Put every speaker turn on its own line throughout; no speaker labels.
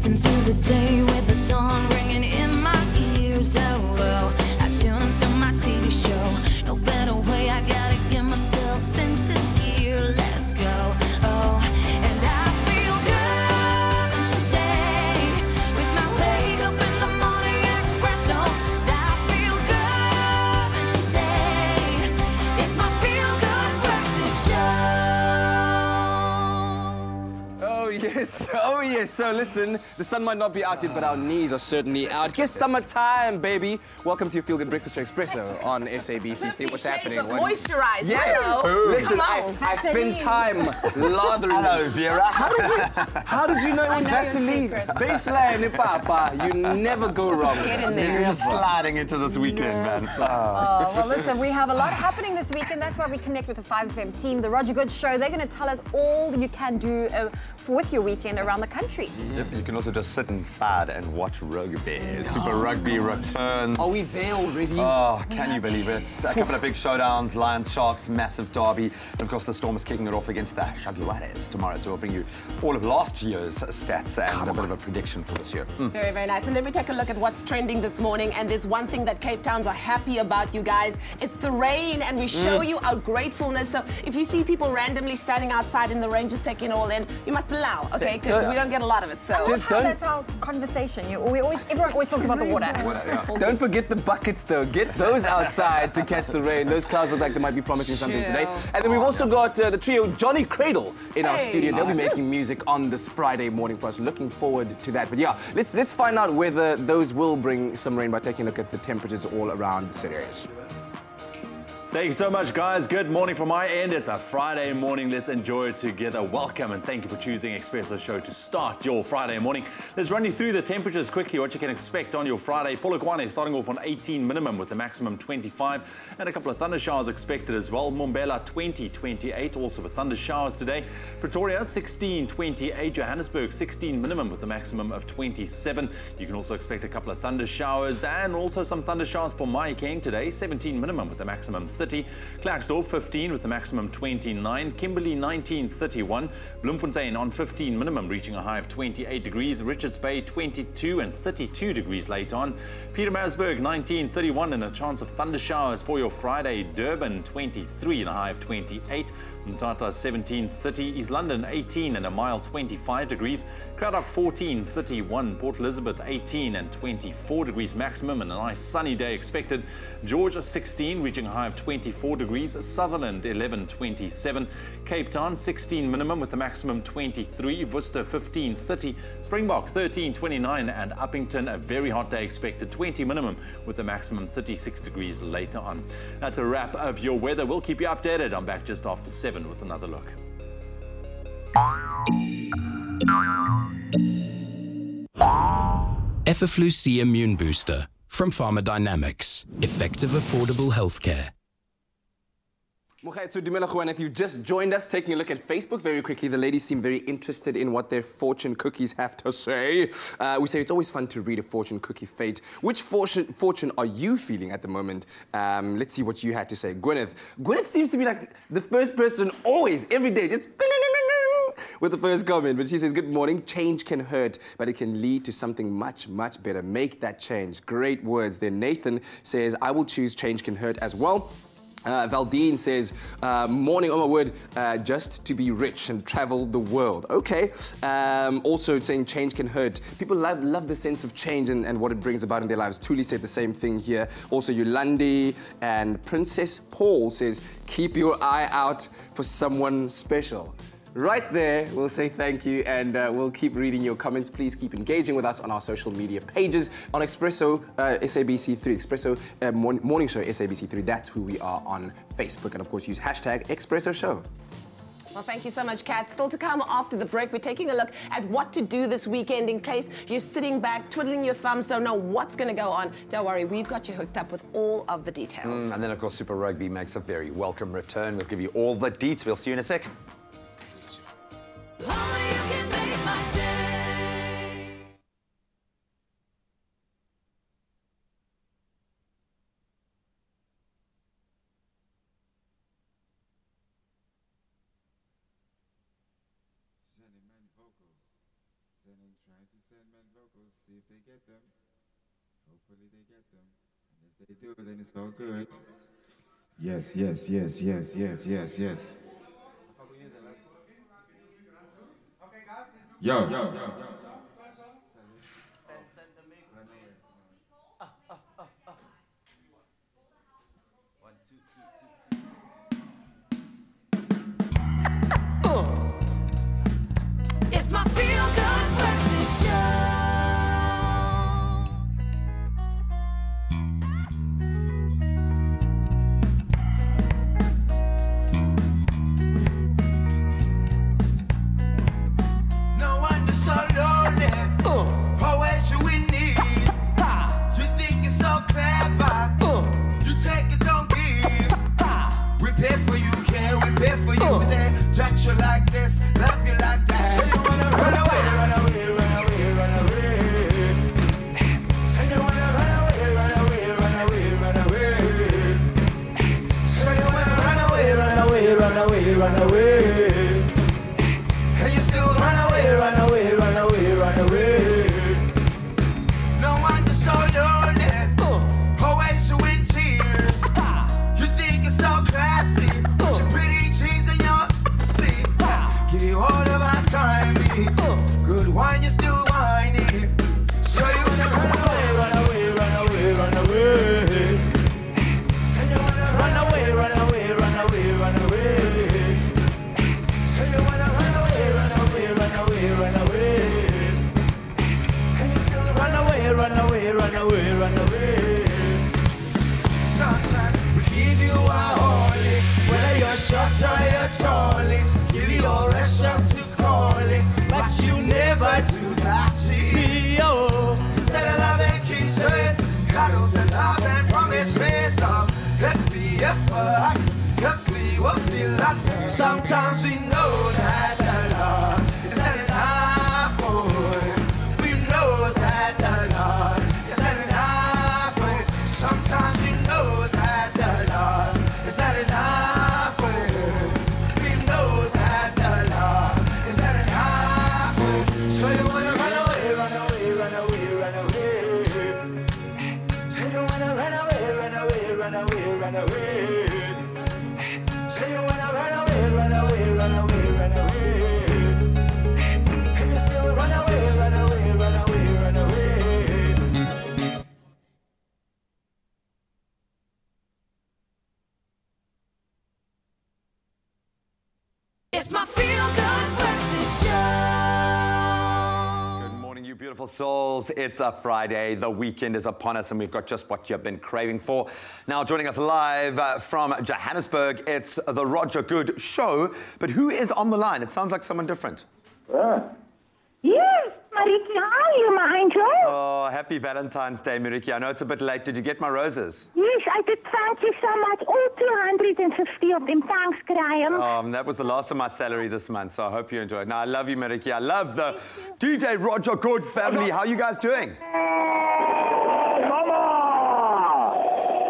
step into the day with the dawn ringing in my ears. Oh, well, I tune into my TV show. No better way, I gotta get myself into gear. Let's go. Oh, and I feel good today with my wake up in the morning espresso. I feel good today. It's my feel good breakfast show.
Oh yes, oh yes. So listen, the sun might not be out yet, but our knees are certainly out. Just summertime, baby. Welcome to your Feel Good Breakfast Show Expresso on SABC. What's happening?
Moisturize.
Yes. Listen, I spent time lathering.
Hello, Vera.
How did you know it was Vaseline? Baseline, Papa. You never go wrong.
Get in there.
You're sliding into this weekend, man.
Oh, well, listen, we have a lot happening this weekend. That's why we connect with the 5FM team, the Roger Good Show. They're going to tell us all you can do with your weekend around the country.
Yep, you can also just sit inside and watch rugby. Super Rugby returns.
Are we there already?
Oh, can you believe it? A couple of big showdowns, Lions, Sharks, massive derby. And of course, the Storm is kicking it off against the Jaguares tomorrow. So we'll bring you all of last year's stats and a bit of a prediction for this year.
Very, very nice. And then we take a look at what's trending this morning. And there's one thing that Cape Towns are happy about, you guys. It's the rain, and we show you our gratefulness. So if you see people randomly standing outside in the rain, just taking it all in, you must allow, okay? Because we don't get a lot of it. So
that's our conversation. Everyone always talks about the water.
Don't forget the buckets, though. Get those outside to catch the rain. Those clouds look like they might be promising something today. And then we've also got the trio Johnny Cradle in our studio. They'll be making music on this Friday morning for us. Looking forward to that. But yeah, let's find out whether those will bring some rain by taking a look at the temperatures all around the city areas.
Thank you so much, guys. Good morning from my end. It's a Friday morning. Let's enjoy it together. Welcome and thank you for choosing Expresso Show to start your Friday morning. Let's run you through the temperatures quickly, what you can expect on your Friday. Polokwane starting off on 18 minimum with a maximum 25, and a couple of thunder showers expected as well. Mbombela 20, 28, also with thunder showers today. Pretoria 16, 28. Johannesburg 16 minimum with a maximum of 27. You can also expect a couple of thunder showers and also some thunder showers for Mahikeng today. 17 minimum with a maximum 30. Klerksdorp 15 with a maximum 29. Kimberley 19, 31. Bloemfontein on 15 minimum reaching a high of 28 degrees. Richards Bay 22 and 32 degrees late on. Pietermaritzburg 19, 31 and a chance of thunder showers for your Friday. Durban 23 and a high of 28. Mthatha 17, 30. East London 18 and a mild 25 degrees. Cradock 14, 31. Port Elizabeth 18 and 24 degrees maximum and a nice sunny day expected. George 16 reaching a high of 24 degrees. Sutherland 11, 27. Cape Town 16 minimum with a maximum 23. Worcester 15, 30. Springbok 13, 29 and Uppington a very hot day expected. 20 minimum with a maximum 36 degrees later on. That's a wrap of your weather. We'll keep you updated. I'm back just after 7 with another look.
Effaflu C Immune Booster from Pharmadynamics. Effective, affordable healthcare.
And if you've just joined us, taking a look at Facebook very quickly, the ladies seem very interested in what their fortune cookies have to say. We say it's always fun to read a fortune cookie fate. Which fortune are you feeling at the moment? Let's see what you had to say. Gwyneth. Gwyneth seems to be like the first person always, every day, just with the first comment. But she says, good morning. Change can hurt, but it can lead to something much, much better. Make that change. Great words. Then Nathan says, I will choose change can hurt as well. Valdine says, morning, oh my word, just to be rich and travel the world. Okay. Also saying change can hurt. People love the sense of change and what it brings about in their lives. Tuli said the same thing here. Also Yolandi and Princess Paul says, keep your eye out for someone special. Right there, we'll say thank you and we'll keep reading your comments. Please keep engaging with us on our social media pages. On Expresso, SABC3, Expresso Morning Show, SABC3. That's who we are on Facebook. And of course, use hashtag Expresso Show.
Well, thank you so much, Kat. Still to come after the break, we're taking a look at what to do this weekend in case you're sitting back, twiddling your thumbs, don't know what's going to go on. Don't worry, we've got you hooked up with all of the details.
And then, of course, Super Rugby makes a very welcome return. We'll give you all the deets. We'll see you in a sec.
sending, trying to send men vocals, see if they get them. Hopefully they get them. And if they do, then it's all good. Yes, yes, yes, yes, yes, yes, yes. Yo, yo, yo, yo.
Send the mix, please. 1, 2, 2, 2, 2.
It's my feel-good breakfast show.
Touch you like this, love you like that. Say you wanna run away, run away, run away, run away. Say you wanna run away, run away, run away, run away. Say you wanna run away, run away, run away, run away. And you still run away, run away, run away, run away. No wonder so lonely, always you in tears. You think you're so classy, but you're pretty cheesy. Give all of our time, good wine, you're still whining. So you wanna run away, run away, run away, run away. Say you wanna run away, run away, run away, run away. Say you wanna run away, run away, run away, run away. And you still run away, run away, run away, run away. Sometimes we give you our holy, whether you're short or you're tall. Give you your rest just to call it, but you never do that to me, oh. Instead of love and kisses, cuddles and love and promises of happy effort, happy what we love. Sometimes we know that the love is not enough, oh. We know that the love is not enough, oh. Sometimes we know that the love is not enough, oh. So you wanna run away, run away, run away, run away. Say you wanna run away, run away, run away, run away. Say you wanna run away, run away, run away, run away. And you still run away, run away, run away, run away.
It's my feel-good breakfast show.
You beautiful souls, it's a Friday, the weekend is upon us, and we've got just what you've been craving for. Now joining us live from Johannesburg, it's the Roger Good Show, but who is on the line? It sounds like someone different.
Yes, Mariki, how are you, my angel?
Oh, happy Valentine's Day, Mariki. I know it's a bit late. Did you get my roses?
Yes, I did. Thank you so much. All 250 of them. Thanks, Graham.
That was the last of my salary this month, so I hope you enjoyed. Now, I love you, Mariki. I love the DJ Roger Good family. How are you guys doing?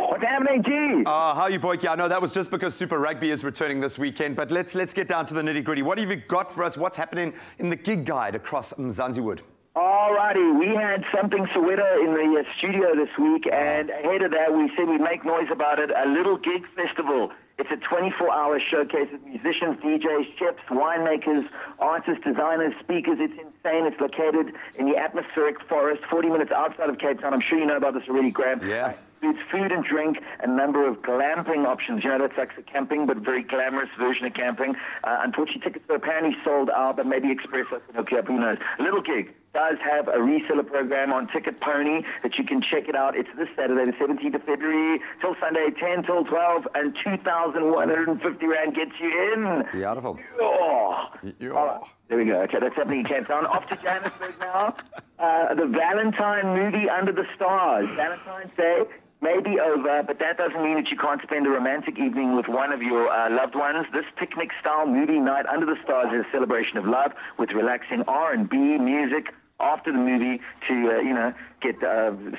What's happening, G?
How are you, Boyki? I know that was just because Super Rugby is returning this weekend, but let's get down to the nitty-gritty. What have you got for us? What's happening in the gig guide across Mzansiwood?
Alrighty, we had something Soweto in the studio this week, and ahead of that we said we'd make noise about it, a little gig festival. It's a 24-hour showcase of musicians, DJs, chefs, winemakers, artists, designers, speakers. It's insane. It's located in the atmospheric forest, 40 minutes outside of Cape Town. I'm sure you know about this already, Graham.
Yeah.
It's food and drink, a number of glamping options. You know, that's like the camping, but very glamorous version of camping. Unfortunately, tickets are apparently sold out, but maybe Expresso can hook you up. Who knows? A little gig does have a reseller program on Ticket Pony that you can check it out. It's this Saturday, the 17th of February, till Sunday, 10 till 12, and 2,150 Rand gets you in.
Beautiful.
Oh.
Yeah.
All right. There we go. Okay, that's happening in Cape Town. Off to Johannesburg now. The Valentine movie Under the Stars. Valentine's Day may be over, but that doesn't mean that you can't spend a romantic evening with one of your loved ones. This picnic-style movie night under the stars is a celebration of love with relaxing R&B music, after the movie to, get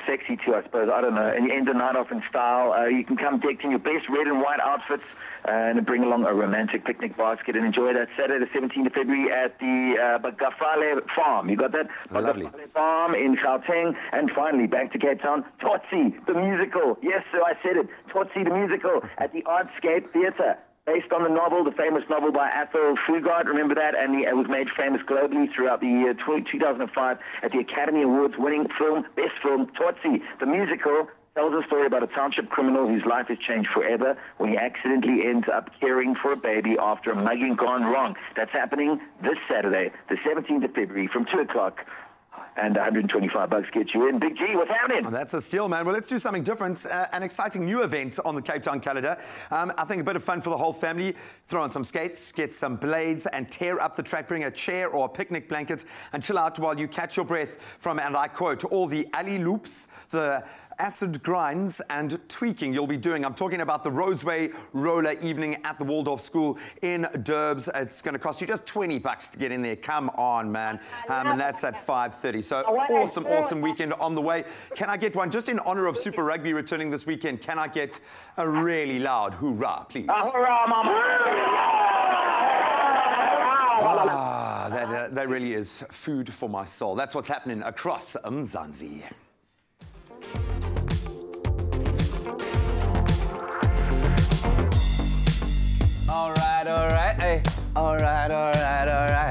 sexy too, I suppose. I don't know. And you end the night off in style. You can come decked in your best red and white outfits and bring along a romantic picnic basket and enjoy that Saturday, the 17th of February at the Bagafale Farm. You got that?
Lovely.
Bagafale Farm in Gauteng. And finally, back to Cape Town, Totsi, the musical. Yes, sir, I said it. Totsi, the musical at the Artscape Theatre. Based on the novel, the famous novel by Athol Fugard, remember that? And it was made famous globally throughout the year 2005 at the Academy Awards winning film, Best Film, Totsi. The musical tells a story about a township criminal whose life is changed forever when he accidentally ends up caring for a baby after a mugging gone wrong. That's happening this Saturday, the 17th of February from 2 o'clock. And $125 gets you in. Big G, what's happening?
Oh, that's a steal, man. Well, let's do something different. An exciting new event on the Cape Town calendar. I think a bit of fun for the whole family. Throw on some skates, get some blades, and tear up the track. Bring a chair or a picnic blanket and chill out while you catch your breath from, and I quote, all the alley loops, the acid grinds and tweaking you'll be doing. I'm talking about the Roseway Roller Evening at the Waldorf School in Durbs. It's going to cost you just $20 to get in there. Come on, man. And that's at 5:30. So awesome weekend on the way. Can I get one just in honor of Super Rugby returning this weekend? Can I get a really loud hoorah, please?
Hurrah, mama!
That really is food for my soul. That's what's happening across Mzansi.
All right.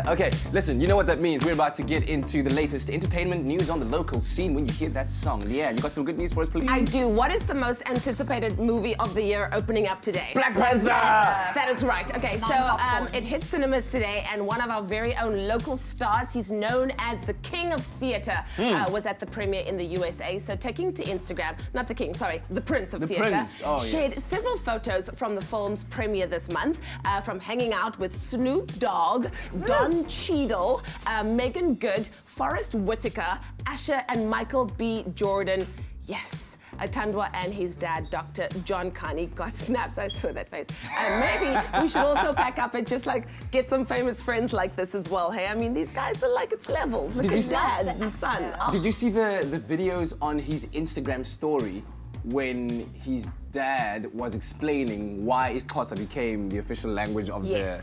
Okay, listen, you know what that means. We're about to get into the latest entertainment news on the local scene when you hear that song. Yeah, you got some good news for us, please?
I do. What is the most anticipated movie of the year opening up today?
Black Panther!
Yes, that is right. Okay, so it hit cinemas today, and one of our very own local stars, he's known as the King of Theatre, was at the premiere in the USA. So taking to Instagram, not the King, sorry, the Prince of Theatre, shared several photos from the film's premiere this month, from hanging out with Snoop Dogg, Don Cheadle, Megan Good, Forrest Whitaker, Asher, and Michael B. Jordan. Yes, Atandwa and his dad, Dr. John Carney, got snaps. I saw that face. And maybe we should also pack up and just like get some famous friends like this as well. Hey, I mean, these guys are like, it's levels. Look at dad and son. Oh.
Did you see the videos on his Instagram story when his dad was explaining why Xhosa became the official language of the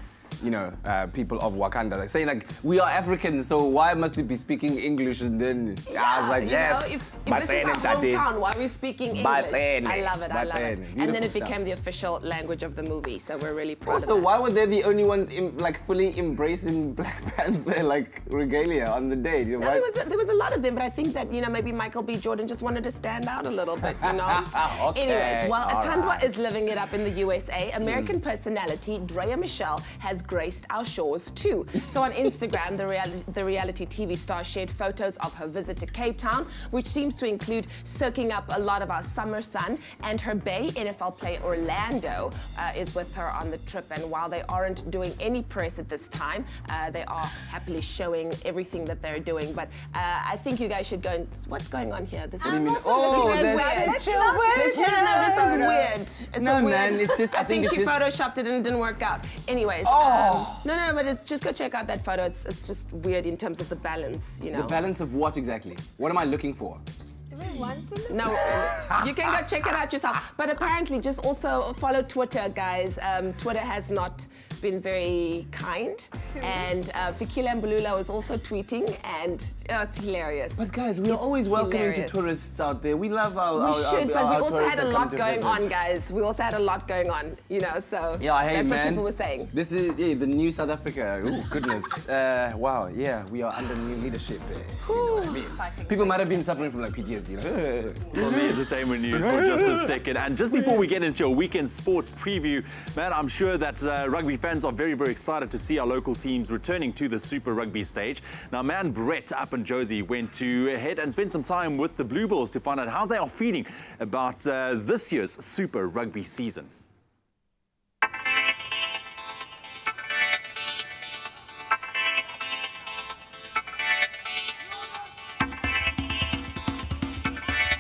people of Wakanda? Like saying like, we are Africans, so why must we be speaking English? And then I was like, yes.
If this is our hometown, why are we speaking English? I love it. And then it became the official language of the movie, so we're really proud of that.
Also, why were they the only ones fully embracing Black Panther regalia on the day?
There was a lot of them, but I think that maybe Michael B. Jordan just wanted to stand out a little bit,
Okay.
Anyways, while Atandwa is living it up in the USA, American personality Drea Michelle has graced our shores too. So on Instagram, the reality TV star shared photos of her visit to Cape Town, which seems to include soaking up a lot of our summer sun, and her Bay NFL player Orlando is with her on the trip. And while they aren't doing any press at this time, they are happily showing everything that they're doing. But I think you guys should go and... What's going on here? This is weird. This is weird. It's
no, man, it's just...
I think she photoshopped it and it didn't work out. Anyways, no, but just go check out that photo. It's just weird in terms of the balance,
The balance of what exactly? What am I looking for?
Do we want to?
No, you can go check it out yourself. But apparently, just also follow Twitter, guys. Twitter has not been very kind. And Fikile Mbulula was also tweeting, and it's hilarious.
But guys, we're always welcoming to tourists out there. We love our
We should, but we also had a lot going on, guys. We also had a lot going on, so
yeah, hey,
that's
man.
what people were saying.
This is the new South Africa. Oh, goodness. Wow, yeah, we are under new leadership. You know what I mean? People might have been suffering from like PTSD.
On the entertainment news for just a second. And just before we get into your weekend sports preview, man, I'm sure that rugby fans are very, very excited to see our local teams returning to the Super Rugby stage. Now, man, Brett up in Josie went to head and spend some time with the Blue Bulls to find out how they are feeling about this year's Super Rugby season.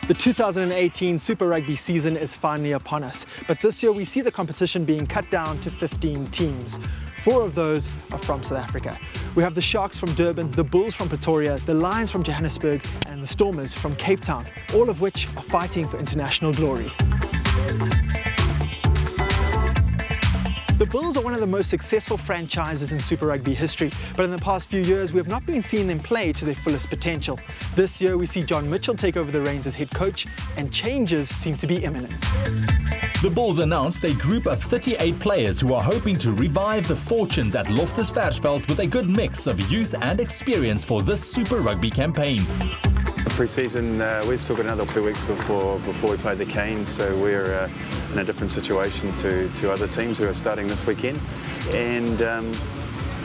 The 2018 Super Rugby season is finally upon us, but this year we see the competition being cut down to 15 teams. 4 of those are from South Africa. We have the Sharks from Durban, the Bulls from Pretoria, the Lions from Johannesburg, and the Stormers from Cape Town, all of which are fighting for international glory. The Bulls are one of the most successful franchises in Super Rugby history, but in the past few years we have not been seeing them play to their fullest potential. This year we see John Mitchell take over the reins as head coach, and changes seem to be imminent.
The Bulls announced a group of 38 players who are hoping to revive the fortunes at Loftus Versfeld with a good mix of youth and experience for this Super Rugby campaign.
Pre-season, we've still got another 2 weeks before we play the Canes, so we're in a different situation to other teams who are starting this weekend. And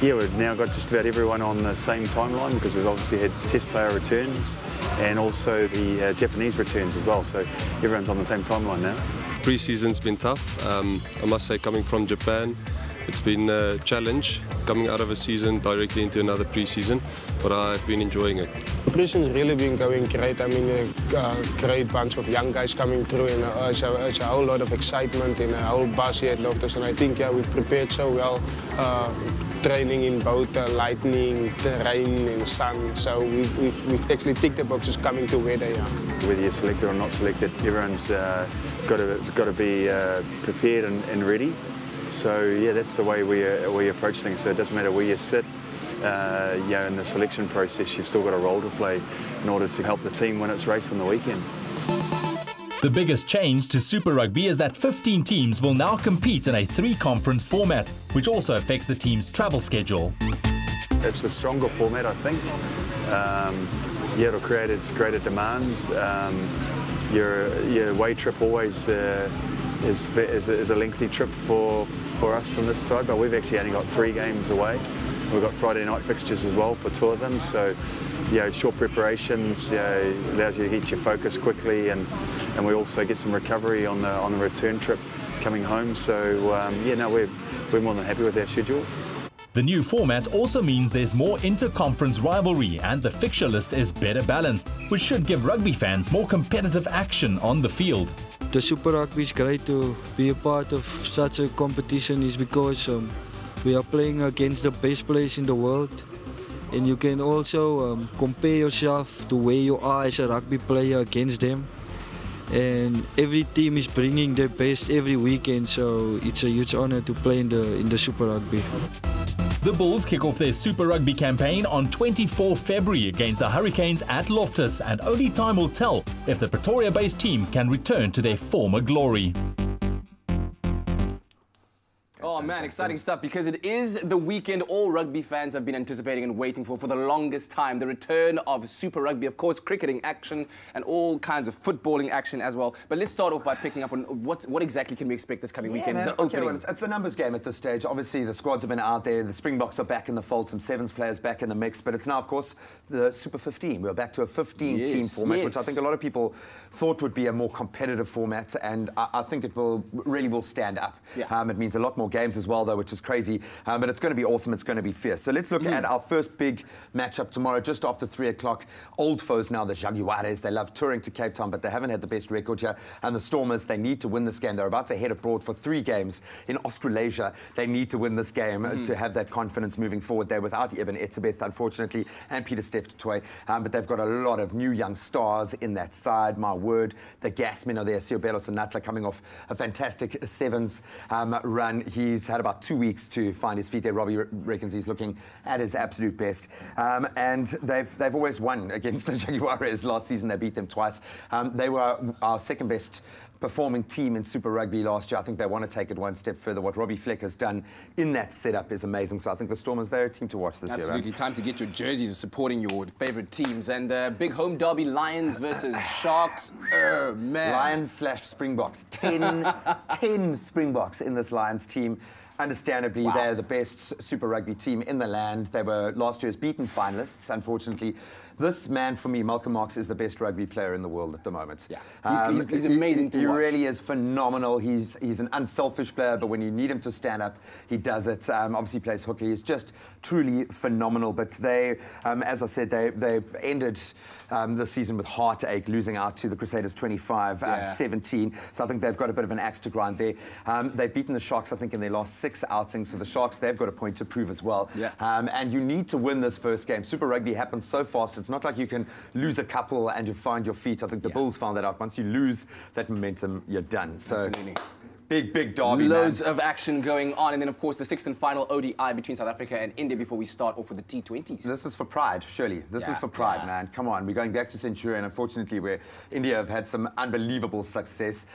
yeah, we've now got just about everyone on the same timeline because we've obviously had test player returns and also the Japanese returns as well, so everyone's on the same timeline now.
Pre-season's been tough, I must say, coming from Japan. It's been a challenge coming out of a season directly into another pre-season, but I've been enjoying it.
The pre-season's really been going great. I mean, a great bunch of young guys coming through, and it's a whole lot of excitement and a whole buzz here at Loftus. And I think, yeah, we've prepared so well, training in both lightning, rain and sun. So we've actually ticked the boxes coming together. Yeah.
Whether you're selected or not selected, everyone's got to be prepared and ready. So yeah, that's the way we approach things. So it doesn't matter where you sit, in the selection process, you've still got a role to play in order to help the team win its race on the weekend.
The biggest change to Super Rugby is that 15 teams will now compete in a 3-conference format, which also affects the team's travel schedule.
It's a stronger format, I think. Yeah, it'll create its greater demands. Your away trip always is a lengthy trip for us from this side, but we've actually only got 3 games away. We've got Friday night fixtures as well for 2 of them, so short preparations allows you to get your focus quickly, and we also get some recovery on the return trip coming home. So we're more than happy with our schedule.
The new format also means there's more inter-conference rivalry and the fixture list is better balanced, which should give rugby fans more competitive action on the field.
The Super Rugby is great to be a part of such a competition is because we are playing against the best players in the world, and you can also compare yourself to where you are as a rugby player against them. And every team is bringing their best every weekend, so it's a huge honor to play in the Super Rugby.
The Bulls kick off their Super Rugby campaign on 24 February against the Hurricanes at Loftus, and only time will tell if the Pretoria-based team can return to their former glory.
Oh man, exciting stuff, because it is the weekend all rugby fans have been anticipating and waiting for the longest time. The return of Super Rugby, of course, cricketing action and all kinds of footballing action as well. But let's start off by picking up on what exactly can we expect this coming weekend?
Man,
the opening.
It's a numbers game at this stage. Obviously, the squads have been out there. The Springboks are back in the fold. Some Sevens players back in the mix. But it's now, of course, the Super 15. We're back to a 15-team format, which I think a lot of people thought would be a more competitive format. And I think it really will stand up. Yeah. It means a lot more games as well, though, which is crazy, but it's going to be awesome. It's going to be fierce. So let's look at our first big matchup tomorrow, just after 3 o'clock. Old foes now, the Jaguares. They love touring to Cape Town, but they haven't had the best record here. And the Stormers, they need to win this game. They're about to head abroad for 3 games in Australasia. They need to win this game to have that confidence moving forward. They're without Eben Etzebeth, unfortunately, and Peter Steph-Toy, but they've got a lot of new young stars in that side. My word, the gasmen are there. Siobelo Sinatla coming off a fantastic Sevens run. He's had about 2 weeks to find his feet there. Robbie reckons he's looking at his absolute best. And they've always won against the Jaguares. Last season they beat them twice. They were our second best performing team in Super Rugby last year. I think they want to take it one step further. What Robbie Fleck has done in that setup is amazing. So I think the Stormers, they're a team to watch this year.
Absolutely. Time to get your jerseys supporting your favourite teams. And big home derby, Lions versus Sharks. Man.
Lions / Springboks. 10 Springboks in this Lions team. Understandably, they're the best Super Rugby team in the land. They were last year's beaten finalists. Unfortunately, this man, for me, Malcolm Marx, is the best rugby player in the world at the moment.
Yeah, he's amazing to watch.
He really is phenomenal. He's an unselfish player, but when you need him to stand up, he does it. Obviously plays hooky. He's just truly phenomenal. But they, as I said, they ended the season with heartache, losing out to the Crusaders 25-17. So I think they've got a bit of an axe to grind there. They've beaten the Sharks, I think, in their last 6 outings. So the Sharks, they've got a point to prove as well.
Yeah.
And you need to win this first game. Super Rugby happens so fast. It's not like you can lose a couple and you find your feet. I think the Bulls found that out. Once you lose that momentum, you're done. So
absolutely.
Big derby,
Loads of action going on. And then, of course, the 6th and final ODI between South Africa and India before we start off with the T20s.
This is for pride, surely. This is for pride, man. Come on. We're going back to Centurion, unfortunately, where India have had some unbelievable success.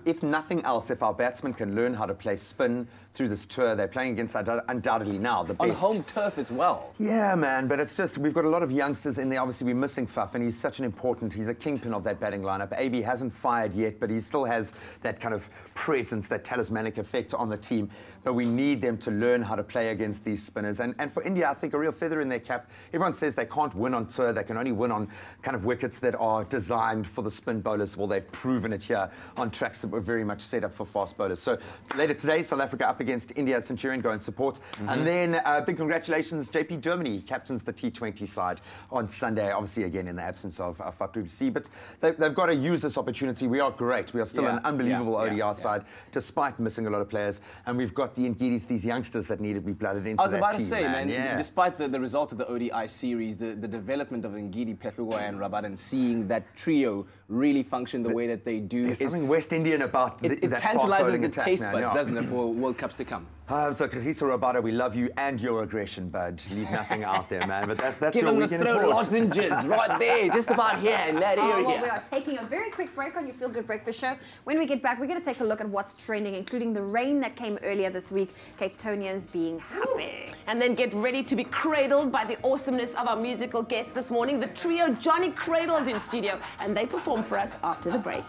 If nothing else, if our batsmen can learn how to play spin through this tour, they're playing against, undoubtedly now, the best.
On home turf as well.
Yeah, man. But it's just, we've got a lot of youngsters in there. Obviously, we're missing Faf, and he's such an important, he's a kingpin of that batting lineup. AB hasn't fired yet, but he still has that kind of presence, that talismanic effect on the team, but we need them to learn how to play against these spinners. And for India, I think a real feather in their cap. Everyone says they can't win on tour. They can only win on kind of wickets that are designed for the spin bowlers. Well, they've proven it here on tracks that were very much set up for fast bowlers. So later today, South Africa up against India at Centurion. Go and support. And then big congratulations, JP Germany captains the T20 side on Sunday, obviously again in the absence of Fabrice. But they've got to use this opportunity. We are great. We are still an unbelievable ODI side, despite missing a lot of players, and we've got the Ngidis, these youngsters that need to be blooded into that team.
I was about to say, man, despite the result of the ODI series, the development of Ngidi, Phehlukwayo and Rabada, seeing that trio really function the way that they do.
There's something West Indian about
it
that
tantalizes the
attack,
taste
man.
buds, doesn't it, for World Cups to come?
So, Kahisa Rabada, we love you and your aggression, bud. Leave nothing out there, man. But that's
Give
your
him
weekend
the throat
sports.
lozenges right there, just about here in that area.
Well, we are taking a very quick break on your Feel Good Breakfast Show. When we get back, we're going to take a look at what's trending, including the rain that came earlier this week, Cape Townians being happy.
And then get ready to be cradled by the awesomeness of our musical guest this morning. The trio Johnny Cradle is in studio, and they perform for us after the break.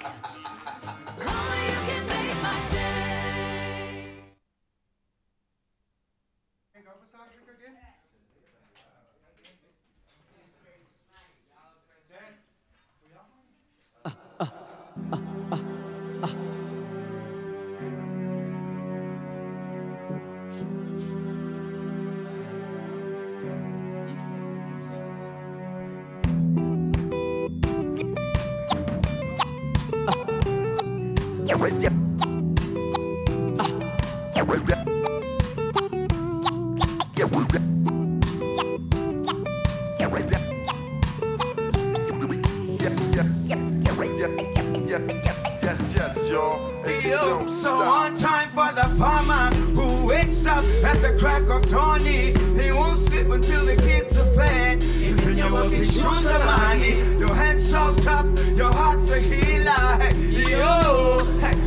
Yo, so one time for the farmer who wakes up at the crack of dawn. He won't sleep until the kids are fed. Even your working shoes are money. Your hands so tough, your heart's a healer. Yo,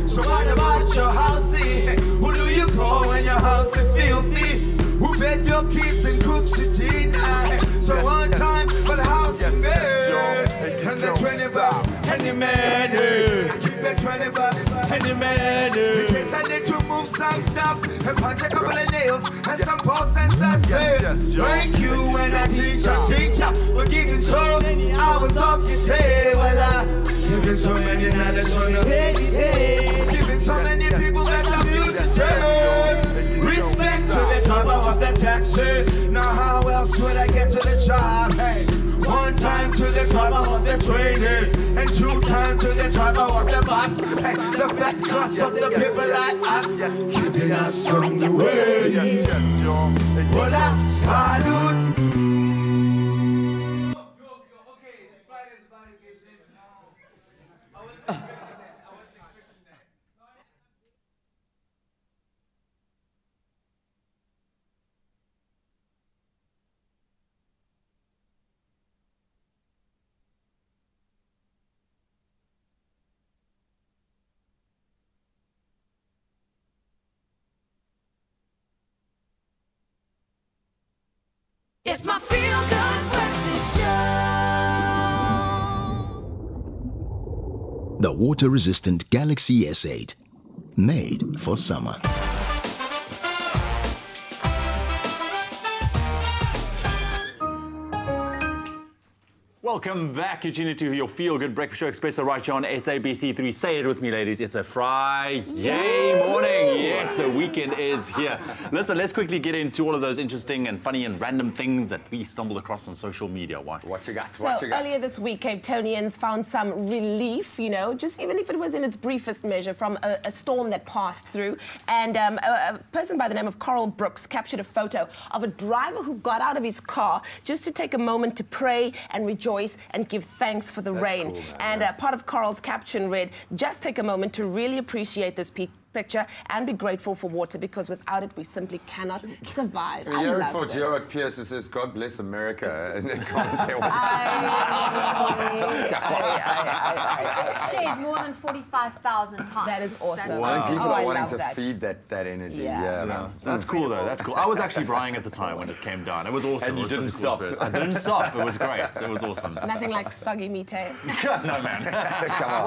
so what about your house? Who do you call when your house is filthy? Who bed your kids and cooks your dinner? So one time for the house is made. And the $20 and the man. I keep it $20 and the man. In case I need to move some stuff and punch a couple of nails and some bolts and such. Thank you when I teacher, for giving so many hours off your table. Giving so many knowledge on your head. Giving so many people better future. Respect to the driver of the taxi. Now how else would I get to the job? Hey, one time to the driver of the train, and 2 times to the driver of the bus. Hey, the best class of the people like us, keeping us on the way. Hola, salute.
It's my Feel Good Breakfast Show.
The water-resistant Galaxy S8, made for summer.
Welcome back. You're tuning to your Feel Good Breakfast Show, Expresso, right here on SABC3. Say it with me, ladies. It's a Friday morning. Yes, the weekend is here. Listen, let's quickly get into all of those interesting and funny and random things that we stumbled across on social media. What
you got?
So earlier this week, Cape Townians found some relief, you know, just even if it was in its briefest measure, from a storm that passed through. And a person by the name of Coral Brooks captured a photo of a driver who got out of his car just to take a moment to pray and rejoice and give thanks for the rain.
Cool,
and part of Coral's caption read, "Just take a moment to really appreciate this picture and be grateful for water, because without it we simply cannot survive." I love
for
this.
Gerard Pierce who says, "God bless America." And
It shared more than 45,000 times.
That is awesome.
Wow. People
I
are wanting
love
to
that.
feed that energy.
Yeah.
Man.
That's cool, though. That's cool. I was actually braaiing at the time when it came down. It was awesome.
And you
It was
didn't
such a cool
stop.
burst. I didn't stop. It was great. It was awesome.
Nothing like soggy meat, eh?
No, man.
Come on.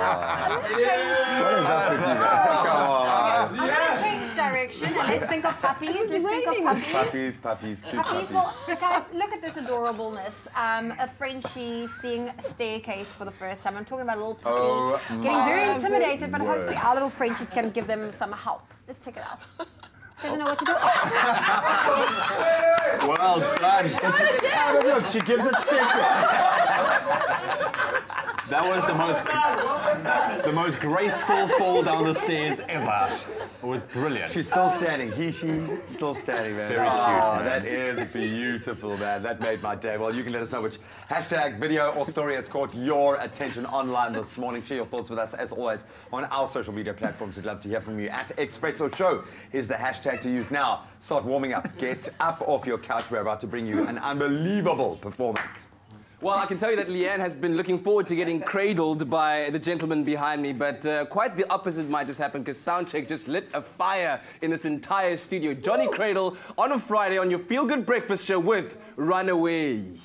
What is
up with you, man? Come on.
I'm going to change direction and let's think of puppies. Let's think of puppies.
Puppies, cute
Puppies, well, guys, look at this adorableness. A Frenchie seeing a staircase for the first time. I'm talking about a little puppy getting very intimidated, but hopefully our little Frenchies can give them some help. Let's check it out. Doesn't know what to do.
Well done.
Look, she gives it stick.
That was the most graceful fall down the stairs ever. It was brilliant.
She's still standing. She still standing, man.
Very cute, man.
That is beautiful, man. That made my day. Well, you can let us know which hashtag, video, or story has caught your attention online this morning. Share your thoughts with us, as always, on our social media platforms. We'd love to hear from you. At Expresso Show is the hashtag to use now. Start warming up. Get up off your couch. We're about to bring you an unbelievable performance.
Well, I can tell you that Leanne has been looking forward to getting cradled by the gentleman behind me, but quite the opposite might just happen, because Soundcheck just lit a fire in this entire studio. Johnny Cradle on a Friday on your Feel Good Breakfast Show with Runaway.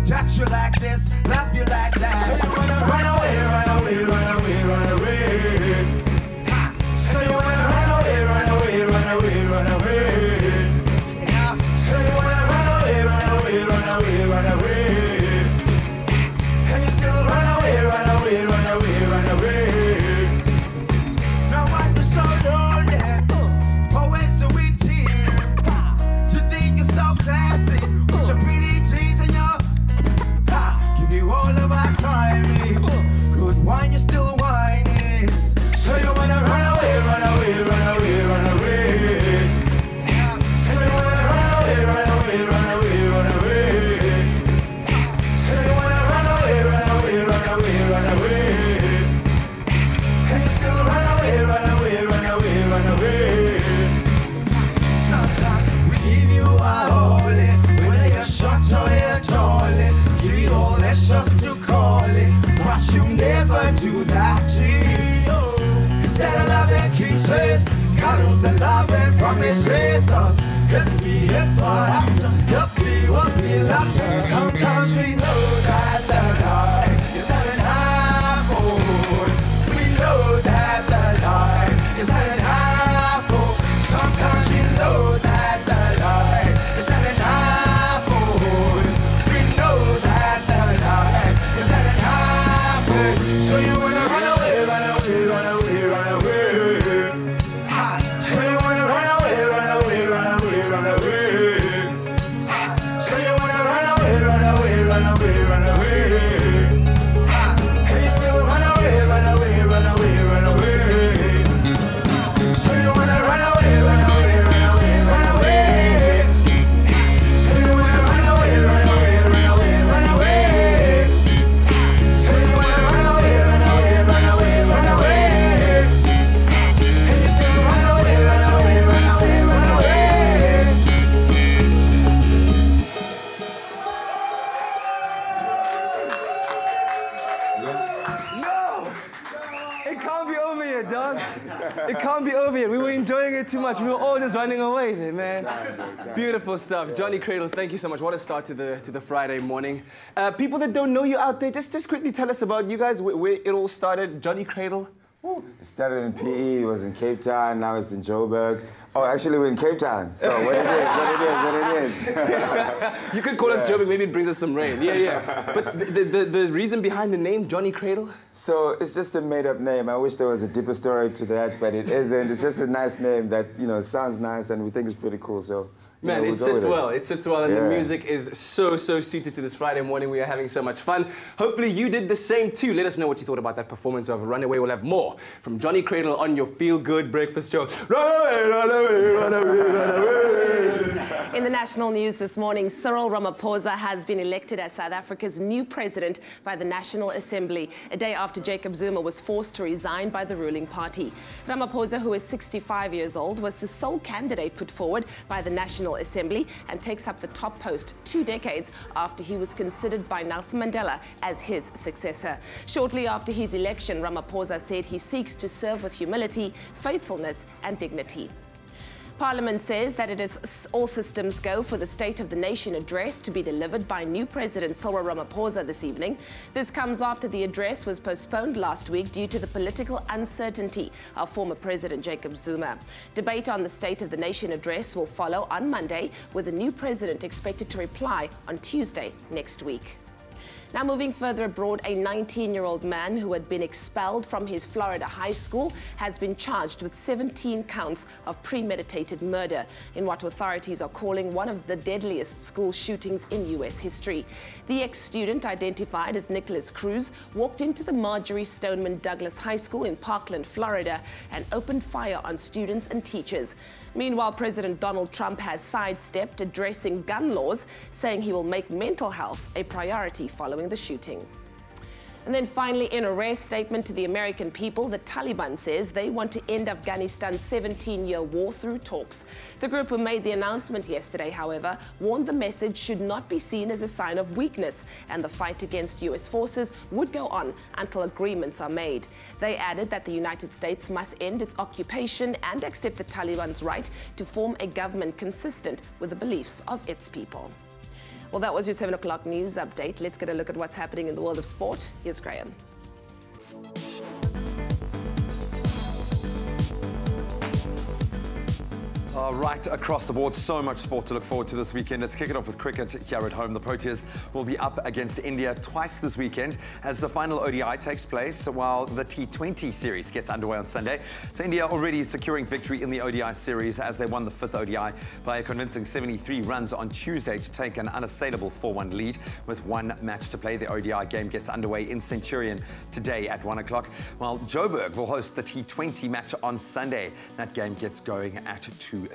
Touch you like this, love you like that. So you wanna run away, run away, run away, run away. So you wanna run away, run away, run away, run away. So you wanna run away, run away, run away, run away. And you still run away, run away, run away, run away. No wonder so lonely, always so in tears. You think you're so classy, with your pretty jeans and your give you all of our time. Good wine, you're still whining. So you wanna run away, run away, run away, run away. So you wanna run away, run away, run away, run away. So you wanna run away, run away, run away, run away. And you still run away, run away, run away, run away. Sometimes we give you our holy, whether you're short or you're tall. Give you all that's just to call it, but you never do that to you. Instead of love and kisses, cuddles and love and promises. Help me if I have to, help me what we love to. Sometimes we know that the light is not enough. We know that the light is not enough. Sometimes we know that the light is not enough. So you wanna run away, run away, run away, run away. So you wanna run away, run away, run away, run away. So you wanna run away, run away, run away, run away.
it can't be over yet, dog. It can't be over yet. We were enjoying it too much. We were all just running away there, man.
Beautiful stuff. Johnny Cradle, thank you so much. What a start to the Friday morning. People that don't know you out there, just quickly tell us about you guys, where it all started. Johnny Cradle.
It started in PE, it was in Cape Town, now it's in Joburg. Oh, actually we're in Cape Town, so what it is.
You could call us Joburg, maybe it brings us some rain. Yeah. But the reason behind the name, Johnny Cradle?
So it's just a made-up name. I wish there was a deeper story to that, but it isn't. It's just a nice name that, sounds nice and we think it's pretty cool, so...
Man, it sits well. It sits well, and the music is so suited to this Friday morning. We are having so much fun. Hopefully you did the same too. Let us know what you thought about that performance of Runaway. We'll have more from Johnny Cradle on your feel-good breakfast show. Runaway, runaway, runaway, runaway.
In the national news this morning, Cyril Ramaphosa has been elected as South Africa's new president by the National Assembly, a day after Jacob Zuma was forced to resign by the ruling party. Ramaphosa, who is 65 years old, was the sole candidate put forward by the National Assembly and takes up the top post 2 decades after he was considered by Nelson Mandela as his successor. Shortly after his election, Ramaphosa said he seeks to serve with humility, faithfulness and dignity. Parliament says that it is all systems go for the State of the Nation address to be delivered by new President Cyril Ramaphosa this evening. This comes after the address was postponed last week due to the political uncertainty of former President Jacob Zuma. Debate on the State of the Nation address will follow on Monday, with the new president expected to reply on Tuesday next week. Now moving further abroad, a 19-year-old man who had been expelled from his Florida high school has been charged with 17 counts of premeditated murder in what authorities are calling one of the deadliest school shootings in U.S. history. The ex-student, identified as Nicholas Cruz, walked into the Marjorie Stoneman Douglas High School in Parkland, Florida, and opened fire on students and teachers. Meanwhile, President Donald Trump has sidestepped addressing gun laws, saying he will make mental health a priority following the shooting. And then finally, in a rare statement to the American people, the Taliban says they want to end Afghanistan's 17-year war through talks. The group who made the announcement yesterday, however, warned the message should not be seen as a sign of weakness, and the fight against U.S. forces would go on until agreements are made. They added that the United States must end its occupation and accept the Taliban's right to form a government consistent with the beliefs of its people. Well, that was your 7 o'clock news update. Let's get a look at what's happening in the world of sport. Here's Graham.
Right across the board, so much sport to look forward to this weekend. Let's kick it off with cricket here at home. The Proteas will be up against India twice this weekend as the final ODI takes place, while the T20 series gets underway on Sunday. So India already securing victory in the ODI series as they won the 5th ODI by a convincing 73 runs on Tuesday to take an unassailable 4-1 lead with 1 match to play. The ODI game gets underway in Centurion today at 1 o'clock, while Joburg will host the T20 match on Sunday. That game gets going at 2:30.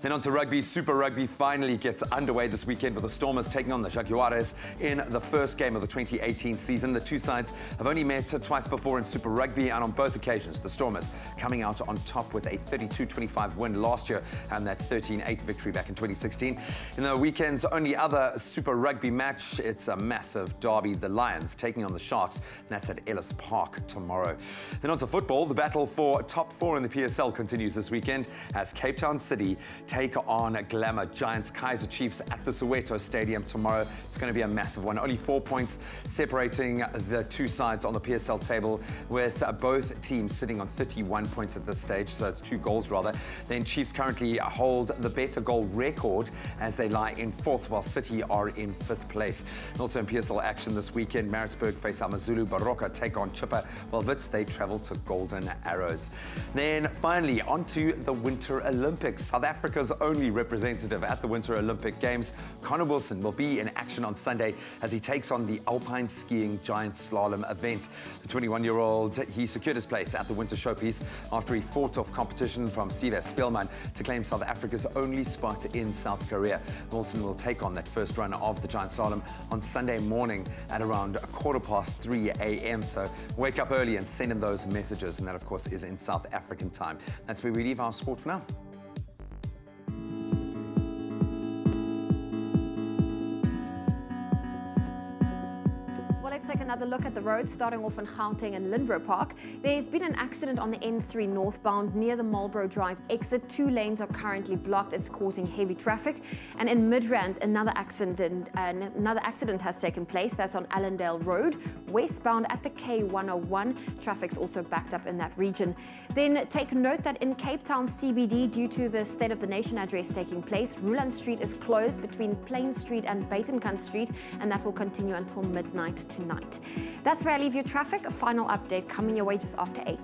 Then on to rugby. Super Rugby finally gets underway this weekend with the Stormers taking on the Jaguares in the first game of the 2018 season. The two sides have only met twice before in Super Rugby, and on both occasions the Stormers coming out on top with a 32-25 win last year and that 13-8 victory back in 2016. In the weekend's only other Super Rugby match, it's a massive derby. The Lions taking on the Sharks, and that's at Ellis Park tomorrow. Then on to football. The battle for top 4 in the PSL continues this weekend as Cape Town City take on Glamour Giants Kaizer Chiefs at the Soweto Stadium tomorrow. It's going to be a massive one. Only 4 points separating the two sides on the PSL table, with both teams sitting on 31 points at this stage, so it's 2 goals rather. Then Chiefs currently hold the better goal record as they lie in 4th, while City are in 5th place. And also in PSL action this weekend, Maritzburg face Amazulu, Baroka take on Chippa, while Wits they travel to Golden Arrows. Then finally onto the Winter Olympics. South Africa's only representative at the Winter Olympic Games, Connor Wilson, will be in action on Sunday as he takes on the alpine skiing giant slalom event. The 21-year-old, he secured his place at the Winter Showpiece after he fought off competition from Sive Spielman to claim South Africa's only spot in South Korea. Wilson will take on that first run of the giant slalom on Sunday morning at around 3:15 a.m. So wake up early and send him those messages, and that of course is in South African time. That's where we leave our sport for now.
Well, let's take a another look at the road, starting off in Gauteng and Lindborough Park. There's been an accident on the N3 northbound near the Marlborough Drive exit. 2 lanes are currently blocked. It's causing heavy traffic. And in Midrand, another accident has taken place. That's on Allendale Road, westbound at the K101. Traffic's also backed up in that region. Then take note that in Cape Town CBD, due to the State of the Nation address taking place, Ruland Street is closed between Plain Street and Batenkant Street, and that will continue until midnight tonight. That's where I leave you traffic. A final update coming your way just after 8.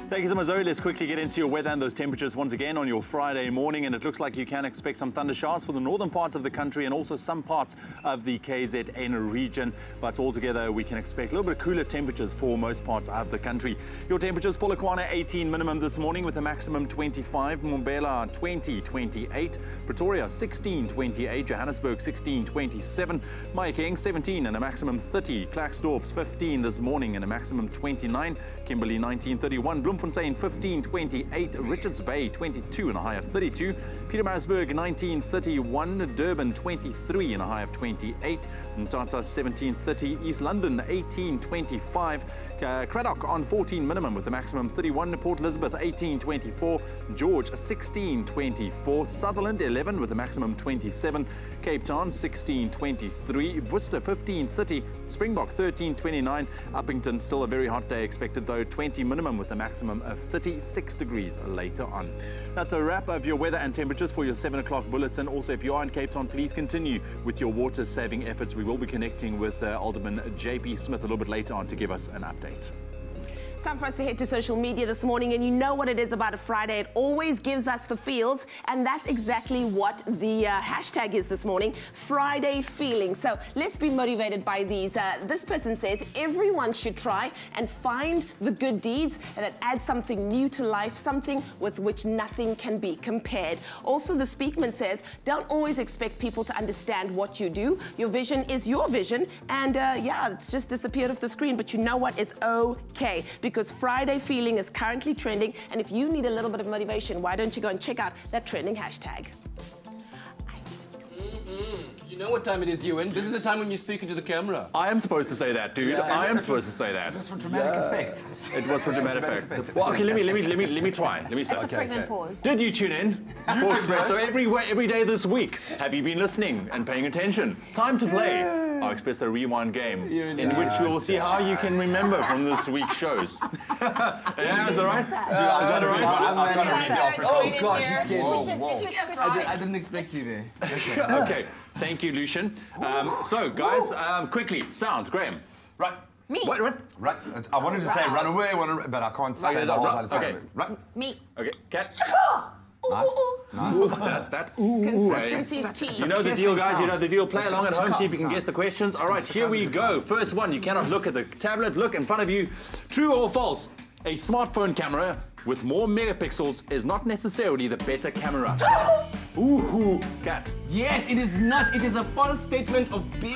Thank you so much, Zoe. Let's quickly get into your weather and those temperatures once again on your Friday morning. And it looks like you can expect some thunder showers for the northern parts of the country and also some parts of the KZN region. But altogether, we can expect a little bit cooler temperatures for most parts of the country. Your temperatures, Polokwane 18 minimum this morning with a maximum 25. Mbombela 20, 28. Pretoria 16, 28. Johannesburg 16, 27. Mahikeng 17 and a maximum 30. Klerksdorp 15 this morning and a maximum 29. Kimberley 19, 31. Bloemfontein 15, 28, Richards Bay 22 and a high of 32, Pietermaritzburg 19, 31, Durban 23 and a high of 28, Mthatha 17, 30, East London 18, 25, Cradock on 14 minimum with the maximum 31, Port Elizabeth 18, 24, George 16, 24, Sutherland 11 with a maximum 27, Cape Town 16, 23, Worcester 15, 30, Springbok 13, 29, Uppington still a very hot day expected though, 20 minimum with a maximum of 36 degrees later on. That's a wrap of your weather and temperatures for your 7 o'clock bulletin. Also, if you are in Cape Town, please continue with your water saving efforts. We will be connecting with Alderman JP Smith a little bit later on to give us an update.
Time for us to head to social media this morning, and you know what it is about a Friday. It always gives us the feels, and that's exactly what the hashtag is this morning, Friday Feeling. So let's be motivated by these. This person says everyone should try and find the good deeds that add something new to life, something with which nothing can be compared. Also, the Speakman says, don't always expect people to understand what you do. Your vision is your vision, and yeah, it's just disappeared off the screen, but you know what? It's okay. Because Friday Feeling is currently trending, and if you need a little bit of motivation, why don't you go and check out that trending hashtag?
You know what time it is, Ewan? This is the time when you speak into the camera.
I am supposed to say that, dude.
Yeah,
I am supposed to say that.
It was for dramatic effect.
It was for dramatic effect. Well, okay, let me try. Let me say.
It's a pregnant pause.
Did you tune in for Expresso every day this week? Have you been listening and paying attention? Time to play our Expresso Rewind game, in which we will see how you can remember from this week's shows. Yeah, is that right? Is that right?
Oh gosh, you scared me. I didn't expect you there.
Okay, thank you, Lucian. So, guys, quickly, sounds, Graham.
Right.
Me.
What? Right. I wanted to say run away, but I can't say the whole other side of it. Right.
Me.
Okay, Cat.
Nice.
Consistency.
You know the deal, guys. You know the deal. Play along at home, see if you can guess the questions. All right, here we go. First one, you cannot look at the tablet. Look in front of you. True or false? A smartphone camera with more megapixels is not necessarily the better camera. Ooh, Cat.
Yes, it is not. It is a false statement of Bill.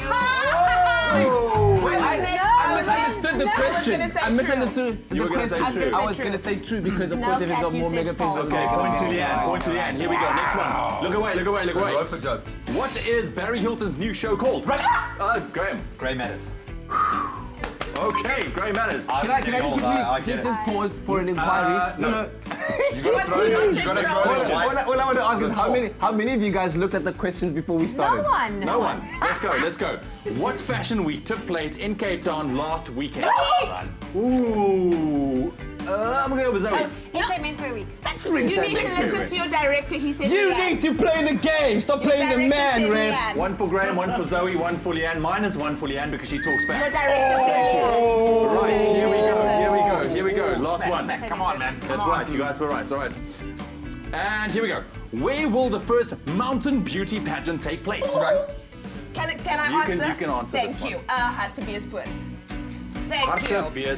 Wait, I misunderstood the question. I misunderstood the question. I was going to say true because, of course, if it's got more megapixels.
Okay, point to Leanne. Point to Leanne. Here we go. Next one. Look away. Look away. Look away. What is Barry Hilton's new show called? Graham.
Grey Matters.
Okay, Grey Matters.
Can I just quickly just pause for an inquiry? No.
You got to throw it.
All I want to ask is how many of you guys looked at the questions before we started?
No one. Let's go. What fashion week took place in Cape Town last weekend? Ooh. I'm going to go with Zoe.
He said Menswear Week.
You need to listen to your director. He said
you need to play the game. Stop playing the man, Rev.
One for Graham, one for Zoe, one for Leanne. Mine is one for Leanne because she talks back.
Your director said Leanne.
Right, here we go. Last one.
Come on, man.
That's right, you guys were right. All right. And here we go. Where will the first mountain beauty pageant take place?
Can I answer?
You can answer.
Thank you. Hartbeespoort. Thank you.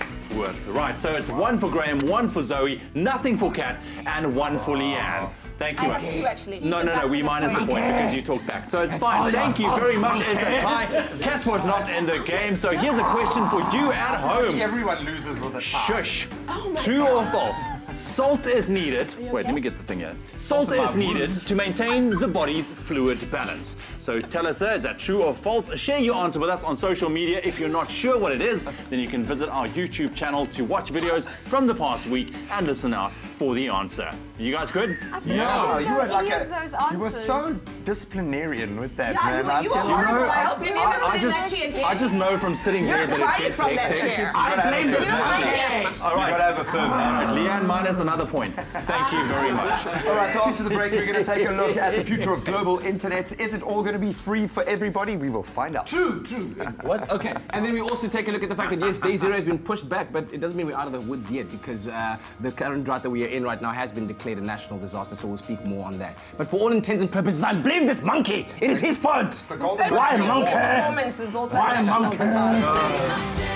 Right, so it's one for Graham, one for Zoe, nothing for Kat, and one for Leanne. Thank you.
I have 2 actually.
No, we minus the point because you talked back. So it's fine. Thank you very much. It's a tie. Kat was not in the game. So here's a question for you at home.
Everyone loses with a tie.
Shush. True or false? Salt is needed. Wait, let me get the thing here. Salt is needed to maintain the body's fluid balance. So tell us, is that true or false? Share your answer with us on social media. If you're not sure what it is, then you can visit our YouTube channel to watch videos from the past week and listen out for the answer. You guys good?
Yeah, you were like
those
you were so disciplinarian with that,
Yeah,
man.
you were horrible. I hope you never sit in that chair.
I just know from sitting
You're
there that it
fired
gets
from that
hectic.
chair.
I blame this monkey. All right.
You gotta have a firm hand.
Leanne minus another point. Thank you very much.
All right, so after the break, we're going to take a look at the future of global internet. Is it all going to be free for everybody? We will find out.
True. What? Okay. And then we also take a look at the fact that, yes, day 0 has been pushed back, but it doesn't mean we're out of the woods yet, because the current drought that we are in right now has been declared a national disaster, so we'll speak more on that. But for all intents and purposes, I blame this monkey. It is his fault. Why monkey?
Performance is also
Why
national
monkey?
disaster.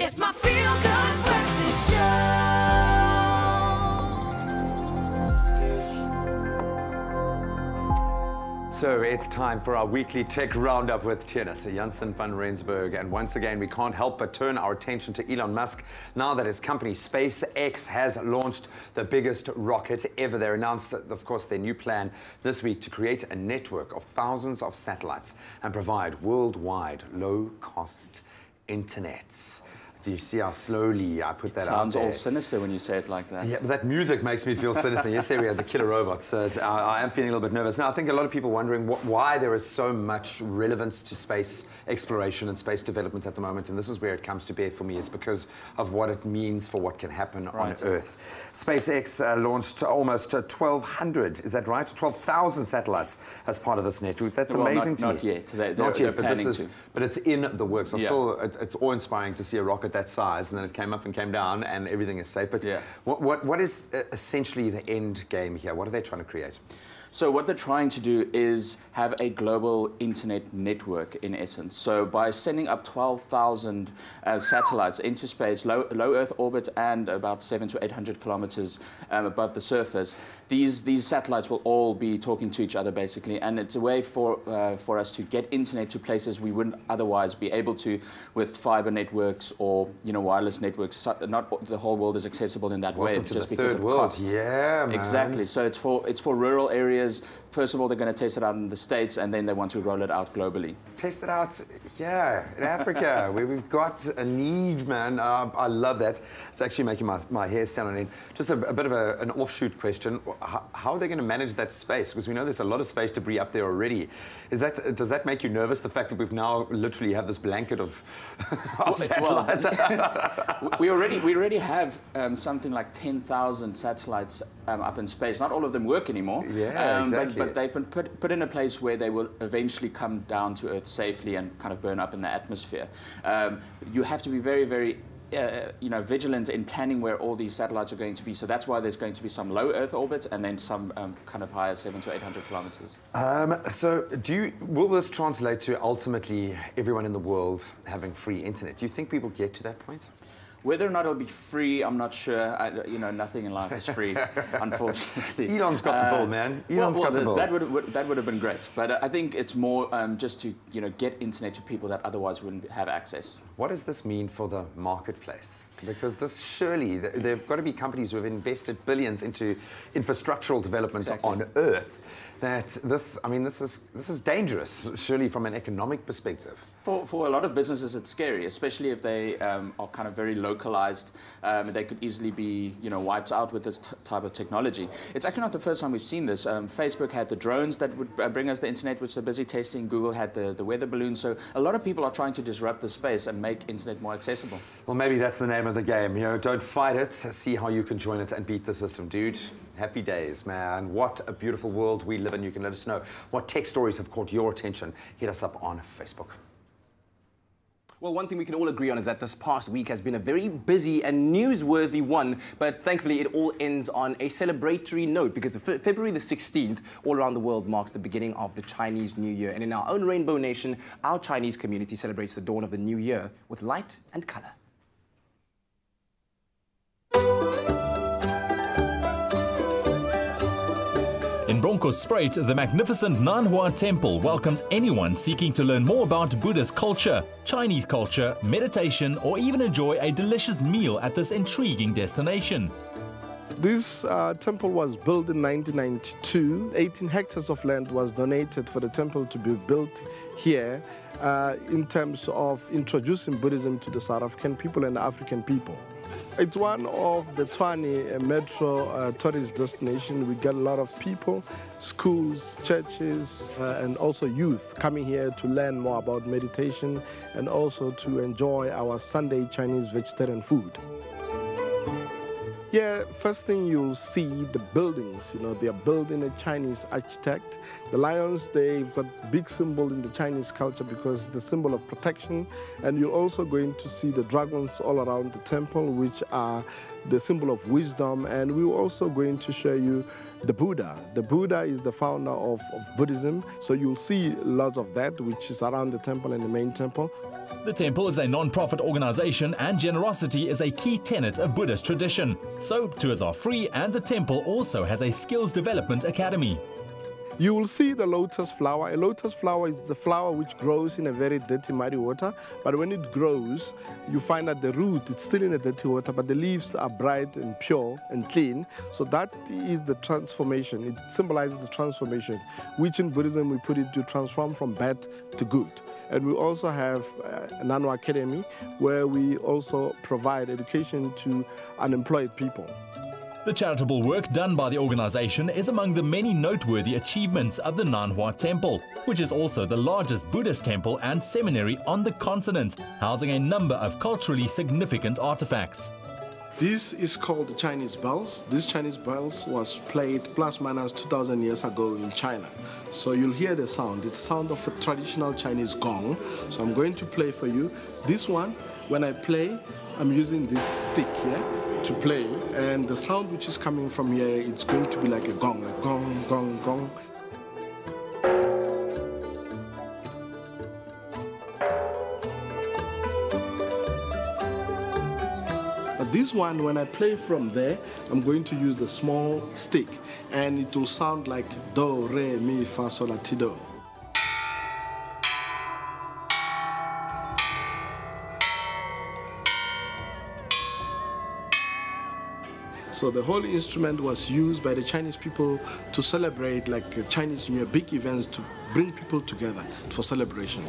It's my feel-good breakfast show.
So it's time for our weekly tech roundup with Tiernus, Janssen van Rensburg. And once again, we can't help but turn our attention to Elon Musk now that his company SpaceX has launched the biggest rocket ever. They announced, of course, their new plan this week to create a network of thousands of satellites and provide worldwide low-cost internets. Do you see how slowly I put that out
Sounds
there?
all sinister when you say it like that.
Yeah, but that music makes me feel sinister. Yesterday we had the killer robots, so I am feeling a little bit nervous. Now, I think a lot of people wondering why there is so much relevance to space exploration and space development at the moment, and this is where it comes to bear for me, is because of what it means for what can happen on Earth. SpaceX launched almost 1,200, is that right? 12,000 satellites as part of this network. That's amazing to me.
Not yet.
Not yet, but it's in the works.
Yeah.
Still, it's awe-inspiring to see a rocket that size, and then it came up and came down, and everything is safe. But what is essentially the end game here? What are they trying to create?
So what they're trying to do is have a global internet network, in essence. So by sending up 12,000 satellites into space, low Earth orbit and about 700 to 800 kilometers above the surface, these satellites will all be talking to each other, basically. And it's a way for us to get internet to places we wouldn't otherwise be able to with fiber networks or wireless networks. Not the whole world is accessible in that way, just because of cost.
Yeah, man.
Exactly. So it's for rural areas. First of all, they're going to test it out in the States, and then they want to roll it out globally.
Test it out, yeah, in Africa, where we've got a need, man. I love that. It's actually making my hair stand on end. Just a bit of an offshoot question. How are they going to manage that space? Because we know there's a lot of space debris up there already. Does that make you nervous, the fact that we've now literally have this blanket of satellites
we already have something like 10,000 satellites up in space. Not all of them work anymore.
Yeah, exactly.
But they've been put in a place where they will eventually come down to Earth safely and kind of burn up in the atmosphere. You have to be very, very vigilant in planning where all these satellites are going to be. So that's why there's going to be some low Earth orbit and then some kind of higher, 700 to 800 kilometers.
So will this translate to ultimately everyone in the world having free internet? Do you think people get to that point?
Whether or not it'll be free, I'm not sure. Nothing in life is free, unfortunately.
Elon's got the ball, man. Elon's got the ball.
That would have been great. But I think it's more just to get internet to people that otherwise wouldn't have access.
What does this mean for the marketplace? Because this surely, there have got to be companies who have invested billions into infrastructural development on Earth. That this is dangerous, surely from an economic perspective.
For a lot of businesses, it's scary, especially if they are kind of very localized. They could easily be, wiped out with this type of technology. It's actually not the first time we've seen this. Facebook had the drones that would bring us the internet, which they're busy testing. Google had the weather balloons. So a lot of people are trying to disrupt the space and make internet more accessible.
Well, maybe that's the name of the game. Don't fight it. See how you can join it and beat the system, dude. Happy days, man. What a beautiful world we live in. You can let us know what tech stories have caught your attention. Hit us up on Facebook.
Well, one thing we can all agree on is that this past week has been a very busy and newsworthy one, but thankfully it all ends on a celebratory note because February the 16th all around the world marks the beginning of the Chinese New Year. And in our own Rainbow Nation, our Chinese community celebrates the dawn of the new year with light and color.
In Bronkhorstspruit, the magnificent Nanhua Temple welcomes anyone seeking to learn more about Buddhist culture, Chinese culture, meditation, or even enjoy a delicious meal at this intriguing destination.
This temple was built in 1992. 18 hectares of land was donated for the temple to be built here in terms of introducing Buddhism to the South African people and the African people. It's one of the Tshwane metro tourist destination. We get a lot of people, schools, churches, and also youth coming here to learn more about meditation and also to enjoy our Sunday Chinese vegetarian food. Yeah, first thing you'll see the buildings. They are built in a Chinese architect. The lions, they've got big symbol in the Chinese culture because it's the symbol of protection. And you're also going to see the dragons all around the temple, which are the symbol of wisdom. And we're also going to show you the Buddha. The Buddha is the founder of Buddhism. So you'll see lots of that, which is around the temple and the main temple.
The temple is a non-profit organization and generosity is a key tenet of Buddhist tradition. So tours are free and the temple also has a skills development academy.
You will see the lotus flower. A lotus flower is the flower which grows in a very dirty, muddy water. But when it grows, you find that the root, it's still in the dirty water, but the leaves are bright and pure and clean. So that is the transformation. It symbolizes the transformation, which in Buddhism we put it to transform from bad to good. And we also have a Nanhua Academy where we also provide education to unemployed people.
The charitable work done by the organization is among the many noteworthy achievements of the Nanhua Temple, which is also the largest Buddhist temple and seminary on the continent, housing a number of culturally significant artifacts.
This is called the Chinese bells. This Chinese bells was played plus minus 2,000 years ago in China. So you'll hear the sound. It's the sound of a traditional Chinese gong. So I'm going to play for you. This one, when I play, I'm using this stick here to play. And the sound which is coming from here, it's going to be like a gong, like gong, gong, gong. But this one, when I play from there, I'm going to use the small stick. And it will sound like do, re, mi, fa, sol, la, ti, do. So the whole instrument was used by the Chinese people to celebrate like Chinese New Year, big events to bring people together for celebration.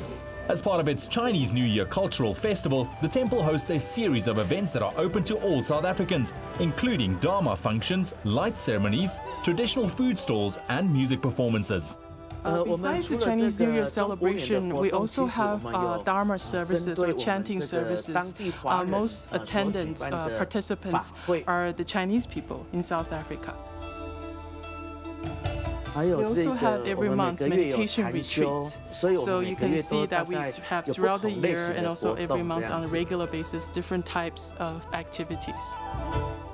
As part of its Chinese New Year cultural festival, the temple hosts a series of events that are open to all South Africans, including Dharma functions, light ceremonies, traditional food stalls and music performances.
Besides the Chinese New Year celebration, we also have Dharma services or chanting services. Most attendants, participants are the Chinese people in South Africa. We also have every month meditation retreats. So you can see that we have throughout the year and also every month on a regular basis different types of activities.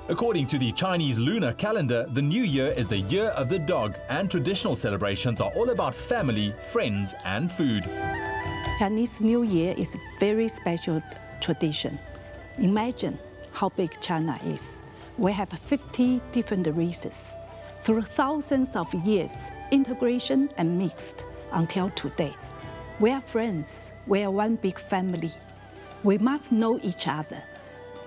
According to the Chinese lunar calendar, the New Year is the year of the dog, and traditional celebrations are all about family, friends, and food.
Chinese New Year is a very special tradition. Imagine how big China is. We have 50 different races. Through thousands of years, integration and mixed until today. We are friends. We are one big family. We must know each other.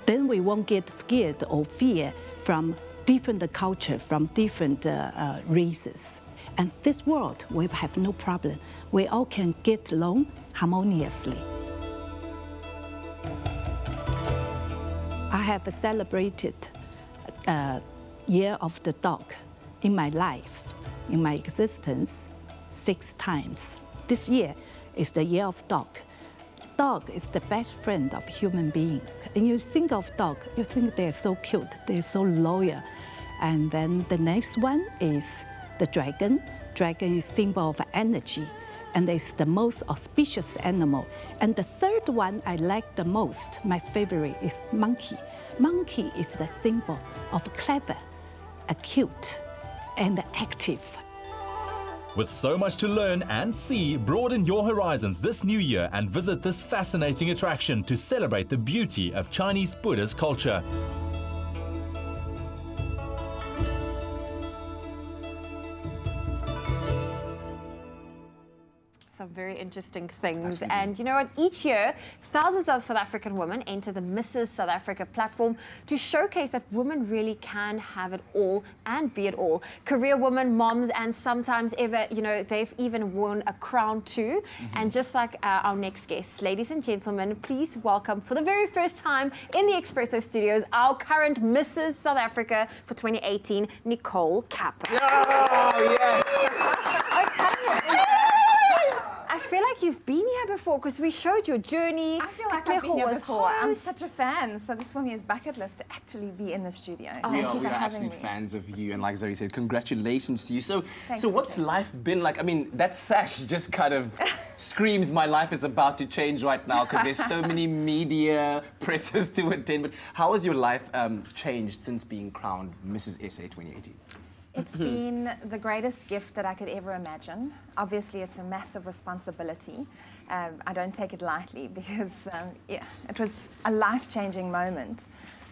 Then we won't get scared or fear from different culture, from different races. And this world, we have no problem. We all can get along harmoniously. I have celebrated Year of the Dog in my life, in my existence, 6 times. This year is the Year of Dog. Dog is the best friend of human being. And you think of dog, you think they're so cute, they're so loyal. And then the next one is the dragon. Dragon is symbol of energy, and it's the most auspicious animal. And the third one I like the most, my favorite, is monkey. Monkey is the symbol of clever, acute, and active.
With so much to learn and see, broaden your horizons this new year and visit this fascinating attraction to celebrate the beauty of Chinese Buddhist culture.
Some very interesting things. Absolutely. And you know what? Each year, thousands of South African women enter the Mrs. South Africa platform to showcase that women really can have it all and be it all. Career women, moms, and sometimes ever, you know, they've even worn a crown too. And just like our next guest, ladies and gentlemen, please welcome for the very first time in the Expresso studios, our current Mrs. South Africa for 2018, Nicole Kappa.
Oh, yes.
I feel like you've been here before because we showed your journey.
I feel like I've been here before. I'm such a fan, so this for me is bucket list to actually be in the studio. Thank you for having me.
We are absolute fans of you, and like Zoe said, congratulations to you. So, what's
you.
life been like? I mean, that sash just kind of screams my life is about to change right now because there's so many media presses to attend. But how has your life changed since being crowned Mrs. SA 2018?
It's been the greatest gift that I could ever imagine. Obviously, it's a massive responsibility. I don't take it lightly because, yeah, it was a life-changing moment,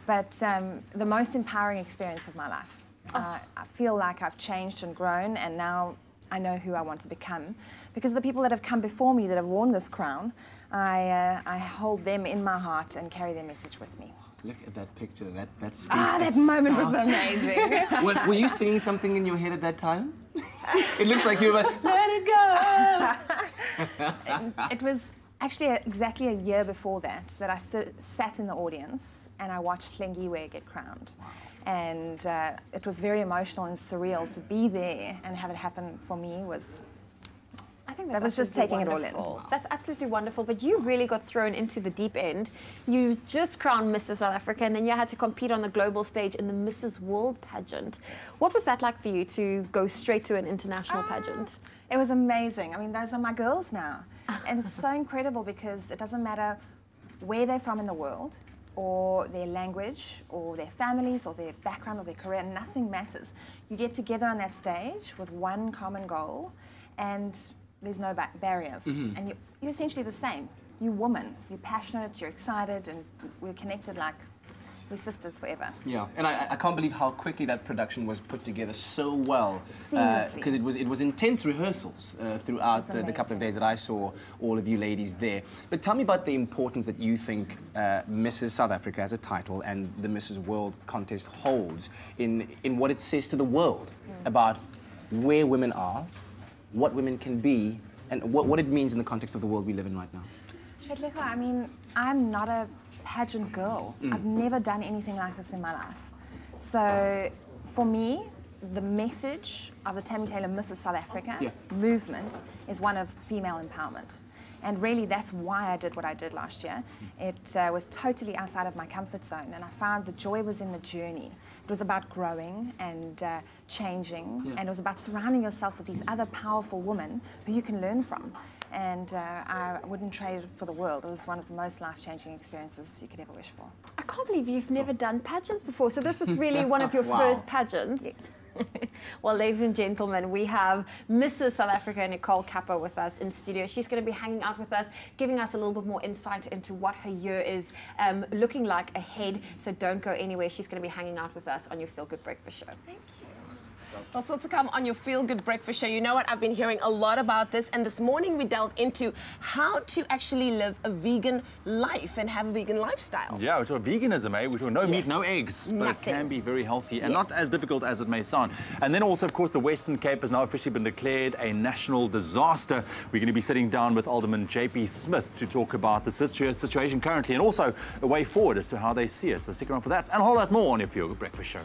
but the most empowering experience of my life. I feel like I've changed and grown, and now I know who I want to become. Because the people that have come before me that have worn this crown, I hold them in my heart and carry their message with me.
Look at that picture. That speaks.
That moment was amazing.
Were you singing something in your head at that time? It looks like you were like,
let it go. It was actually exactly a year before that I sat in the audience and I watched Hlengiwe get crowned. Wow. And it was very emotional and surreal to be there and have it happen for me was...
I think
that was just taking
wonderful.
It all in.
That's absolutely wonderful, but you really got thrown into the deep end. You just crowned Mrs. South Africa, and then you had to compete on the global stage in the Mrs. World pageant. What was that like for you to go straight to an international pageant?
It was amazing. I mean, those are my girls now. And it's so incredible because it doesn't matter where they're from in the world, or their language, or their families, or their background, or their career, nothing matters. You get together on that stage with one common goal, and there's no barriers, and you're essentially the same. You're woman, you're passionate, you're excited, and we're connected like we're sisters forever.
Yeah, and I can't believe how quickly that production was put together so well.
Seamlessly.
Because it was intense rehearsals throughout the couple of days that I saw all of you ladies there. But tell me about the importance that you think Mrs. South Africa as a title and the Mrs. World contest holds in what it says to the world about where women are, what women can be, and what it means in the context of the world we live in right now.
But I mean, I'm not a pageant girl. I've never done anything like this in my life. So for me, the message of the Tammy Taylor Mrs. South Africa movement is one of female empowerment. And really, that's why I did what I did last year. It was totally outside of my comfort zone, and I found the joy was in the journey. It was about growing and changing, and it was about surrounding yourself with these other powerful women who you can learn from. And I wouldn't trade it for the world. It was one of the most life-changing experiences you could ever wish for.
I can't believe you've never done pageants before, so this was really one of your first pageants.
Yes.
Well, ladies and gentlemen, we have Mrs. South Africa, Nicole Kappa, with us in studio. She's going to be hanging out with us, giving us a little bit more insight into what her year is looking like ahead. So don't go anywhere. She's going to be hanging out with us on your Feel Good Breakfast Show. Thank you.
Well, still to come on your Feel Good Breakfast Show. You know what? I've been hearing a lot about this, and this morning we delved into how to actually live a vegan life and have a vegan lifestyle.
Yeah, we're talking veganism, eh? We're talking no meat, no eggs, but it can be very healthy and not as difficult as it may sound. And then also, of course, the Western Cape has now officially been declared a national disaster. We're going to be sitting down with Alderman JP Smith to talk about the situation currently and also a way forward as to how they see it. So stick around for that and a whole lot more on your Feel Good Breakfast Show.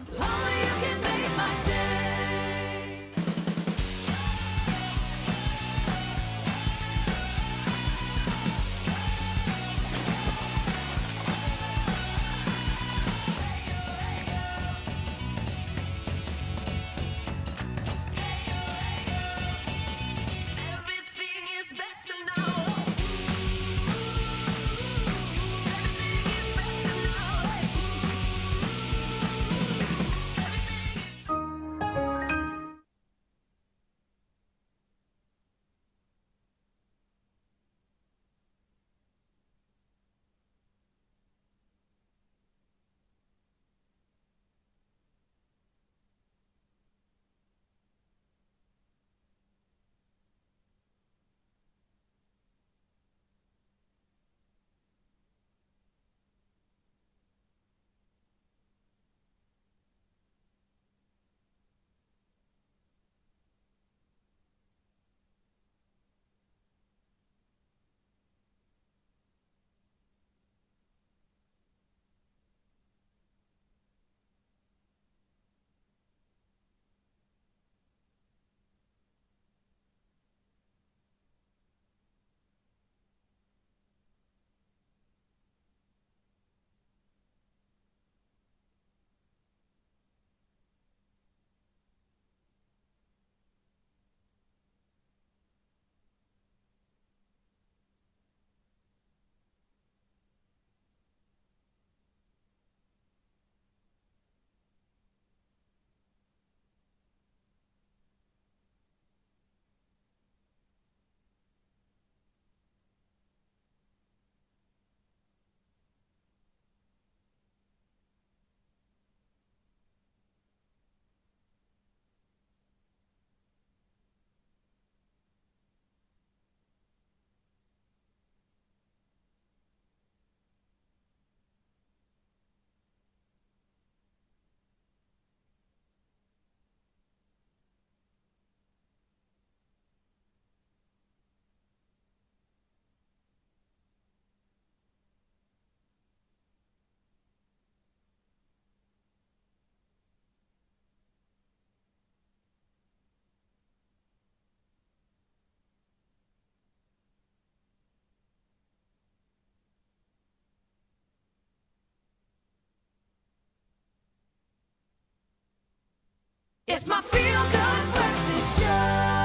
It's my Feel Good Breakfast Show.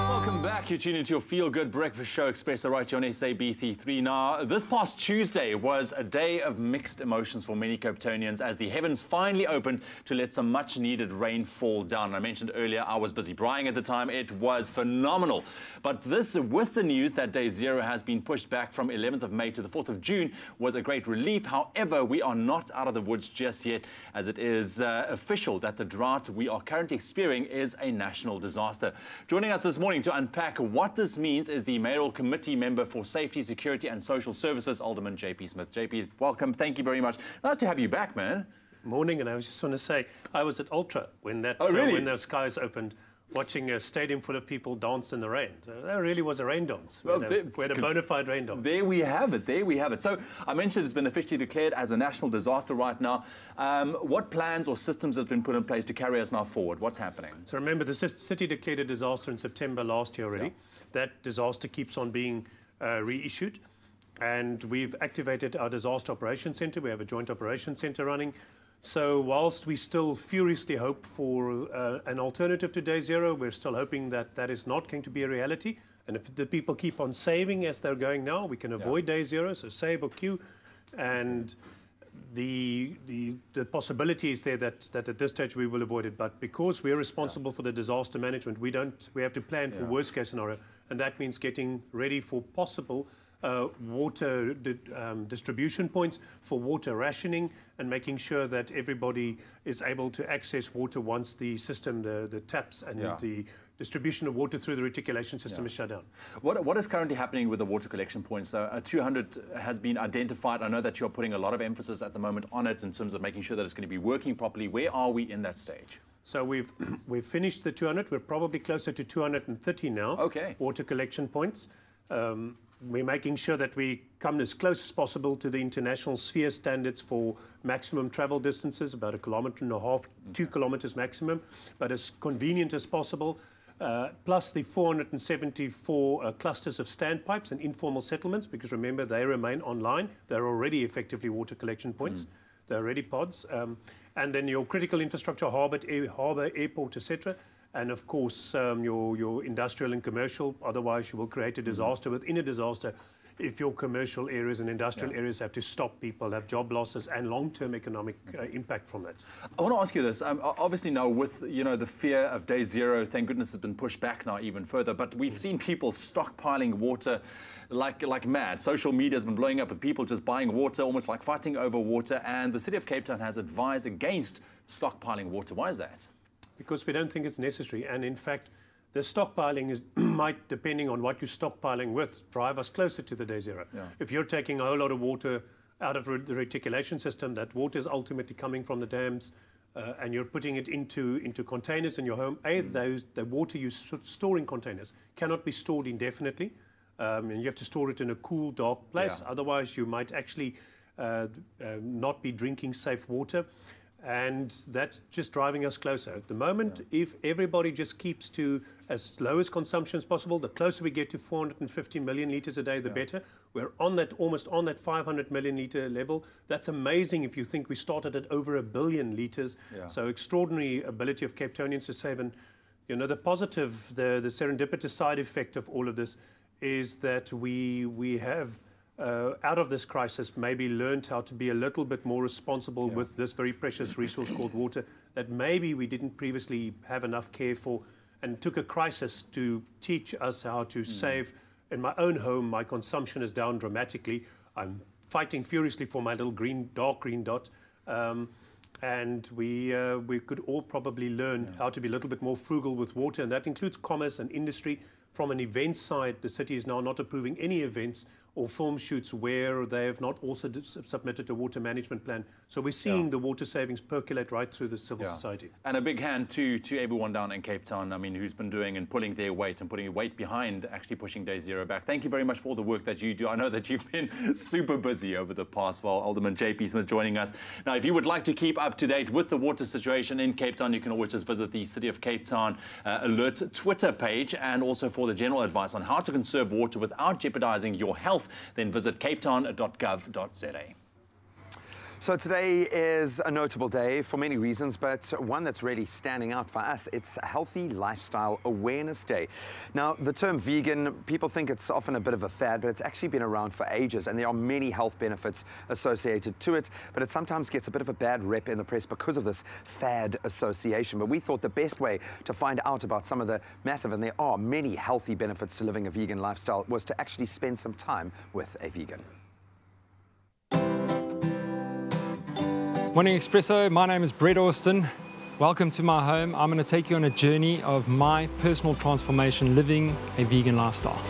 Welcome back. You're tuning into your Feel Good Breakfast Show, Expresso, right here on SABC3. Now, this past Tuesday was a day of mixed emotions for many Capetonians as the heavens finally opened to let some much-needed rain fall down. I mentioned earlier I was busy braaiing at the time. It was phenomenal. But this, with the news that Day Zero has been pushed back from 11th of May to the 4th of June, was a great relief. However, we are not out of the woods just yet, as it is official that the drought we are currently experiencing is a national disaster. Joining us this morning to unpack what this means is the Mayoral Committee Member for Safety, Security and Social Services, Alderman JP Smith. JP, welcome. Thank you very much. Nice to have you back, man.
Morning, and I was just want to say, I was at Ultra when that
really?
when those skies opened watching a stadium full of people dance in the rain. So that really was a rain dance. We had a bona fide rain dance.
There we have it. There we have it. So I mentioned it's been officially declared as a national disaster right now. What plans or systems have been put in place to carry us now forward? What's happening?
So remember, the city declared a disaster in September last year already. That disaster keeps on being reissued. And we've activated our disaster operations centre. We have a joint operations centre running. So whilst we still furiously hope for an alternative to day zero, we're still hoping that that is not going to be a reality. And if the people keep on saving as they're going now, we can avoid day zero, so save or queue. And the possibility is there that at this stage we will avoid it. But because we're responsible for the disaster management, we have to plan for worst case scenario. And that means getting ready for possible water distribution points, for water rationing, and making sure that everybody is able to access water once the system, the taps and the distribution of water through the reticulation system is shut down.
What is currently happening with the water collection points? 200 has been identified. I know that you're putting a lot of emphasis at the moment on it in terms of making sure that it's going to be working properly. Where are we in that stage?
So we've finished the 200. We're probably closer to 230 now.
Okay.
Water collection points. We're making sure that we come as close as possible to the international sphere standards for maximum travel distances, about 1.5 kilometers, 2 kilometers maximum, but as convenient as possible. Plus the 474 clusters of standpipes and informal settlements, because remember, they remain online. They're already effectively water collection points. They're already pods. And then your critical infrastructure, harbour, airport, etc. And of course, your industrial and commercial. Otherwise, you will create a disaster within a disaster if your commercial areas and industrial areas have to stop people, have job losses and long-term economic impact from that.
I want to ask you this. Obviously now with, the fear of day zero, thank goodness it's been pushed back now even further, but we've seen people stockpiling water like mad. Social media has been blowing up with people just buying water, almost like fighting over water, and the City of Cape Town has advised against stockpiling water. Why is that?
Because we don't think it's necessary, and in fact, the stockpiling might, depending on what you're stockpiling with, drive us closer to the day zero. If you're taking a whole lot of water out of the reticulation system, that water is ultimately coming from the dams, and you're putting it into containers in your home. The water you store in containers cannot be stored indefinitely, and you have to store it in a cool, dark place. Otherwise, you might actually not be drinking safe water. And that's just driving us closer. At the moment, if everybody just keeps to as low as consumption as possible, the closer we get to 450 million litres a day, the better. We're on that, almost on that 500 million litre level. That's amazing if you think we started at over 1 billion litres. So extraordinary ability of Cape Townians to save. And the positive, the serendipitous side effect of all of this is that we have out of this crisis maybe learned how to be a little bit more responsible with this very precious resource called water that maybe we didn't previously have enough care for, and took a crisis to teach us how to save. In my own home, my consumption is down dramatically. I'm fighting furiously for my little dark green dot. And we could all probably learn how to be a little bit more frugal with water, and that includes commerce and industry. From an event side, the city is now not approving any events or film shoots where they have not also submitted a water management plan. So we're seeing the water savings percolate right through the civil society.
And a big hand to everyone down in Cape Town, who's been doing and pulling their weight and putting weight behind actually pushing day zero back. Thank you very much for all the work that you do. I know that you've been super busy over the past while. Alderman JP Smith joining us. Now, if you would like to keep up to date with the water situation in Cape Town, you can always just visit the City of Cape Town Alert Twitter page, and also for the general advice on how to conserve water without jeopardizing your health, then visit capetown.gov.za.
So today is a notable day for many reasons, but one that's really standing out for us, it's Healthy Lifestyle Awareness Day. Now, the term vegan, people think it's often a bit of a fad, but it's actually been around for ages, and there are many health benefits associated to it, but it sometimes gets a bit of a bad rep in the press because of this fad association. But we thought the best way to find out about some of the massive, and there are many healthy benefits to living a vegan lifestyle, was to actually spend some time with a vegan.
Morning Expresso, my name is Brett Austin. Welcome to my home. I'm going to take you on a journey of my personal transformation living a vegan lifestyle.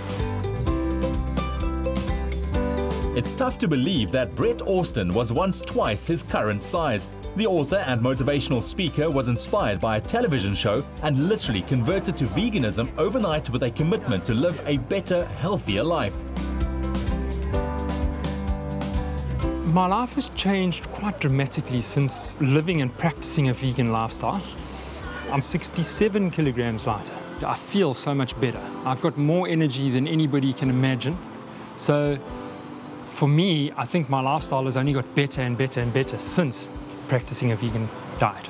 It's tough to believe that Brett Austin was once twice his current size. The author and motivational speaker was inspired by a television show and literally converted to veganism overnight with a commitment to live a better, healthier life.
My life has changed quite dramatically since living and practicing a vegan lifestyle. I'm 67 kilograms lighter. I feel so much better. I've got more energy than anybody can imagine. So for me, I think my lifestyle has only got better and better and better since practicing a vegan diet.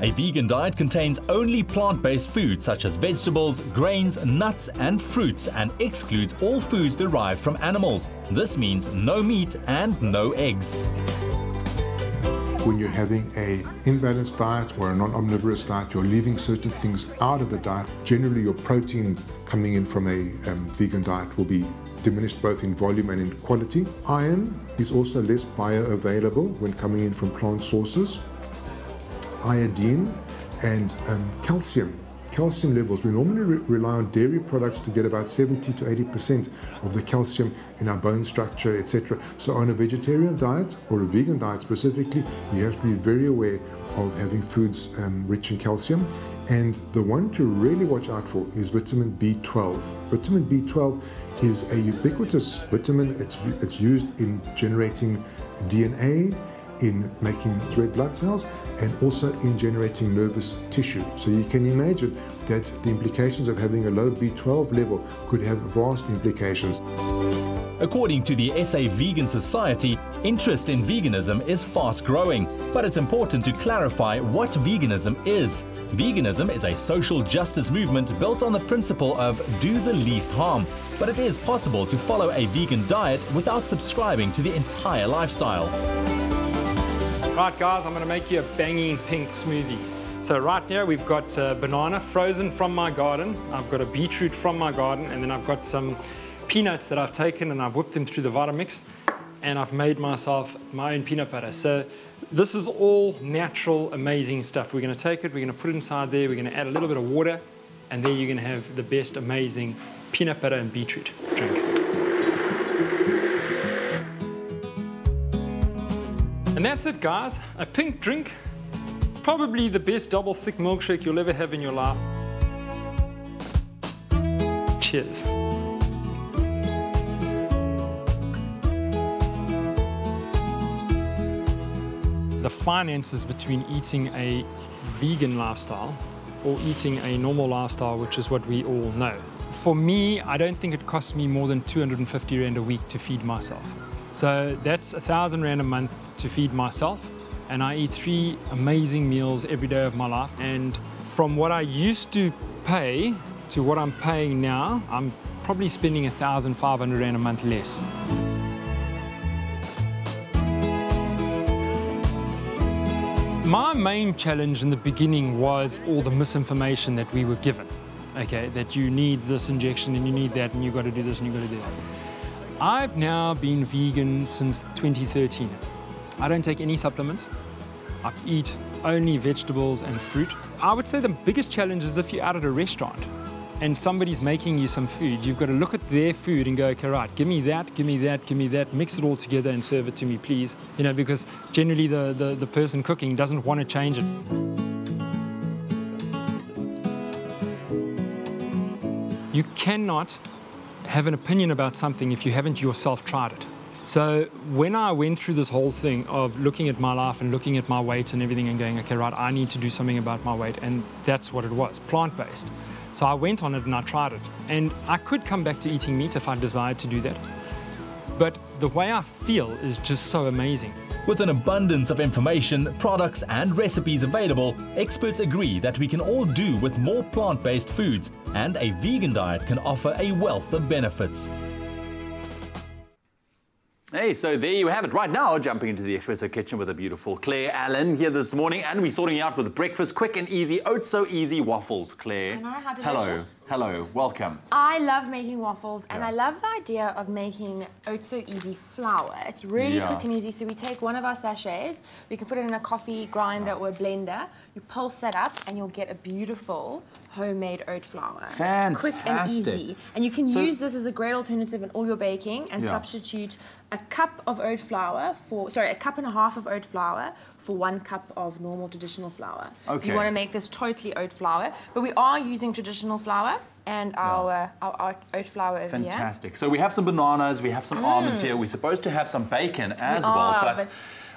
A vegan diet contains only plant-based foods such as vegetables, grains, nuts and fruits and excludes all foods derived from animals. This means no meat and no eggs.
When you're having an imbalanced diet or a non-omnivorous diet, you're leaving certain things out of the diet. Generally, your protein coming in from a vegan diet will be diminished both in volume and in quality. Iron is also less bioavailable when coming in from plant sources. Iodine and calcium. Calcium levels, we normally rely on dairy products to get about 70 to 80% of the calcium in our bone structure, etc. So on a vegetarian diet or a vegan diet specifically, you have to be very aware of having foods rich in calcium. And the one to really watch out for is vitamin B12. Vitamin B12 is a ubiquitous vitamin. It's used in generating DNA, in making red blood cells, and also in generating nervous tissue. So you can imagine that the implications of having a low B12 level could have vast implications.
According to the SA Vegan Society, interest in veganism is fast growing, but it's important to clarify what veganism is. Veganism is a social justice movement built on the principle of do the least harm, but it is possible to follow a vegan diet without subscribing to the entire lifestyle.
Right guys, I'm going to make you a banging pink smoothie. So right here we've got banana frozen from my garden, I've got a beetroot from my garden, and then I've got some peanuts that I've taken and I've whipped them through the Vitamix, and I've made myself my own peanut butter. So this is all natural, amazing stuff. We're going to take it, we're going to put it inside there, we're going to add a little bit of water, and there you're going to have the best amazing peanut butter and beetroot drink. And that's it guys, a pink drink, probably the best double thick milkshake you'll ever have in your life. Cheers. The finances between eating a vegan lifestyle or eating a normal lifestyle, which is what we all know. For me, I don't think it costs me more than 250 Rand a week to feed myself. So that's 1,000 Rand a month to feed myself, and I eat 3 amazing meals every day of my life. And from what I used to pay to what I'm paying now, I'm probably spending 1,500 Rand a month less. My main challenge in the beginning was all the misinformation that we were given. Okay, that you need this injection and you need that and you've got to do this and you've got to do that. I've now been vegan since 2013. I don't take any supplements. I eat only vegetables and fruit. I would say the biggest challenge is if you're out at a restaurant and somebody's making you some food, you've got to look at their food and go, okay, right, give me that, give me that, give me that, mix it all together and serve it to me, please. You know, because generally the person cooking doesn't want to change it. You cannot have an opinion about something if you haven't yourself tried it. So when I went through this whole thing of looking at my life and looking at my weight and everything and going, okay, right, I need to do something about my weight, and that's what it was, plant-based. So I went on it and I tried it. And I could come back to eating meat if I desired to do that. But the way I feel is just so amazing.
With an abundance of information, products and recipes available, experts agree that we can all do with more plant-based foods, and a vegan diet can offer a wealth of benefits.
Hey, so there you have it. Right now, jumping into the Expresso kitchen with a beautiful Claire Allen here this morning, and we're sorting out with breakfast, quick and easy, oats so easy waffles. Claire.
I know, how delicious.
Hello, welcome.
I love making waffles, and I love the idea of making oats so easy flour. It's really quick and easy. So we take one of our sachets, we can put it in a coffee grinder or a blender, you pulse that up, and you'll get a beautiful homemade oat flour.
Fantastic.
Quick and easy. And you can use this as a great alternative in all your baking and substitute a cup of oat flour for, sorry, a cup and a half of oat flour for 1 cup of normal traditional flour. If
Okay.
you want to make this totally oat flour, but we are using traditional flour and our oat flour over here.
Fantastic. So we have some bananas, we have some almonds here. We're supposed to have some bacon as well, but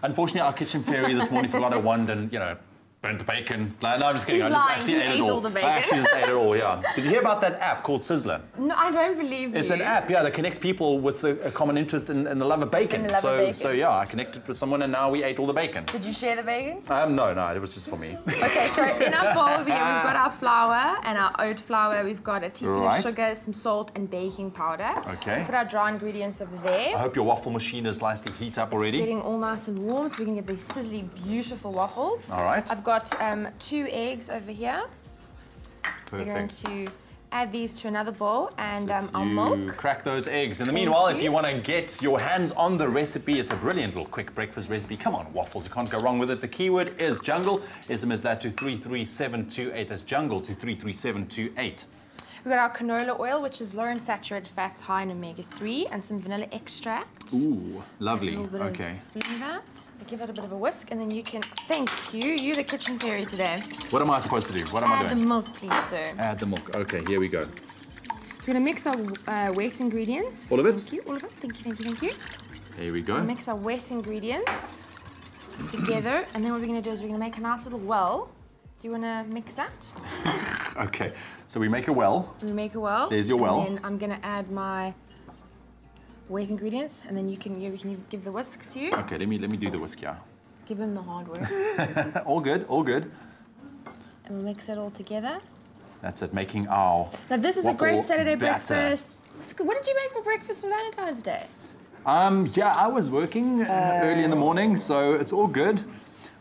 unfortunately our kitchen fairy this morning forgot a wand and, you know, burnt the bacon. No, I'm just kidding.
He's
I just
lying.
actually
He
ate it
ate
all.
all the bacon.
I actually just ate it all, yeah. Did you hear about that app called Sizzler?
No, I don't believe
It's
you.
an app, yeah, that connects people with a common interest in the love of bacon.
In the love of bacon.
So yeah, I connected with someone and now we ate all the bacon.
Did you share the bacon?
No, it was just for me.
Okay, so in our bowl over here, we've got our flour and our oat flour. We've got a teaspoon
Right.
of sugar, some salt, and baking powder.
Okay.
Put our dry ingredients over there.
I hope your waffle machine is nicely heat up already.
Getting all nice and warm, so we can get these sizzly, beautiful waffles.
All right.
I've got 2 eggs over here. We're going
Perfect.
to add these to another bowl and our
You
milk.
crack those eggs. In the
Thank
meanwhile, if
you.
you want to get your hands on the recipe, it's a brilliant little quick breakfast recipe. Come on, waffles, you can't go wrong with it. The keyword is jungle. SMS that to 33728. That's jungle to 33728.
We've got our canola oil, which is low in saturated fats, high in omega-3, and some vanilla extract.
Ooh, lovely.
A little bit
Okay.
of flavour. Give it a bit of a whisk, and then you can. Thank you. You're the kitchen fairy today.
What am I supposed to do? What am I
Add
doing?
the milk, please, sir.
Add the milk. Okay, here we go.
We're going to mix our wet ingredients.
All of it?
Thank you. All of it. Thank you. Thank you. Thank you.
There we go.
Mix our wet ingredients together, and then what we're going to do is we're going to make a nice little well. Do you want to mix that?
Okay, so we make a well.
We make a well.
There's your well.
And then I'm going to add my wet ingredients, and then you can give the whisk to you.
Okay, let me do the whisk, yeah.
Give him the hard work.
All good, all good.
And we'll mix it all together.
That's it, making our
Now this is a great
waffle
Saturday
batter.
breakfast. What did you make for breakfast on Valentine's Day?
Yeah, I was working early in the morning, so it's all good.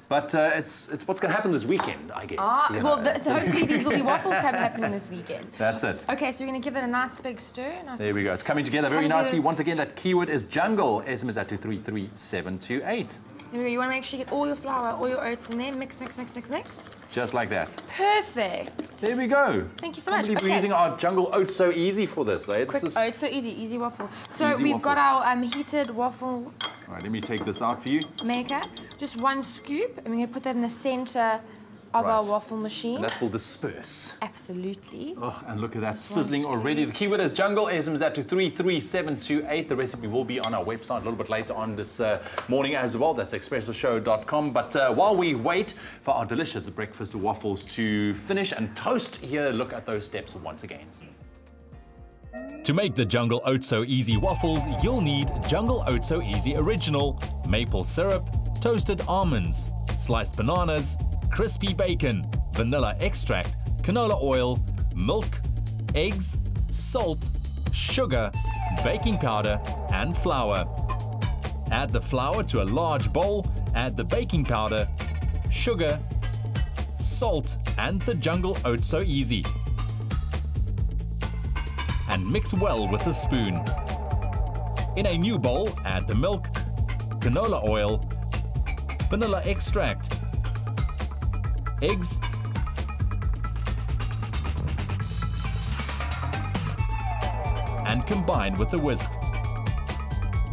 But it's what's going to happen this weekend, I guess. you
Well,
know.
so hopefully these will be waffles happening this weekend.
That's it.
Okay, so we're going to give it a nice big stir.
There we go. It's coming together very nicely. Once again, that keyword is jungle. SMS that to 33728.
There we go. You want to make sure you get all your flour, all your oats in there. Mix, mix, mix, mix, mix.
Just like that.
Perfect.
There we go.
Thank you so much.
We're
Okay.
using our jungle oats so easy for this. Eh?
Quick oats, so easy, easy waffle. So
Easy
we've got
waffles.
our heated waffle
All right, let me take this out for you.
maker. Just 1 scoop, and we're going to put that in the center of our waffle machine.
And that will disperse.
Absolutely.
Oh, and look at that,
Just 1
sizzling already. The keyword is jungle. SMS that to 33728. The recipe will be on our website a little bit later on this morning as well. That's expressoshow.com. But while we wait for our delicious breakfast waffles to finish and toast, here, look at those steps once again.
To make the Jungle Oat So Easy waffles, you'll need Jungle Oat So Easy Original, maple syrup, toasted almonds, sliced bananas, crispy bacon, vanilla extract, canola oil, milk, eggs, salt, sugar, baking powder, and flour. Add the flour to a large bowl, add the baking powder, sugar, salt, and the Jungle Oat So Easy. And mix well with a spoon. In a new bowl, add the milk, canola oil, vanilla extract, eggs, and combine with the whisk.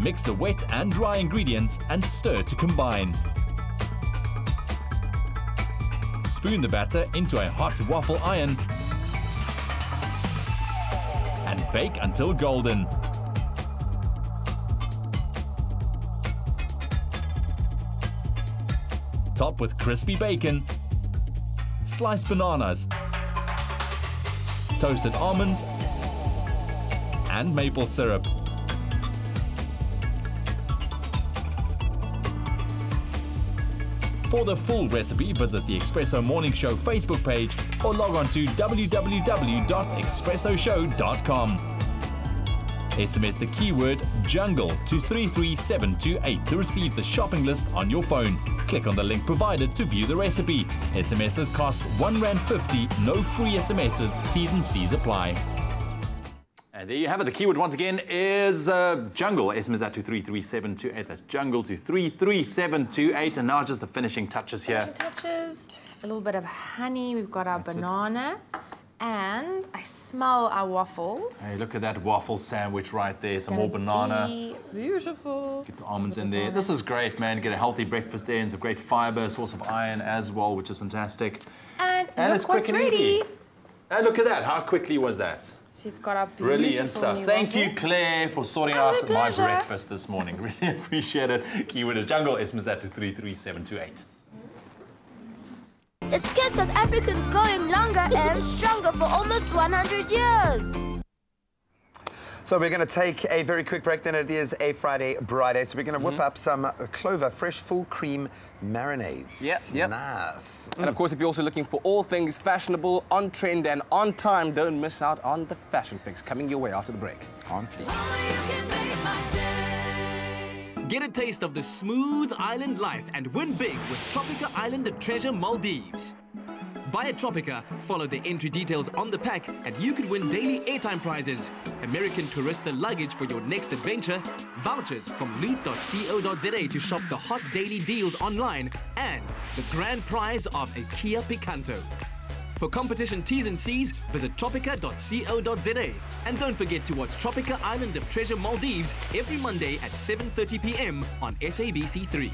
Mix the wet and dry ingredients and stir to combine. Spoon the batter into a hot waffle iron and bake until golden. Top with crispy bacon, sliced bananas, toasted almonds, and maple syrup. For the full recipe, visit the Expresso Morning Show Facebook page or log on to www.expressoshow.com. SMS the keyword jungle to 33728 to receive the shopping list on your phone. Click on the link provided to view the recipe. SMSs cost R1.50, no free SMSs, T's and C's apply.
And there you have it. The keyword once again is jungle. SMS that to 33728. That's jungle to 33728. And now just the finishing touches here.
Touches, a little bit of honey. We've got our banana And I smell our waffles.
Hey, look at that waffle sandwich right there. Some more banana.
Beautiful.
Get the almonds in there. This is great, man. Get a healthy breakfast there and some great fiber, source of iron as well, which is fantastic.
And
it's
look what's
quick and
ready.
easy. And look at that. How quickly was that?
So you've got our beautiful
Brilliant stuff.
new
Thank
waffle.
you, Claire, for sorting out my breakfast this morning. Really appreciate it. Keyword is jungle. SMS that to 33728.
It's kept South Africans going longer and stronger for almost 100 years.
So we're going to take a very quick break, then it is a Friday Braai Day. So we're going to whip up some clover, fresh full cream marinades.
Yep.
Nice.
And of course, if you're also looking for all things fashionable, on trend and on time, don't miss out on the Fashion Fix coming your way after the break.
On fleek.
Get a taste of the smooth island life and win big with Tropica Island of Treasure Maldives. Via Tropica, follow the entry details on the pack and you could win daily airtime prizes, American Tourista luggage for your next adventure, vouchers from loot.co.za to shop the hot daily deals online, and the grand prize of a Kia Picanto. For competition T's and C's, visit tropica.co.za. And don't forget to watch Tropica Island of Treasure Maldives every Monday at 7:30 p.m. on SABC3.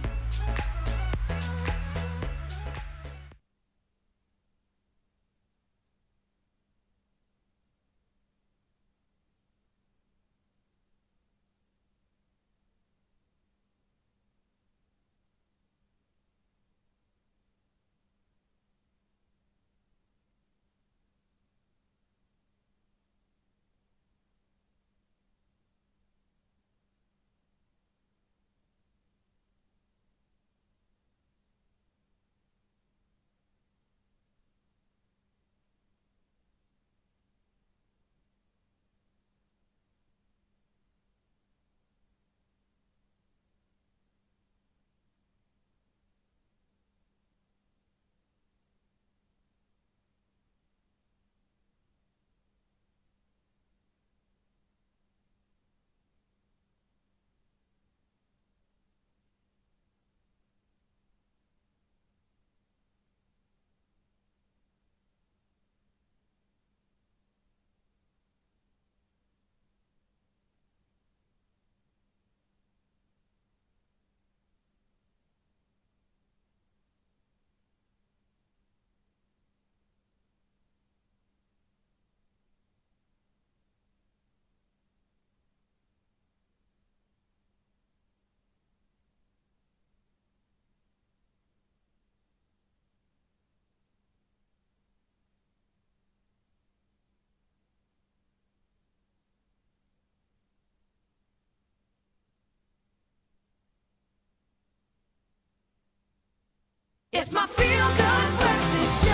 It's my feel-good breakfast show.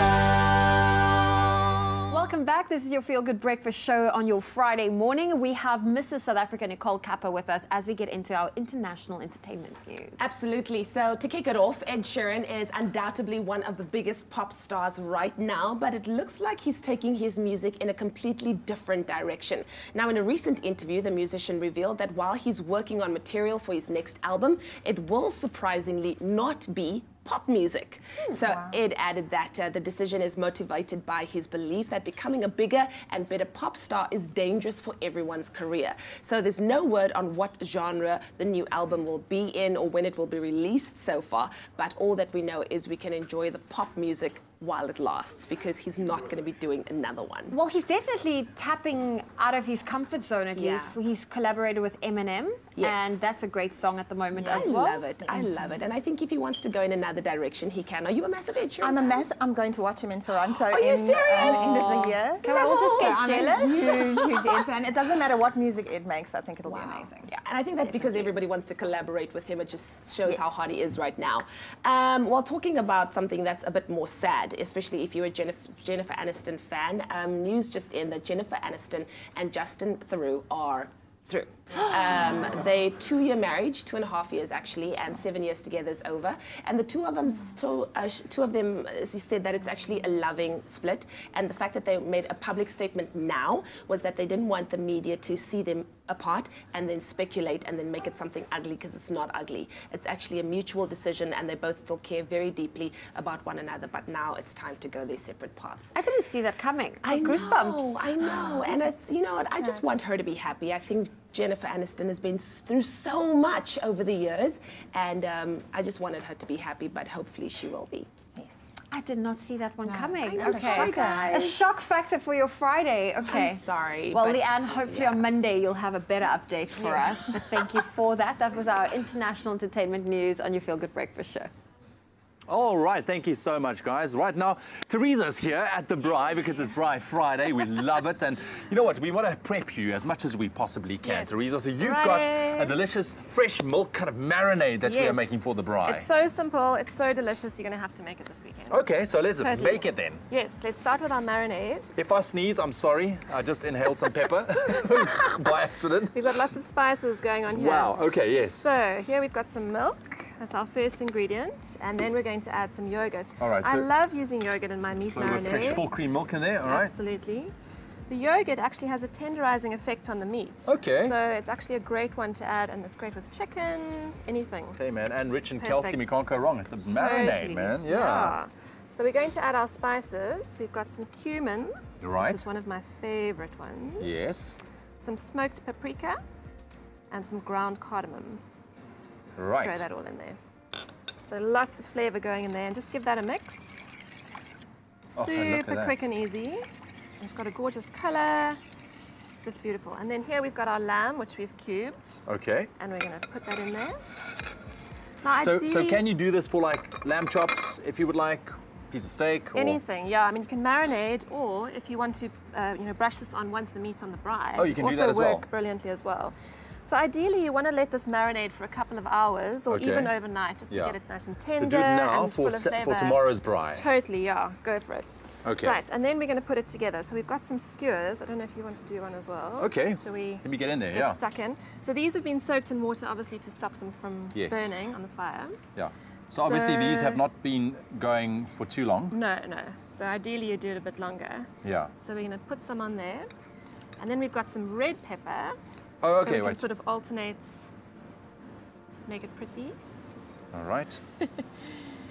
Welcome back. This is your Feel Good Breakfast show on your Friday morning. We have Mrs. South Africa Nicole Kappa with us as we get into our international entertainment news.
Absolutely. So to kick it off, Ed Sheeran is undoubtedly one of the biggest pop stars right now, but it looks like he's taking his music in a completely different direction. Now, in a recent interview, the musician revealed that while he's working on material for his next album, it will surprisingly not be pop music. So Ed added that the decision is motivated by his belief that becoming a bigger and better pop star is dangerous for everyone's career. So there's no word on what genre the new album will be in or when it will be released so far, but all that we know is we can enjoy the pop music while it lasts, because he's not going to be doing another one.
Well, he's definitely tapping out of his comfort zone at least. He's collaborated with Eminem, and that's a great song at the moment as well.
I love it. I love it. And I think if he wants to go in another direction, he can. Are you a massive Ed Sheeran fan?
I'm going to watch him in Toronto
Are you serious?
end of the year. Can we all just get I'm jealous? a huge Ed fan. It doesn't matter what music Ed makes, I think it'll be amazing.
Yeah, and I think that because everybody wants to collaborate with him, it just shows how hot he is right now. While talking about something that's a bit more sad, especially if you're a Jennifer Aniston fan, news just in that Jennifer Aniston and Justin Theroux are through. They're 2-year marriage, 2.5 years actually, and 7 years together is over. And the two of them, as he said, that it's actually a loving split. And the fact that they made a public statement now was that they didn't want the media to see them apart and then speculate and then make it something ugly, because it's not ugly. It's actually a mutual decision, and they both still care very deeply about one another, but now it's time to go their separate paths.
I didn't see that coming.
I
Goosebumps.
I know. And it's, you know what, I just want her to be happy. I think Jennifer Aniston has been through so much over the years, and I just wanted her to be happy, but hopefully she will be.
Yes.
I did not see that one coming.
I'm sorry, guys.
A shock factor for your Friday. Okay.
I'm sorry.
Well,
but
Leanne, hopefully on Monday you'll have a better update for us. But thank you for that. That was our international entertainment news on your Feel Good Breakfast Show.
All right, thank you so much, guys. Right now, Teresa's here at the Braai because it's Braai Friday. We love it. And you know what? We want to prep you as much as we possibly can,
Yes.
Teresa. So you've got a delicious fresh milk kind of marinade that we are making for the Braai.
It's so simple, it's so delicious, you're going to have to make it this weekend.
Okay, so let's
Totally.
make it then.
Yes, let's start with our marinade.
If I sneeze, I'm sorry. I just inhaled some pepper by accident.
We've got lots of spices going on here.
Wow, okay, yes.
So here we've got some milk. That's our first ingredient. And then we're going to add some yogurt.
All right,
I
so
love using yogurt in my meat
a little
marinades.
fresh full cream milk in there, all right?
Absolutely. The yogurt actually has a tenderizing effect on the meat.
Okay.
So it's actually a great one to add, and it's great with chicken, anything.
Hey, man, and rich in
Perfect.
calcium, you can't go wrong. It's a marinade, man. Yeah.
So we're going to add our spices. We've got some cumin,
Right.
which is one of my favorite ones.
Yes.
Some smoked paprika, and some ground cardamom. Just
Right.
Throw that all in there. So lots of flavor going in there, and just give that a mix.
Oh, and look at
Super
that.
quick and easy. It's got a gorgeous color, just beautiful. And then here we've got our lamb, which we've cubed,
Okay.
and we're going to put that in there. Now,
So
ideally,
can you do this for like lamb chops if you would like, piece of steak? Or...
anything, yeah. I mean, you can marinade, or if you want to, brush this on once the meat's on the braai.
Oh, you can do that as well.
Also work brilliantly as well. So ideally, you want to let this marinade for a couple of hours, or
Okay.
even overnight, just to
Yeah.
get it nice and
So
tender
do it now
and
for
full of flavor.
tomorrow's braai.
Totally, yeah. Go for it.
Okay.
Right, and then we're going to put it together. So we've got some skewers. I don't know if you want to do one as well.
Okay.
Shall we
Let me get in there,
get
yeah.
stuck in? So these have been soaked in water, obviously, to stop them from
Yes.
burning on the fire.
Yeah. So obviously these
So-
have not been going for too long.
No, no. So ideally you do it a bit longer.
Yeah.
So we're going to put some on there. And then we've got some red pepper.
Oh,
So
okay,
we can
wait.
sort of alternate, make it pretty.
All right.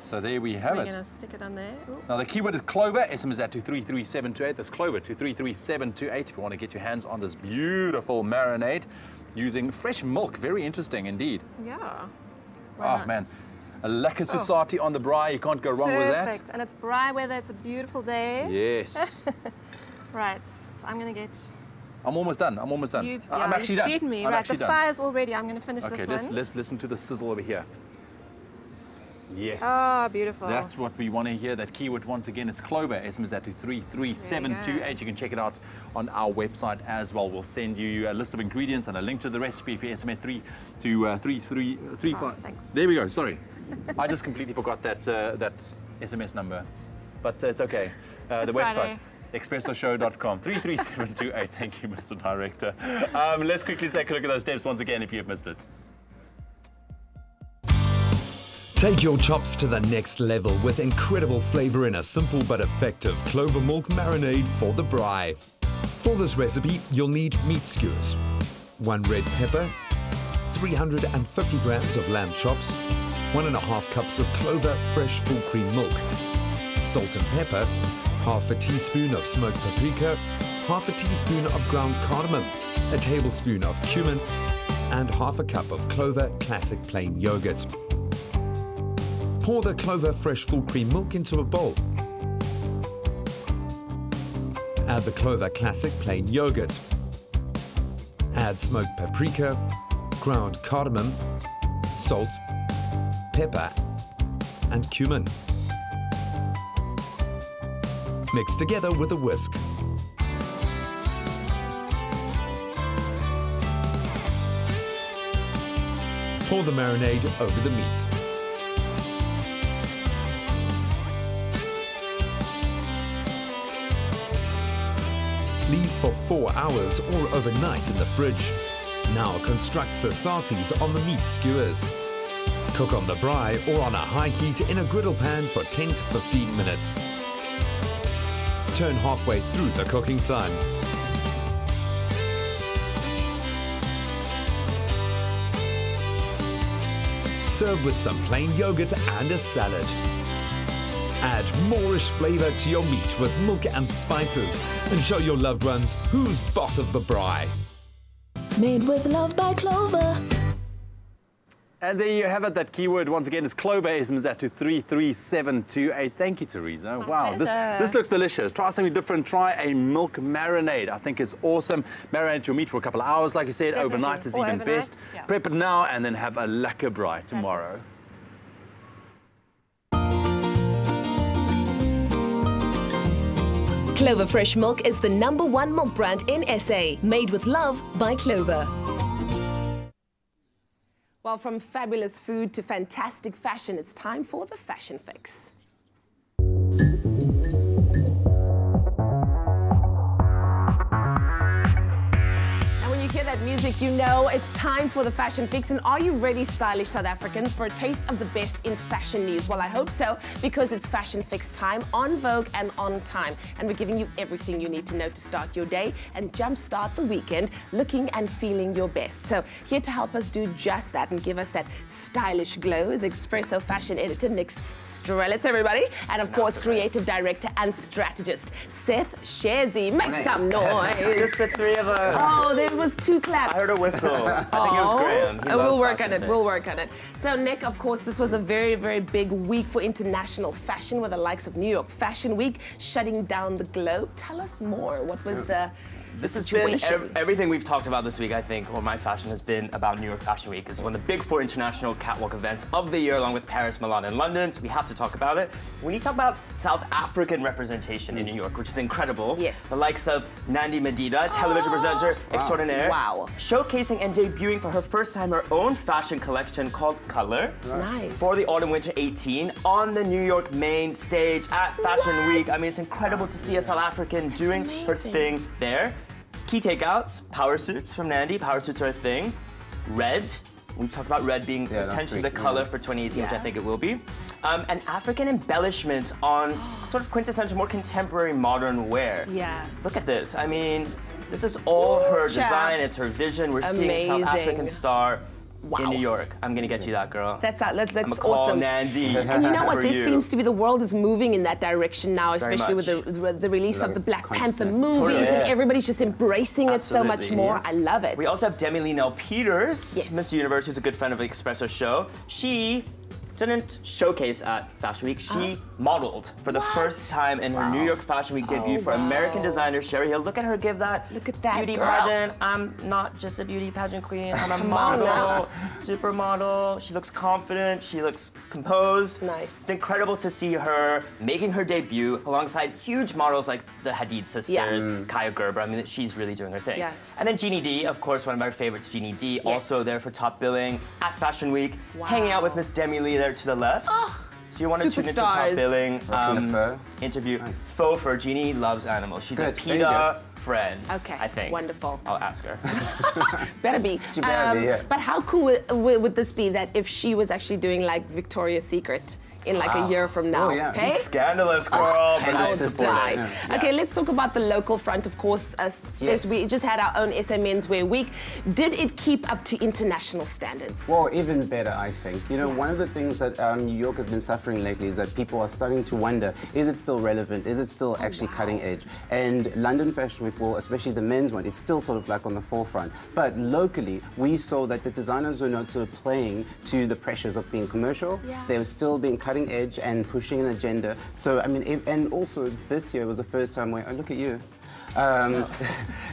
So there we have
We're
it.
going to stick it on there. Ooh.
Now the keyword is clover. SMS that to 33728. That's clover to 33728 if you want to get your hands on this beautiful marinade using fresh milk. Very interesting indeed.
Yeah.
Oh
Very
man,
nice.
a lekker society on the braai. You can't go wrong with that.
Perfect. And it's Braai weather. It's a beautiful day.
Yes.
Right. So I'm going to get...
I'm almost done. I'm almost done.
You've,
I'm actually
you've
done.
beaten me.
I'm
Right.
actually
The
done.
fire's all ready. I'm going to finish
Okay,
this one.
let's listen to the sizzle over here. Yes.
Oh, beautiful.
That's what we want to hear. That keyword, once again, it's clover. SMS that to 33728. You can check it out on our website as well. We'll send you a list of ingredients and a link to the recipe if you SMS 3 to 3335.
Oh, thanks.
There we go. Sorry. I just completely forgot that that SMS number. But it's okay. The
It's
website.
Friday.
Expressoshow.com 33728. Thank you, Mr. Director. Let's quickly take a look at those steps once again if you've missed it.
Take your chops to the next level with incredible flavor in a simple but effective clover milk marinade for the braai. For this recipe, you'll need meat skewers, 1 red pepper, 350 grams of lamb chops, 1.5 cups of clover fresh full cream milk, salt and pepper, half a teaspoon of smoked paprika, half a teaspoon of ground cardamom, a tablespoon of cumin, and half a cup of clover classic plain yogurt. Pour the clover fresh full cream milk into a bowl. Add the clover classic plain yogurt. Add smoked paprika, ground cardamom, salt, pepper, and cumin. Mix together with a whisk. Pour the marinade over the meat. Leave for 4 hours or overnight in the fridge. Now construct sasatis on the meat skewers. Cook on the braai or on a high heat in a griddle pan for 10 to 15 minutes. Turn halfway through the cooking time. Serve with some plain yogurt and a salad. Add Moorish flavor to your meat with milk and spices and show your loved ones who's boss of the braai.
Made with love by Clover.
And there you have it. That keyword once again is Clover. SMS that to 33728. Thank you, Teresa. Wow, this looks delicious. Try something different. Try a milk marinade. I think it's awesome. Marinate your meat for a couple of hours, like you said.
Definitely.
Overnight is
Or
even
overnight,
best.
yeah.
Prep it now and then have a lekker braai tomorrow.
Clover Fresh Milk is the #1 milk brand in SA. Made with love by Clover.
Well, from fabulous food to fantastic fashion, it's time for the Fashion Fix. And when you hear that music, you know it's time for the Fashion Fix. And are you ready, stylish South Africans, for a taste of the best in fashion news? Well, I hope so, because it's Fashion Fix time, on Vogue and on time. And we're giving you everything you need to know to start your day and jumpstart the weekend looking and feeling your best. So here to help us do just that and give us that stylish glow is Expresso fashion editor Nick Strelitz, everybody. And of course, creative director and strategist Seth Sharzy. Make some noise.
Just the three of us.
Oh, there was 2 claps.
I heard a whistle. I think it was Graham.
We'll work on it. We'll work on it. So, Nick, of course, this was a very, very big week for international fashion with the likes of New York Fashion Week shutting down the globe. Tell us more. What was the
This has been everything we've talked about this week, I think, or my fashion has been about New York Fashion Week. It's one of the big 4 international catwalk events of the year, along with Paris, Milan, and London, so we have to talk about it. When you talk about South African representation in New York, which is incredible, the likes of Nandi Medida, television presenter extraordinaire, showcasing and debuting for her first time her own fashion collection called Color for the Autumn-Winter 18 on the New York main stage at Fashion Week. I mean, it's incredible to see a South African doing her thing there. Key takeouts, power suits from Nandi. Power suits are a thing. Red. We talked about red being potentially the color for 2018, which I think it will be. And African embellishments on sort of quintessential, more contemporary modern wear.
Yeah.
Look at this. I mean, this is all her design. It's her vision. We're seeing a South African star in New York. I'm gonna get you that, girl.
That's
I'm
awesome.
call Nandi.
And you know what? This seems to be the world is moving in that direction now, especially with the release of the Black Panther movies, and everybody's just embracing it so much more. I love it.
We also have Demi Lee Peters, Miss Universe, who's a good friend of the Expresso show. She didn't showcase at Fashion Week. She modeled for the first time in her New York Fashion Week debut for American designer Sherry Hill. Look at her give that beauty pageant. I'm not just a beauty pageant queen. I'm a model, supermodel. She looks confident. She looks composed.
Nice.
It's incredible to see her making her debut alongside huge models like the Hadid sisters, Kaya Gerber. I mean, she's really doing her thing.
Yeah.
And then Jeannie D, of course, one of our favorites, Jeannie D, also there for top billing at Fashion Week, hanging out with Miss Demi Lee there to the left. So you want to tune into top billing interview. Faux fur. Jeannie loves animals. She's a PETA friend.
Okay.
I think.
Wonderful.
I'll ask her.
Better be.
She better be, yeah.
But how cool would this be that if she was actually doing like Victoria's Secret in like a year from now?
Oh, yeah.
Hey?
Scandalous, girl. But
I
I
would
support
die.
it. Yeah.
Okay, let's talk about the local front. Of course, we just had our own SA Menswear Week. Did it keep up to international standards?
Well, even better, I think. You know, one of the things that New York has been suffering lately is that people are starting to wonder, is it still relevant? Is it still actually cutting edge? And London Fashion Week, well, especially the men's one, it's still sort of like on the forefront. But locally, we saw that the designers were not sort of playing to the pressures of being commercial. They were still being cutting edge and pushing an agenda. So, I mean, and also this year was the first time where, oh, look at you.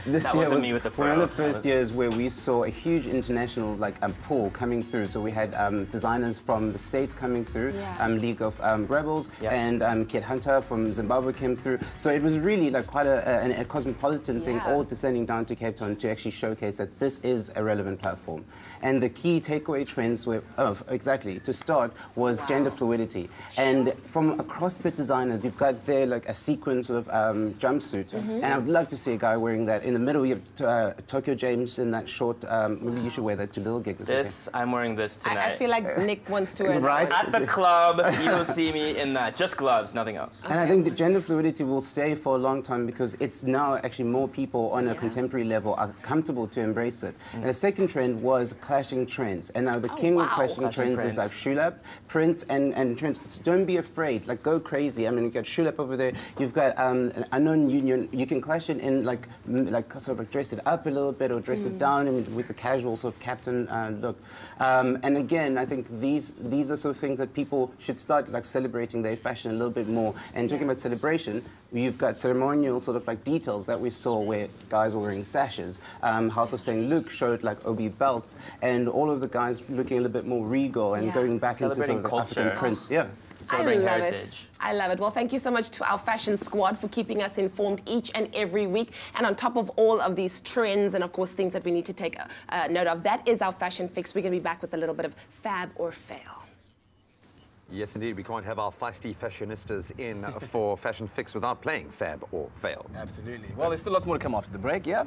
This
that
year
wasn't
was
me with the
one of the first years where we saw a huge international pool coming through. So we had designers from the States coming through, League of Rebels, and Kit Hunter from Zimbabwe came through. So it was really like quite a cosmopolitan thing, all descending down to Cape Town to actually showcase that this is a relevant platform. And the key takeaway trends were, to start, was gender fluidity. And from across the designers, we've got there like a sequence of jumpsuit. And And I'd love to see a guy wearing that. In the middle, you have Tokyo James in that short. Maybe you should wear that to Little Gig.
I'm wearing this tonight.
I feel like Nick wants to wear
right?
that.
At the club, you will see me in that. Just gloves, nothing else.
And I think the gender fluidity will stay for a long time because it's now actually more people on a contemporary level are comfortable to embrace it. And the second trend was clashing trends. And now the king of clashing trends is like Shulap, Prince, and trends. So don't be afraid. Like, go crazy. I mean, you've got Shulap over there. You've got an unknown union. You can clash it in like sort of dress it up a little bit or dress it down with the casual sort of captain look. And again, I think these are sort of things that people should start like celebrating their fashion a little bit more. And talking about celebration, you've got ceremonial sort of like details that we saw where guys were wearing sashes. House of St. Luke showed like obi belts, and all of the guys looking a little bit more regal and going back into sort of the African prints. Yeah.
Celebrating heritage.
I love it. Well, thank you so much to our fashion squad for keeping us informed each and every week. And on top of all of these trends and, of course, things that we need to take note of, that is our fashion fix. We're going to be back with a little bit of fab or fail.
Yes, indeed. We can't have our feisty fashionistas in for Fashion Fix without playing Fab or Fail.
Absolutely. Well, there's still lots more to come after the break, yeah?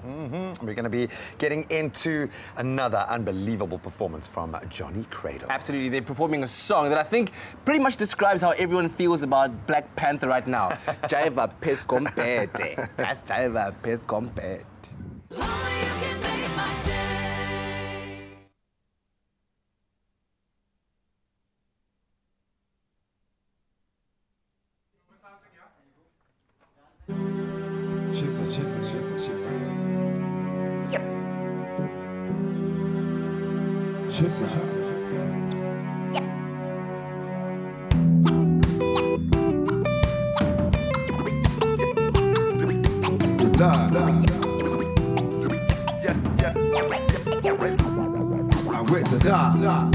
We're going to be getting into another unbelievable performance from Johnny Cradle.
Absolutely. They're performing a song that I think pretty much describes how everyone feels about Black Panther right now. Jaiva pes compete. That's Jaiva pes compete.
I went to die.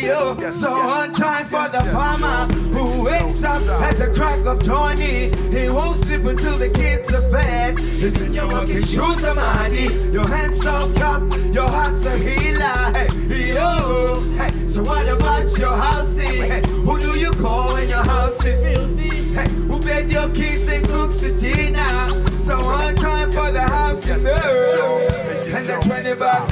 Yo, so on time for the farmer who wakes up at the crack of dawn. He won't sleep until the kids are fed. Even your walking shoes are muddy, your hands so tough, your heart's a healer. Hey, yo, hey, so what about your house? Hey, who do you call when your house is filthy? Hey, who fed your kids and cooks a dinner? So on time for the house, and the 20 bucks.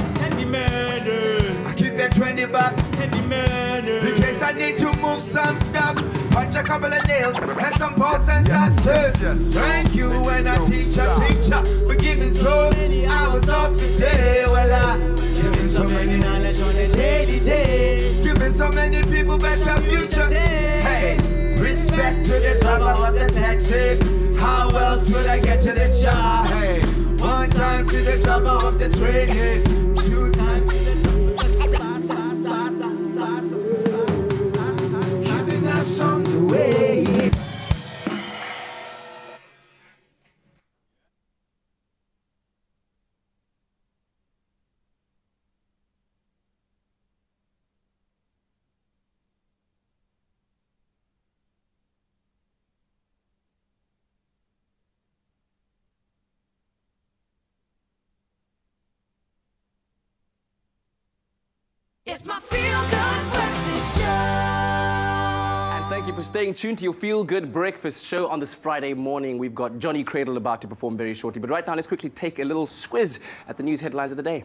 I keep that 20 bucks. In case I need to move some stuff, punch a couple of nails and some bolts and such. Thank you when I teach a teacher for giving so many hours of the day. Well, I giving so many knowledge on a daily day, giving so many people better future. Hey, respect to the driver of the taxi. How else would I get to the job? Hey, one time to the driver of the train. Hey, two times to the on the way.
It's my feel-good breakfast show.
Thank you for staying tuned to your feel-good breakfast show on this Friday morning. We've got Johnny Cradle about to perform very shortly. But right now, let's quickly take a little squiz at the news headlines of the day.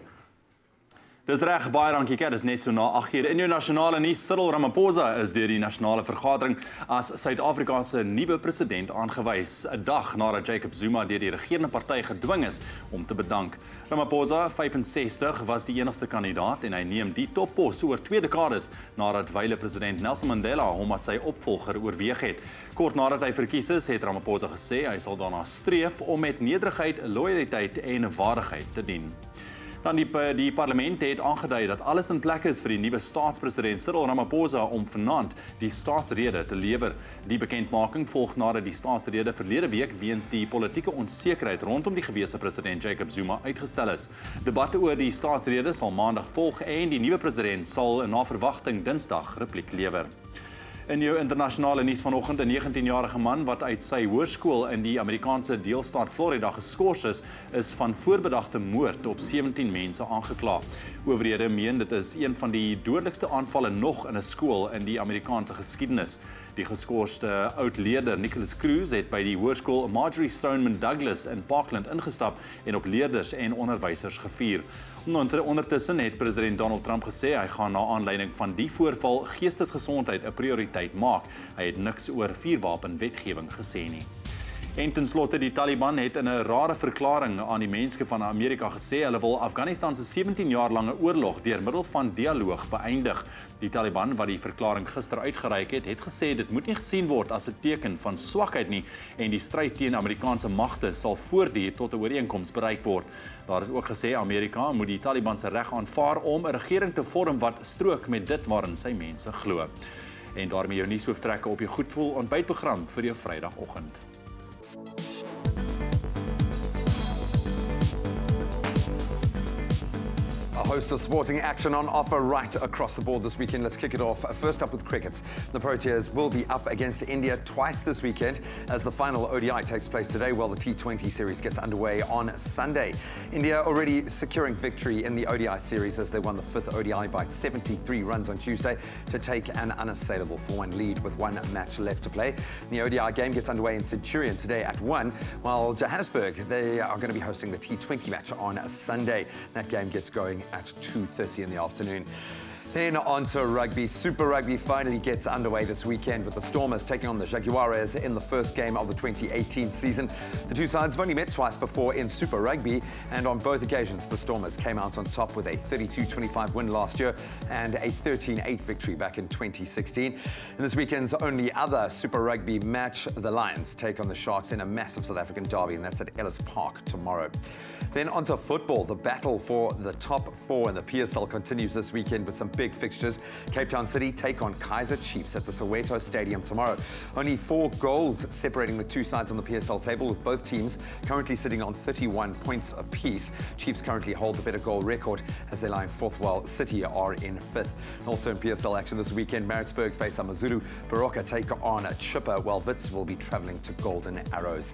Dis reg, baie dankie. Kyk, dis net so na 8:00 in jou nasionale nuus. Cyril Ramaphosa is deur die nasionale vergadering as Suid-Afrika se nuwe president aangewys, 'n dag nadat Jacob Zuma deur die regerende party gedwing is om te bedank. Ramaphosa, 65, was die enigste kandidaat en hy neem die toppos oor 2 dekades nadat wyle president Nelson Mandela hom as sy opvolger oorweeg het. Kort nadat hy verkies is, het Ramaphosa gesê hy sal daarna streef om met nederigheid, lojaliteit en waardigheid te dien. Dan die parlement het aangedui dat alles in plek is vir die nuwe staatspresident Cyril Ramaphosa om vanaand die staatsrede te lewer. Die bekendmaking volg nadat die staatsrede verlede week weens die politieke onsekerheid rondom die gewese president Jacob Zuma uitgestel is. Debatte oor die staatsrede sal maandag volg en die nuwe president sal na verwagting Dinsdag repliek lewer. In jou internasionale nuus vanoggend, 'n 19-jarige man wat uit sy hoërskool in die Amerikaanse deelstaat Florida geskort is van voorbedagte moord op 17 mense aangekla. Owerhede meen dit is een van die dodelikste aanvalle nog in 'n skool in die Amerikaanse geskiedenis. Die geskorste oud-leerder Nicholas Cruz het by die hoërskool Marjorie Stoneman Douglas in Parkland ingestap en op leerders en onderwysers gevier. Ondertussen het president Donald Trump gesê hy gaan na aanleiding van die voorval geestesgesondheid 'n prioriteit maak. Hy het niks oor vuurwapenwetgewing gesê nie. En ten slotte, die Taliban het in 'n rare verklaring aan die mense van Amerika gesê hulle wil Afghanistan se 17 jaar lange oorlog deur middel van dialoog beëindig. Die Taliban wat die verklaring gister uitgereik het, het gesê dit moet nie gesien word as 'n teken van swakheid nie en die stryd teen Amerikaanse magte sal voortduur tot 'n ooreenkoms bereik word. Daar is ook gesê Amerika moet die Taliban se reg aanvaar om 'n regering te vorm wat strook met dit waarin sy mense glo. En daarmee jou nuushooftrekke op jou goedvoel ontbytprogram vir jou Vrydagoggend.
A host of sporting action on offer right across the board this weekend. Let's kick it off. First up with cricket. The Proteas will be up against India twice this weekend as the final ODI takes place today while the T20 series gets underway on Sunday. India already securing victory in the ODI series as they won the 5th ODI by 73 runs on Tuesday to take an unassailable 4-1 lead with one match left to play. The ODI game gets underway in Centurion today at 1, while Johannesburg, they are going to be hosting the T20 match on Sunday. That game gets going at 2:30 in the afternoon. Then on to rugby. Super Rugby finally gets underway this weekend with the Stormers taking on the Jaguares in the first game of the 2018 season. The two sides have only met twice before in Super Rugby, and on both occasions the Stormers came out on top with a 32-25 win last year and a 13-8 victory back in 2016. In this weekend's only other Super Rugby match, the Lions take on the Sharks in a massive South African derby, and that's at Ellis Park tomorrow. Then on to football. The battle for the top 4 in the PSL continues this weekend with some big fixtures. Cape Town City take on Kaizer Chiefs at the Soweto Stadium tomorrow. Only 4 goals separating the two sides on the PSL table, with both teams currently sitting on 31 points apiece. Chiefs currently hold the better goal record as they lie in 4th, while City are in 5th. Also in PSL action this weekend, Maritzburg face Amazulu, Baroka take on Chippa, while Wits will be travelling to Golden Arrows.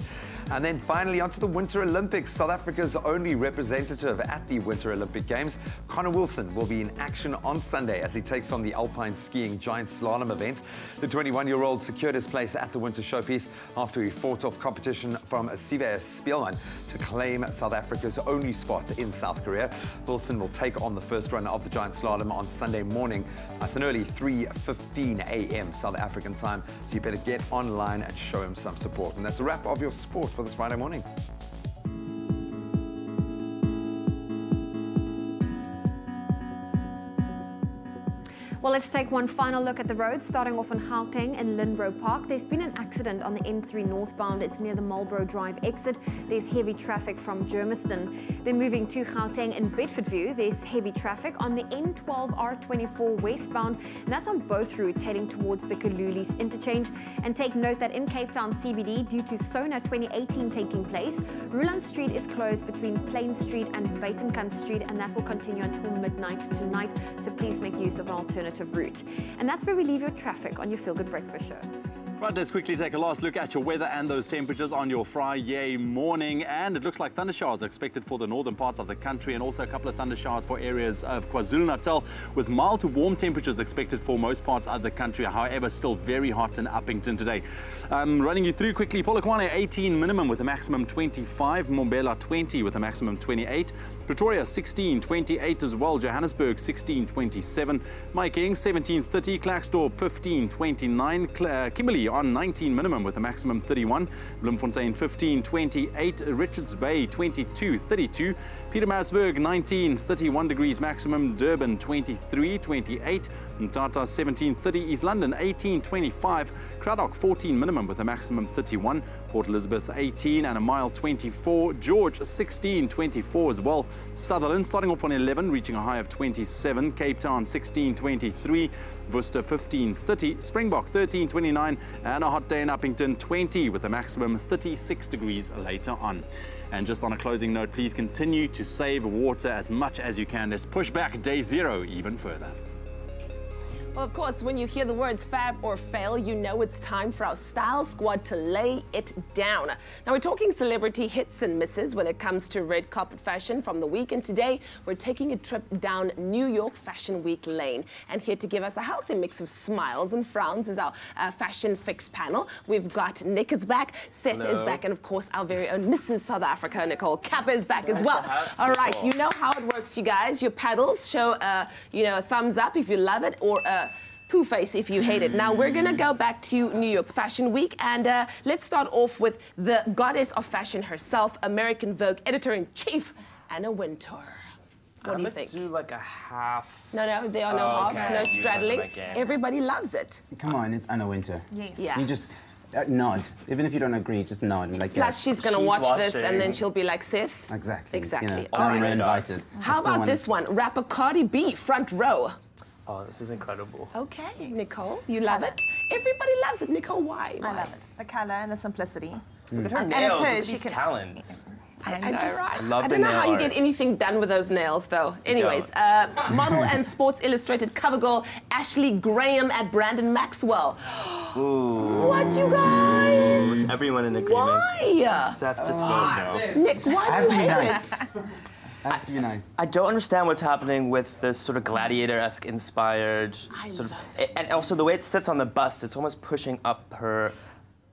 And then finally onto the Winter Olympics. South Africa's only representative at the Winter Olympic Games, Connor Wilson, will be in action on Sunday as he takes on the alpine skiing giant slalom event. The 21-year-old secured his place at the Winter Showpiece after he fought off competition from Sive Spielman to claim South Africa's only spot in South Korea. Wilson will take on the first run of the giant slalom on Sunday morning. That's an early 3:15 a.m. South African time, so you better get online and show him some support. And that's a wrap of your sport for this Friday morning.
Well, let's take one final look at the road, starting off in Gauteng in Linbro Park. There's been an accident on the N3 northbound. It's near the Marlborough Drive exit. There's heavy traffic from Germiston. Then moving to Gauteng in Bedfordview, there's heavy traffic on the N12R24 westbound, and that's on both routes heading towards the Kalulis interchange. And take note that in Cape Town CBD, due to SONA 2018 taking place, Ruland Street is closed between Plain Street and Batenkant Street, and that will continue until midnight tonight, so please make use of an alternative route. And that's where we leave your traffic on your Feel Good Breakfast Show.
Right, let's quickly take a last look at your weather and those temperatures on your Friday morning. And it looks like thunder showers are expected for the northern parts of the country, and also a couple of thunder showers for areas of KwaZulu-Natal, with mild to warm temperatures expected for most parts of the country. However, still very hot in Uppington today. Running you through quickly, Polokwane 18 minimum with a maximum 25, Mbombela 20 with a maximum 28, Pretoria 16, 28 as well, Johannesburg 16, 27, Mahikeng 17:30, Klerksdorp 15, 29, Kimberley on 19 minimum with a maximum 31, Bloemfontein 15, 28, Richards Bay 22, 32, Pietermaritzburg 19, 31 degrees maximum, Durban 23, 28, Mthatha 17, 30, East London 18, 25, Cradock 14 minimum with a maximum 31, Port Elizabeth 18 and a mild 24, George 16, 24 as well, Sutherland starting off on 11, reaching a high of 27, Cape Town 16, 23, Worcester 15, 30, Springbok 13, 29, and a hot day in Uppington 20 with a maximum 36 degrees later on. And just on a closing note, please continue to save water as much as you can. Let's push back day 0 even further.
Well, of course, when you hear the words fab or fail, you know it's time for our style squad to lay it down. Now, we're talking celebrity hits and misses when it comes to red carpet fashion from the week. And today, we're taking a trip down New York Fashion Week lane. And here to give us a healthy mix of smiles and frowns is our Fashion Fix panel. We've got Nick is back, Seth is back, and of course, our very own Mrs. South Africa, Nicole Kappa is back as well. All right, you know how it works, you guys. Your paddles show, a thumbs up if you love it, or poo face if you hate it. Now we're gonna go back to New York Fashion Week, and let's start off with the goddess of fashion herself, American Vogue editor-in-chief, Anna Wintour. What do you think?
Do like a half.
No, there are no halves, no straddling. Everybody loves it.
Come on, it's Anna Wintour.
Yes. Yeah.
You just nod. Even if you don't agree, just nod. Like,
plus, she's gonna watch this, and then she'll be like, Seth.
Exactly.
Exactly.
You know,
All right.
we're invited.
How about this one? Rapper Cardi B, front row.
Oh, this is incredible.
Okay, Nicole, you love it. Everybody loves it. Nicole, why?
I love it. The color and the simplicity.
Look at her nails. Look at these talents.
I
love
don't know how you get anything done with those nails, though. Anyways, model and Sports Illustrated cover girl Ashley Graham at Brandon Maxwell.
Ooh.
What, you guys?
Is everyone in agreement?
Why?
Seth, just vote no.
Nick, why
I have
do
to
you
be
hate
nice.
it?
I have to be nice.
I don't understand what's happening with this sort of gladiator-esque inspired and also the way it sits on the bust. It's almost pushing up her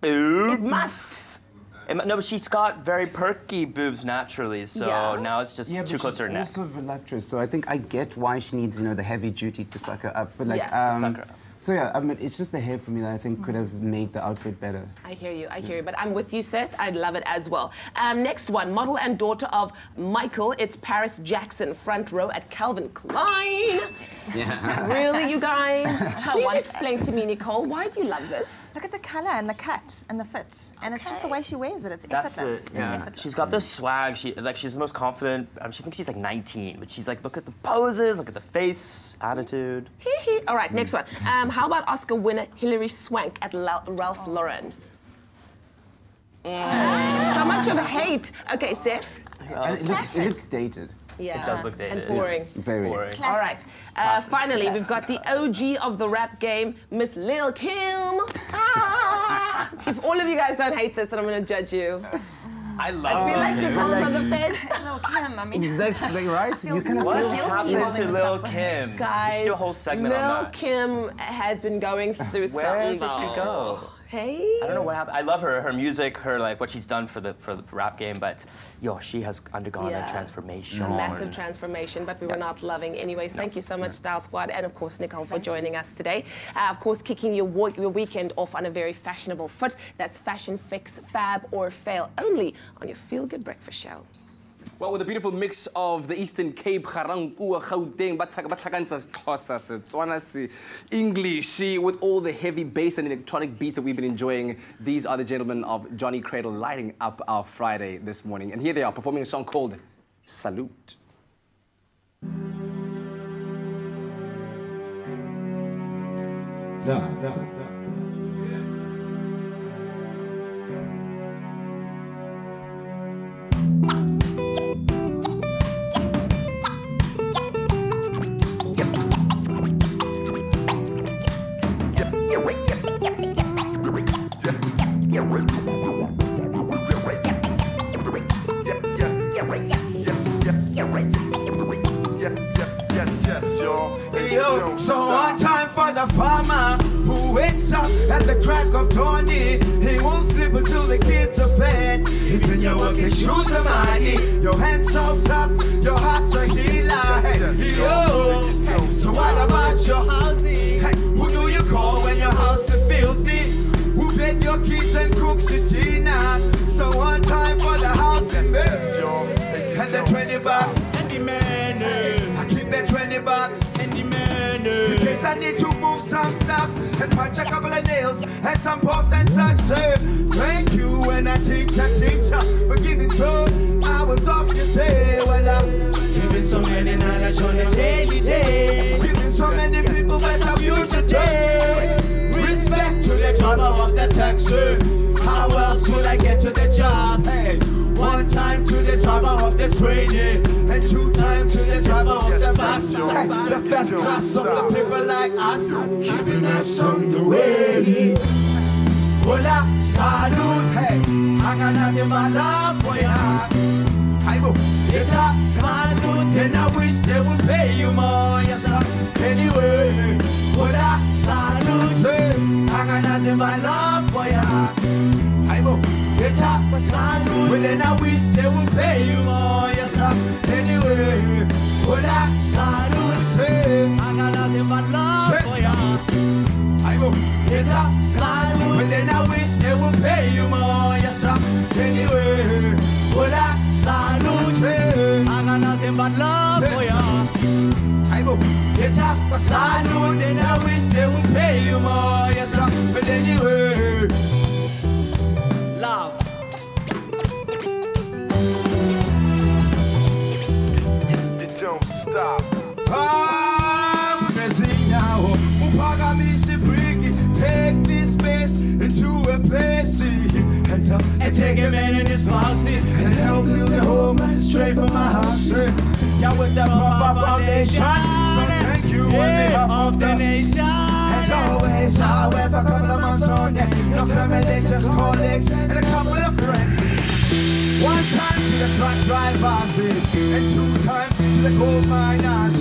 boobs.
It must.
No, but she's got very perky boobs naturally, so now it's just too close to her neck.
She's also voluptuous, so I think I get why she needs, the heavy duty to suck her up. But like,
to suck her up.
So yeah, I mean, it's just the hair for me that I think could have made the outfit better.
I hear you, but I'm with you, Seth. I'd love it as well. Next one, model and daughter of Michael. It's Paris Jackson, front row at Calvin Klein.
Yeah.
Really, you guys? Please explain to me, Nicole, why do you love this?
Look at the color and the cut and the fit, and it's just the way she wears it. It's effortless. It's effortless.
She's got this swag. She's the most confident. She thinks she's like 19, but she's like, look at the poses, look at the face, attitude.
All right, next one. How about Oscar winner Hilary Swank at Ralph Lauren? So much of hate. Okay, Seth.
It looks dated.
Yeah.
It does look dated.
And boring.
Very.
Boring.
All right. Finally, we've got the OG of the rap game, Miss Lil Kim. If all of you guys don't hate this, then I'm going to judge you.
I love
I feel like Nicole's on the fence.
Lil Kim, I mean...
That's right.
You kind of
what
feel guilty
happened to
holding
Lil
this up.
Kim?
Guys,
we should do a whole segment on
Lil
that.
Kim has been going through
Where
something.
did she go?
Hey?
I don't know what happened. I love her music, what she's done for the rap game, but she has undergone a transformation.
A massive transformation, but we were not loving. Anyways, thank you so much, Style Squad, and of course, Nicole, for joining us today. Of course, kicking your weekend off on a very fashionable foot. That's Fashion Fix, Fab or Fail, only on your Feel Good Breakfast Show.
Well, with a beautiful mix of the Eastern Cape, Gauteng, English, with all the heavy bass and electronic beats that we've been enjoying, these are the gentlemen of Johnny Cradle lighting up our Friday this morning. And here they are performing a song called Salute.
Yo, so one time for the farmer who wakes up at the crack of dawn. He won't sleep until the kids are fed. Even your working shoes are money. Your hands so tough, your heart's a healer. Hey, yo, so what about your housing? Hey, who do you call when your house is filthy? Who fed your kids and cooks your dinner? So one time for the house and the 20 bucks and the man. I keep that 20 bucks and the man. In case I need to move some stuff and punch a couple of nails and some pops and such. Thank you when I teach a teacher for giving so hours off your day. Well, I'm giving so many knowledge on a daily day. Giving so many people better future day. Respect to the driver of the taxi. How else would I get to the job? Hey, one time to the driver of the train. and 2 times to the driver of the bus. The first class of the people like us, keeping us on the way. Hola, salute, hey, hanging out in my love for ya. It's a salute, and I wish they would pay you more, yes sir. Anyway, hola, salute, say, hanging out in my love for ya. It's a salute, well then I wish they would pay you more, yes sir. Anyway, hola, salute, say, hanging out in my love for ya. It's a salute, but then I wish they would pay you more, yes sir. Anyway, hola, salute, say, I got nothing but love for ya. It's a salute, then I wish they would pay you more, yes sir. But anyway, love. It don't stop. Take this space into a place and take a man in his plastic and help build a home straight from my house. Yeah, with the proper foundation. So thank you on behalf of the nation. As always, however, a couple of months on that, no family, just colleagues and a couple of friends. 1 time to the truck drivers, and 2 times to the gold miners.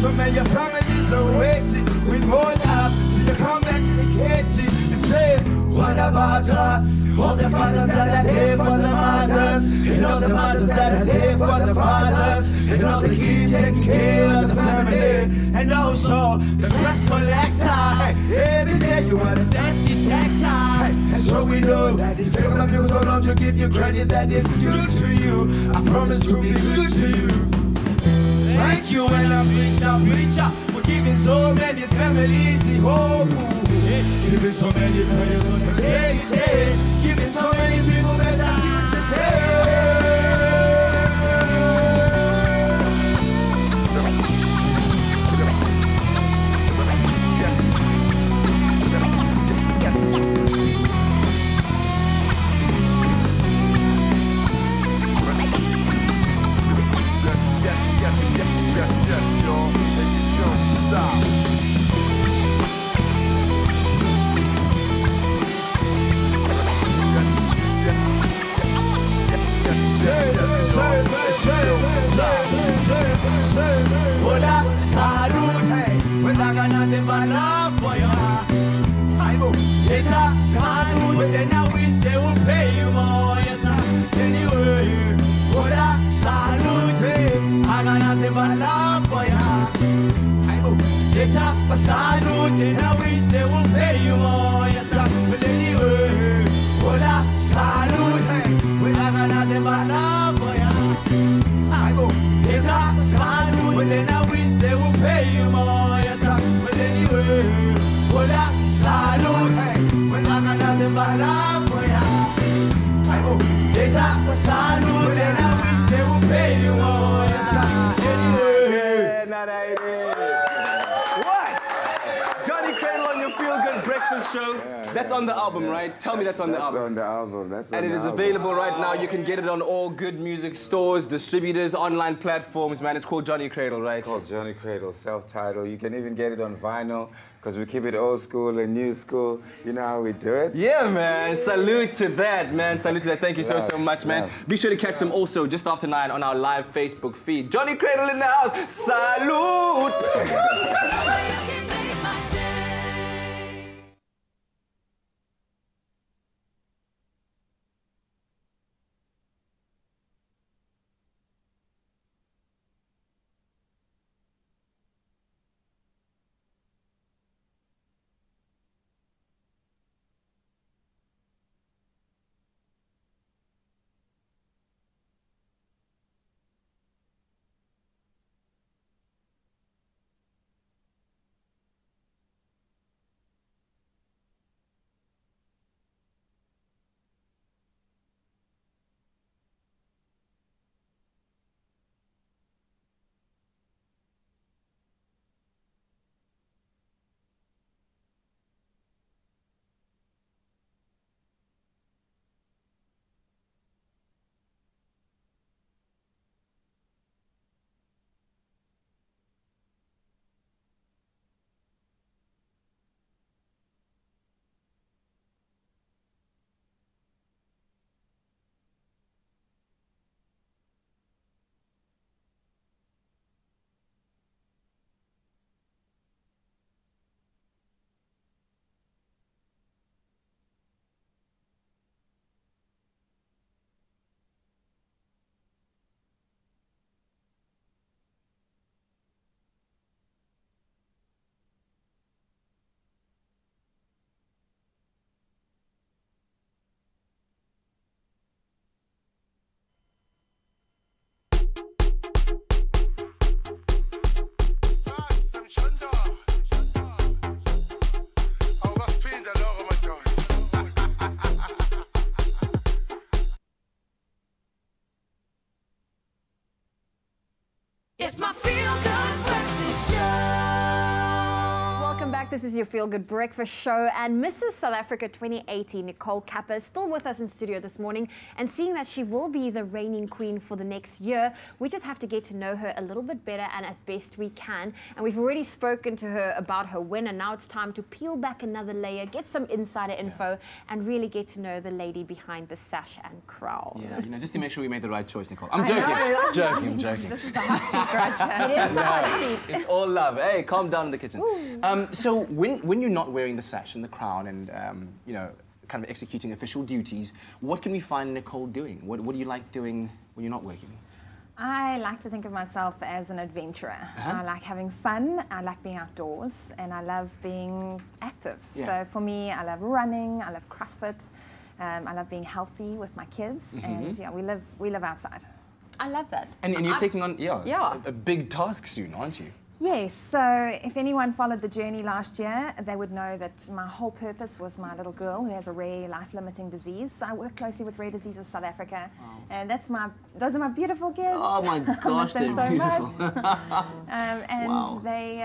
So many families are waiting with more love to come back to the kitchen and say, what about all the fathers that are here for the mothers, and all the mothers that are here for the fathers, and all the kids taking care of the family, and also the stress collector. Every day you are the debt detector, and so we know that it's taken up you so long to give you credit that is due to you. I promise to be good to you. Thank you when I preach up for giving so many families the hope. Giving so many prayers on the day, giving so many people better future day. Hola, salute, hey, well I got nothing but love for ya. It's a salute, but then I wish they would pay you more, yes sir. Anyway, hola, salute, hey, I got nothing but love for ya. It's a salute, then I wish they would pay you more, yes sir. But anyway, hola, salute, hey, well I got nothing but love for ya. It's a salute, but then I wish they would pay you more, yes sir. But anyway, hola, salute, hey, well I got nothing but love for ya. It's a salute, but then I wish they would pay you more, yes sir. Anyway,
what? Johnny Cradle on your Feel Good Breakfast Show. That's on the album, right? Tell me that's on the album.
That's on the album. That's on
and it is available right now. You can get it on all good music stores, distributors, online platforms, man. It's called Johnny Cradle, right?
It's called Johnny Cradle, self-titled. You can even get it on vinyl, because we keep it old school and new school. You know how we do it?
Yeah, man. Salute to that, man. Salute to that. Thank you so much, man. Be sure to catch them also just after 9 on our live Facebook feed. Johnny Cradle in the house. Salute!
back. This is your Feel Good Breakfast Show, and Mrs. South Africa 2018, Nicole Kappa, is still with us in studio this morning. And seeing that she will be the reigning queen for the next year, we just have to get to know her a little bit better and as best we can. And we've already spoken to her about her win, and now it's time to peel back another layer, get some insider info, and really get to know the lady behind the sash and crown.
Yeah, you know, just to make sure we made the right choice, Nicole. I'm joking. Joking.
This is the hot seat, Roger.
It is the hot seat.
It's all love. Hey, calm down in the kitchen. So when you're not wearing the sash and the crown and, you know, kind of executing official duties, what can we find Nicole doing? What do you like doing when you're not working?
I like to think of myself as an adventurer. I like having fun, I like being outdoors, and I love being active.
Yeah.
So for me, I love running, I love CrossFit, I love being healthy with my kids, and yeah, we live outside.
I love that.
And you're taking on a big task soon, aren't you?
Yes, so if anyone followed the journey last year, they would know that my whole purpose was my little girl who has a rare life-limiting disease. So I work closely with Rare Diseases South Africa, and those are my beautiful kids.
Oh my gosh,
I miss them so
beautiful.
much. And
Wow.
they,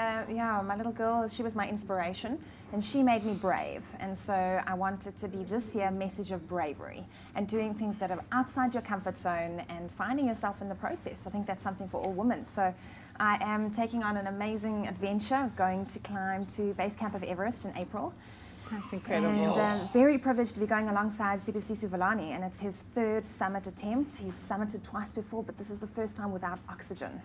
my little girl, she was my inspiration, and she made me brave. And so I wanted to be this year a message of bravery and doing things that are outside your comfort zone and finding yourself in the process. I think that's something for all women. So I am taking on an amazing adventure of going to climb to base camp of Everest in April.
That's incredible.
And very privileged to be going alongside Sibusiso Villani, and it's his third summit attempt. He's summited twice before, but this is the first time without oxygen.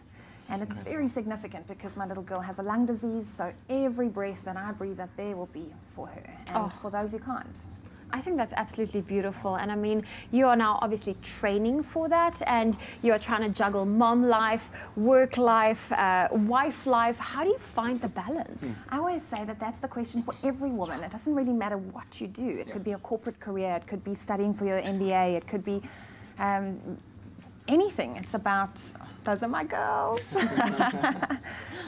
And it's very significant because my little girl has a lung disease, so every breath that I breathe up there will be for her and for those who can't.
I think that's absolutely beautiful. And I mean, you are now obviously training for that, and you're trying to juggle mom life, work life, wife life. How do you find the balance?
I always say that that's the question for every woman. It doesn't really matter what you do. It could be a corporate career, it could be studying for your MBA, it could be anything. It's about, those are my girls.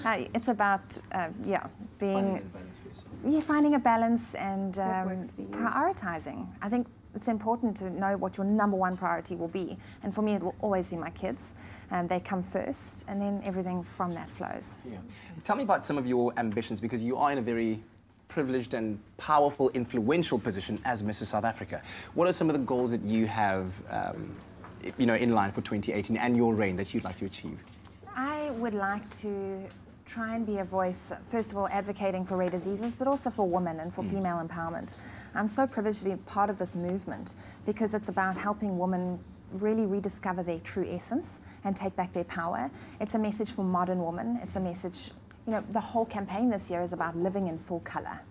It's about, finding a balance and prioritizing. I think it's important to know what your #1 priority will be. And for me, it will always be my kids. They come first, and then everything from that flows.
Yeah. Tell me about some of your ambitions, because you are in a very privileged and powerful, influential position as Mrs. South Africa. What are some of the goals that you have, you know, in line for 2018 and your reign that you'd like to achieve?
I would like to try and be a voice, first of all, advocating for rare diseases, but also for women and for female empowerment. I'm so privileged to be part of this movement because it's about helping women really rediscover their true essence and take back their power. It's a message for modern women. It's a message, you know, the whole campaign this year is about living in full colour.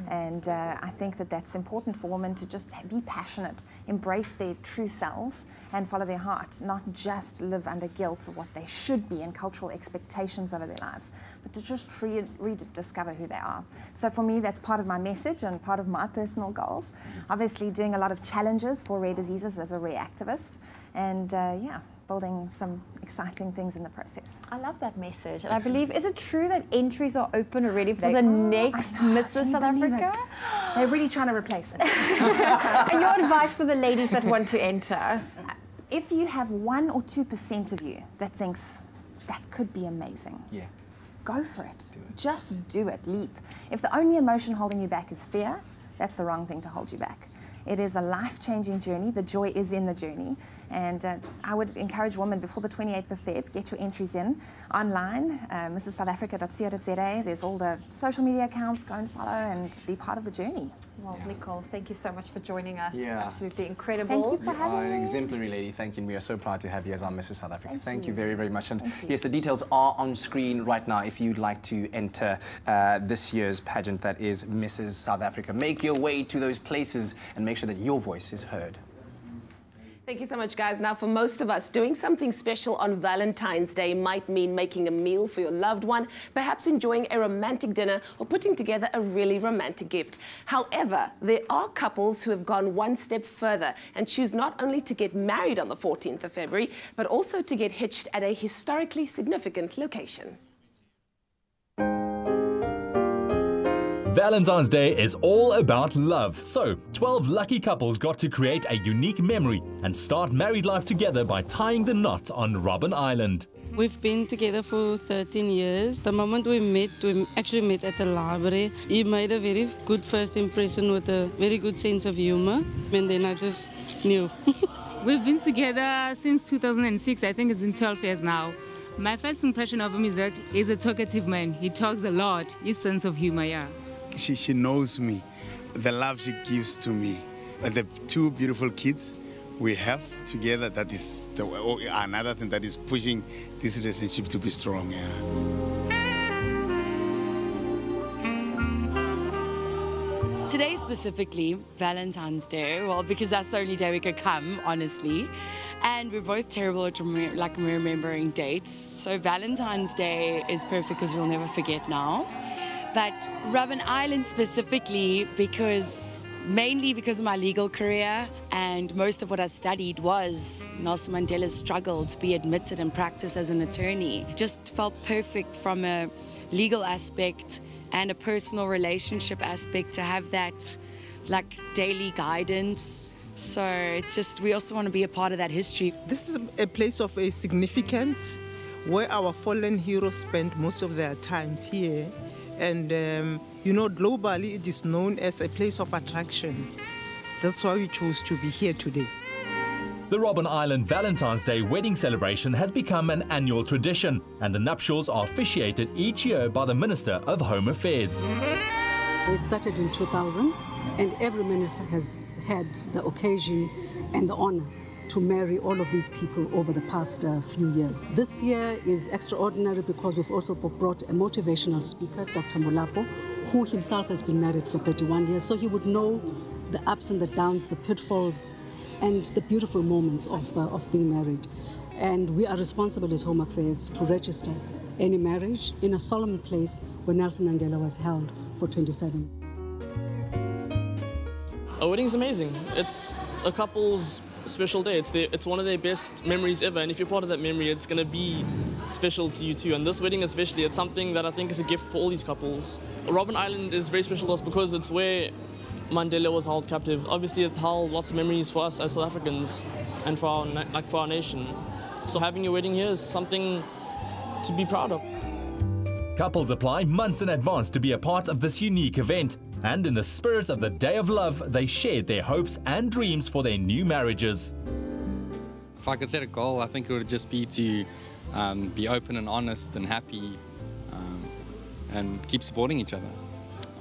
And I think that that's important for women to just be passionate, embrace their true selves and follow their heart, not just live under guilt of what they should be and cultural expectations over their lives, but to just rediscover who they are. So for me, that's part of my message and part of my personal goals. Obviously doing a lot of challenges for rare diseases as a rare activist, and building some exciting things in the process.
I love that message. And I believe, is it true that entries are open already for the next Mrs. South Africa?
They're really trying to replace it.
And your advice for the ladies that want to enter?
If you have 1 or 2% of you that thinks that could be amazing, go for it. Just do it, leap. If the only emotion holding you back is fear, that's the wrong thing to hold you back. It is a life-changing journey. The joy is in the journey. And I would encourage women before the 28th of Feb, get your entries in online, mrssouthafrica.co.za. There's all the social media accounts. Go and follow and be part of the journey.
Well, Nicole, thank you so much for joining us.
Yeah.
Absolutely incredible.
Thank you for
You are
having
an
me.
exemplary lady. Thank you. And we are so proud to have you as our Mrs. South Africa. Thank you very, very much. And
Thank you.
yes, the details are on screen right now if you'd like to enter this year's pageant that is Mrs. South Africa. Make your way to those places and make sure that your voice is heard.
Thank you so much, guys. Now, for most of us, doing something special on Valentine's Day might mean making a meal for your loved one, perhaps enjoying a romantic dinner or putting together a really romantic gift. However, there are couples who have gone one step further and choose not only to get married on the 14th of February, but also to get hitched at a historically significant location.
Valentine's Day is all about love. So, 12 lucky couples got to create a unique memory and start married life together by tying the knot on Robben Island.
We've been together for 13 years. The moment we actually met at the library. He made a very good first impression with a very good sense of humor. And then I just knew.
We've been together since 2006. I think it's been 12 years now. My first impression of him is that he's a talkative man. He talks a lot. His sense of humor, yeah.
She knows me, the love she gives to me. The two beautiful kids we have together, that is another thing that is pushing this relationship to be strong. Yeah.
Today specifically, Valentine's Day, well, because that's the only day we could come, honestly. And we're both terrible at remembering dates. So Valentine's Day is perfect because we'll never forget now. But Robben Island specifically mainly because of my legal career, and most of what I studied was Nelson Mandela's struggle to be admitted and practice as an attorney. Just felt perfect from a legal aspect and a personal relationship aspect to have that like daily guidance. So it's just, we also want to be a part of that history.
This is a place of a significance where our fallen heroes spent most of their times here. And, you know, globally it is known as a place of attraction. That's why we chose to be here today.
The Robben Island Valentine's Day wedding celebration has become an annual tradition, and the nuptials are officiated each year by the Minister of Home Affairs.
It started in 2000, and every minister has had the occasion and the honor to marry all of these people over the past few years. This year is extraordinary because we've also brought a motivational speaker, Dr. Molapo, who himself has been married for 31 years, so he would know the ups and the downs, the pitfalls, and the beautiful moments of being married. And we are responsible as Home Affairs to register any marriage in a solemn place where Nelson Mandela was held for 27.
A wedding's amazing. It's a couple's special day. It's one of their best memories ever, and if you're part of that memory, it's going to be special to you too. And this wedding especially, it's something that I think is a gift for all these couples. Robben Island is very special to us because it's where Mandela was held captive. Obviously, it held lots of memories for us as South Africans and for our nation. So having a wedding here is something to be proud of.
Couples apply months in advance to be a part of this unique event. And in the spirit of the Day of Love, they shared their hopes and dreams for their new marriages.
If I could set a goal, I think it would just be to be open and honest and happy and keep supporting each other.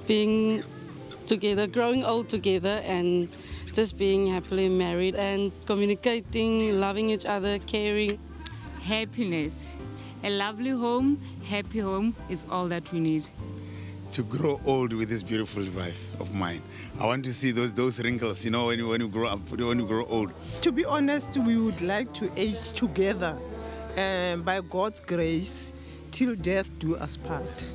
Being together, growing old together, and just being happily married and communicating, loving each other, caring.
Happiness. A lovely home, happy home is all that we need.
To grow old with this beautiful wife of mine. I want to see those wrinkles, you know, when you grow up, when you grow old.
To be honest, we would like to age together, by God's grace, till death do us part.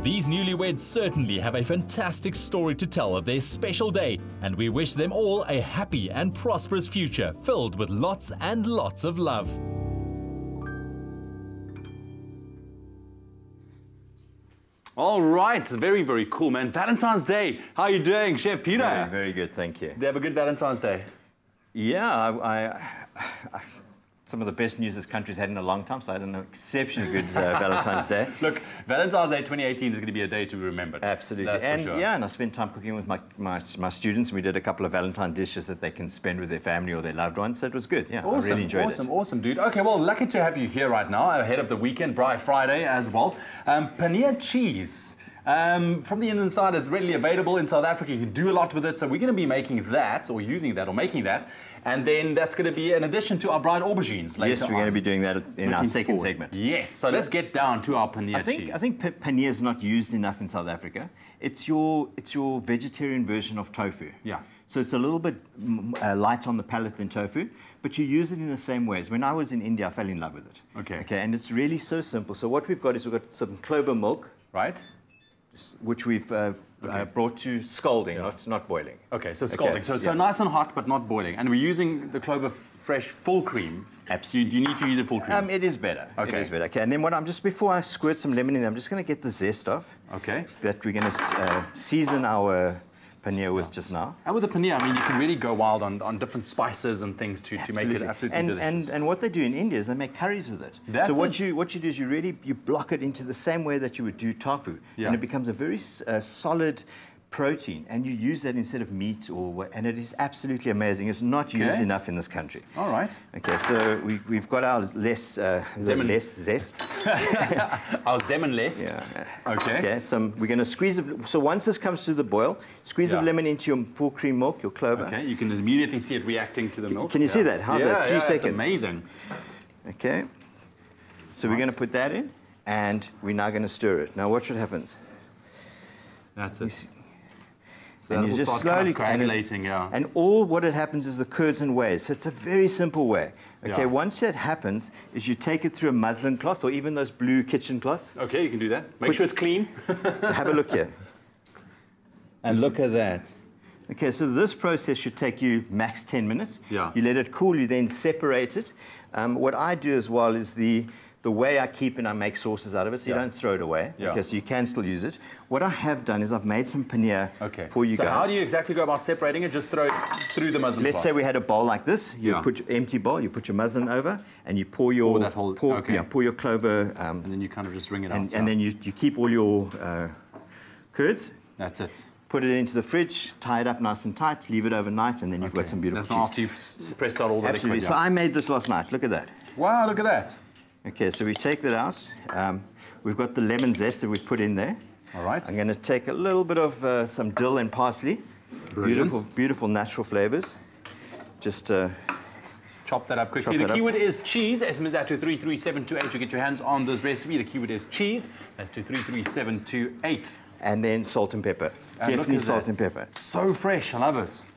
These newlyweds certainly have a fantastic story to tell of their special day, and we wish them all a happy and prosperous future filled with lots and lots of love.
All right, very, very cool, man. Valentine's Day. How are you doing, Chef Peter?
Very, very good, thank you.
Did you have a good Valentine's Day?
Yeah, some of the best news this country's had in a long time, so I had an exceptionally good Valentine's Day.
Look, Valentine's Day 2018 is going to be a day to be remembered.
Absolutely.
That's
and
for sure.
yeah, and I spent time cooking with my students. We did a couple of Valentine dishes that they can spend with their family or their loved ones, so it was good. Yeah,
Awesome,
I really enjoyed it.
Awesome, dude. Okay, well, lucky to have you here right now, ahead of the weekend, Braai Friday as well. Paneer cheese. From the inside, it's readily available in South Africa. You can do a lot with it. So we're going to be making that, or using that, or making that. And then that's going to be an addition to our Braai aubergines later on.
Yes, we're going to be doing that in our second segment.
Yes, so let's get down to our paneer cheese.
I think paneer is not used enough in South Africa. It's your vegetarian version of tofu.
Yeah.
So it's a little bit light on the palate than tofu, but you use it in the same ways. When I was in India, I fell in love with it.
Okay.
Okay, and it's really so simple. So what we've got is we've got some clover milk.
Right.
Which we've brought to scalding, not boiling.
Okay, so scalding. Okay, so nice and hot, but not boiling. And we're using the Clover Fresh full cream.
Absolutely.
Do you need to use it full cream?
It is better.
Okay.
It is better. Okay, and then before I squirt some lemon in there, I'm just going to get the zest off.
Okay.
That we're going to season our paneer with just now.
And with the paneer, I mean, you can really go wild on different spices and things to make it absolutely delicious.
And what they do in India is they make curries with it.
That's
so what you do is you block it into the same way that you would do tofu, and it becomes a very solid protein, and you use that instead of meat, and it is absolutely amazing. It's not used enough in this country.
All right.
Okay, so we've got our less zest.
Our Zemen list.
Yeah.
Okay.
Okay, we're going to squeeze it. So once this comes to the boil, squeeze of lemon into your full cream milk, your clover.
Okay, you can immediately see it reacting to the milk.
Can you see that? How's that? 3 seconds.
It's amazing.
Okay. So we're going to put that in, and we're now going to stir it. Now watch what happens.
That's it. So
and you just slowly
coagulating,
and what it happens is the curds and whey. So it's a very simple way. Okay, once that happens, is you take it through a muslin cloth or even those blue kitchen cloths.
Okay, you can do that. Make sure it's clean.
Have a look here.
And look at that.
Okay, so this process should take you max 10 minutes.
Yeah.
You let it cool, you then separate it. What I do as well is the way I keep and I make sauces out of it, so you don't throw it away. Okay, so you can still use it. What I have done is I've made some paneer for you guys.
So how do you exactly go about separating it? Just throw it through the muslin
Let's say we had a bowl like this. You put your empty bowl, you put your muslin over, and you pour your pour your clover.
And then you kind of just wring it out.
And then you keep all your curds.
That's it.
Put it into the fridge, tie it up nice and tight, leave it overnight, and then you've got some beautiful cheese.
That's after you've pressed out all the liquid.
So I made this last night. Look at that.
Wow, look at that.
Okay, so we take that out. We've got the lemon zest that we've put in there.
All right.
I'm going to take a little bit of some dill and parsley.
Brilliant.
Beautiful natural flavors. Just
chop that up quickly. The keyword is cheese. SMS that to 33728 to get your hands on this recipe. The keyword is cheese. That's to 33728.
And then salt and pepper. Definitely salt and pepper.
So fresh. I love it.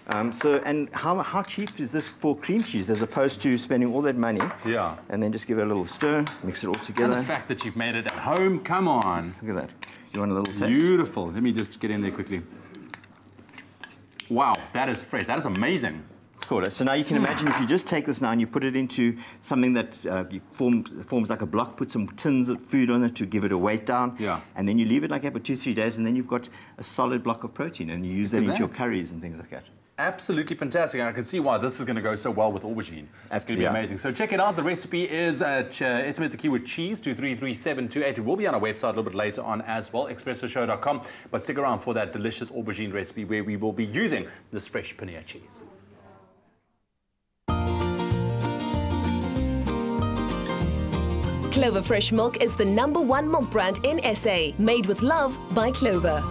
And how cheap is this for cream cheese as opposed to spending all that money?
Yeah.
And then just give it a little stir, mix it all together.
And the fact that you've made it at home, come on.
Look at that. You want a little taste?
Beautiful. Let me just get in there quickly. Wow, that is fresh. That is amazing.
Cool. So now you can imagine if you just take this now and you put it into something that forms like a block, put some tins of food on it to give it a weight down.
Yeah.
And then you leave it like that for 2-3 days, and then you've got a solid block of protein, and you use that into your curries and things like that.
Absolutely fantastic. I can see why this is going to go so well with aubergine. It's going to be amazing. So check it out. The recipe is SMS the keyword cheese to 33728. It will be on our website a little bit later on as well, expressoshow.com. But stick around for that delicious aubergine recipe where we will be using this fresh paneer cheese.
Clover Fresh Milk is the #1 milk brand in SA, made with love by Clover.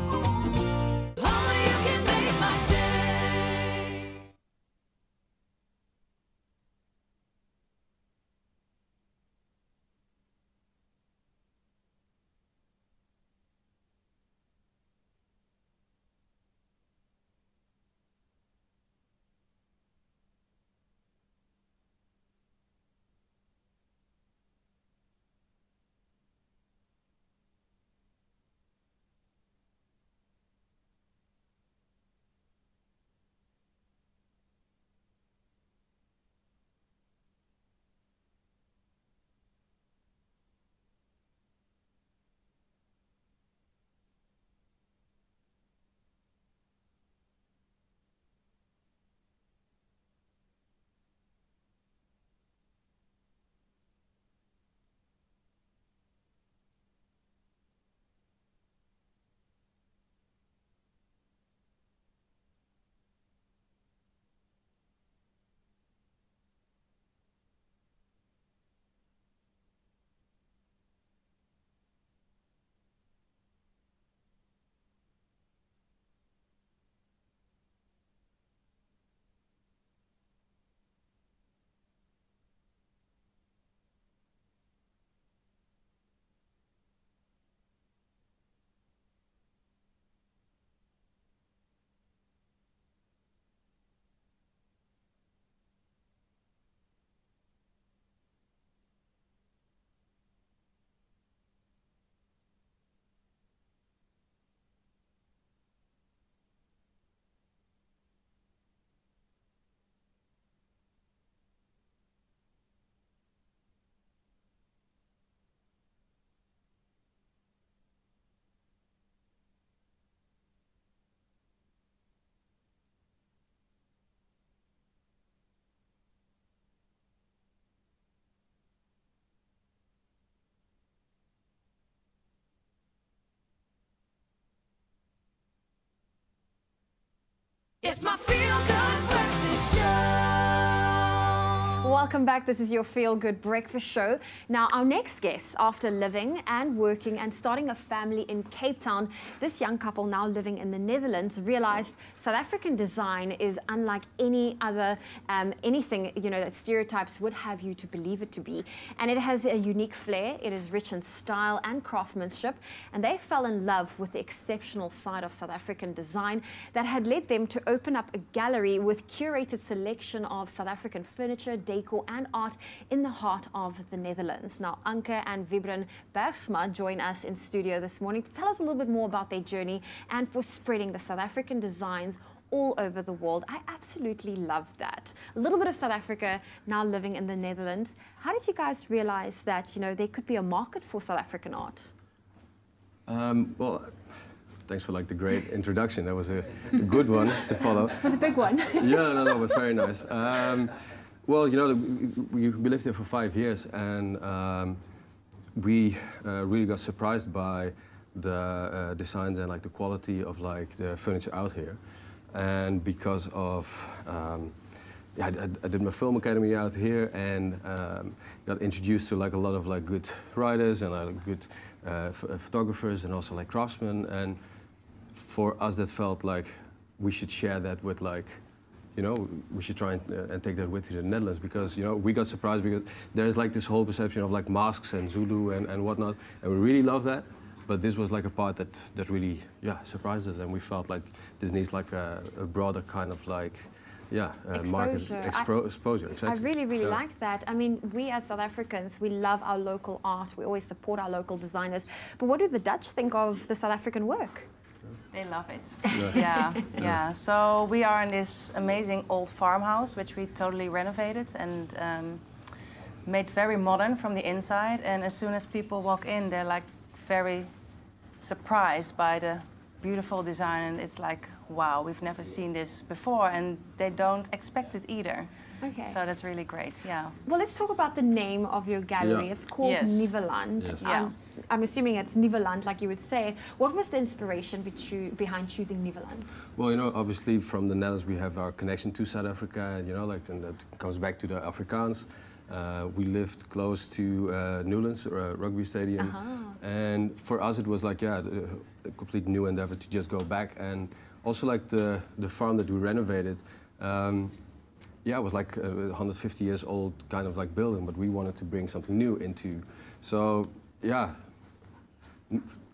It's my feel-good breakfast show.
Welcome back. This is your Feel Good Breakfast Show. Now, our next guest, after living and working and starting a family in Cape Town, this young couple now living in the Netherlands realized South African design is unlike any other, anything, you know, that stereotypes would have you to believe it to be. And it has a unique flair. It is rich in style and craftsmanship. And they fell in love with the exceptional side of South African design that had led them to open up a gallery with curated selection of South African furniture, decor and art in the heart of the Netherlands. Now, Anke and Vibren Bergsma join us in studio this morning to tell us a little bit more about their journey and for spreading the South African designs all over the world. I absolutely love that. A little bit of South Africa now living in the Netherlands. How did you guys realize that, you know, there could be a market for South African art?
Well, thanks for like the great introduction. That was a good one to follow.
It was a big one.
Yeah, no, it was very nice. Well, you know, we lived here for 5 years, and we really got surprised by the designs and like the quality of like the furniture out here. And because of, yeah, I did my film academy out here, and got introduced to like a lot of like good writers and good photographers and also like craftsmen. And for us, that felt like we should share that with like, you know, we should try and take that with to the Netherlands, because, you know, we got surprised because there's like this whole perception of like masks and Zulu and whatnot, and we really love that. But this was like a part that really, yeah, surprised us, and we felt like this needs like a broader kind of like, yeah, market exposure. Exactly.
I really like that. I mean, we as South Africans, we love our local art. We always support our local designers. But what do the Dutch think of the South African work?
They love it. Yeah. So we are in this amazing old farmhouse, which we totally renovated and made very modern from the inside. And as soon as people walk in, they're like very surprised by the beautiful design. And it's like, wow, we've never seen this before. And they don't expect it either.
Okay.
So that's really great, yeah.
Well, let's talk about the name of your gallery. Yeah. It's called Nieuweland.
Yes.
I'm assuming it's Nieuweland, like you would say. What was the inspiration behind choosing Nieuweland?
Well, you know, obviously from the Netherlands we have our connection to South Africa, and, you know, like, and that comes back to the Afrikaans. We lived close to Newlands, Rugby Stadium, and for us it was like, yeah, a complete new endeavor to just go back. And also like the farm that we renovated, yeah, it was like a 150 years old kind of like building, but we wanted to bring something new into. So yeah,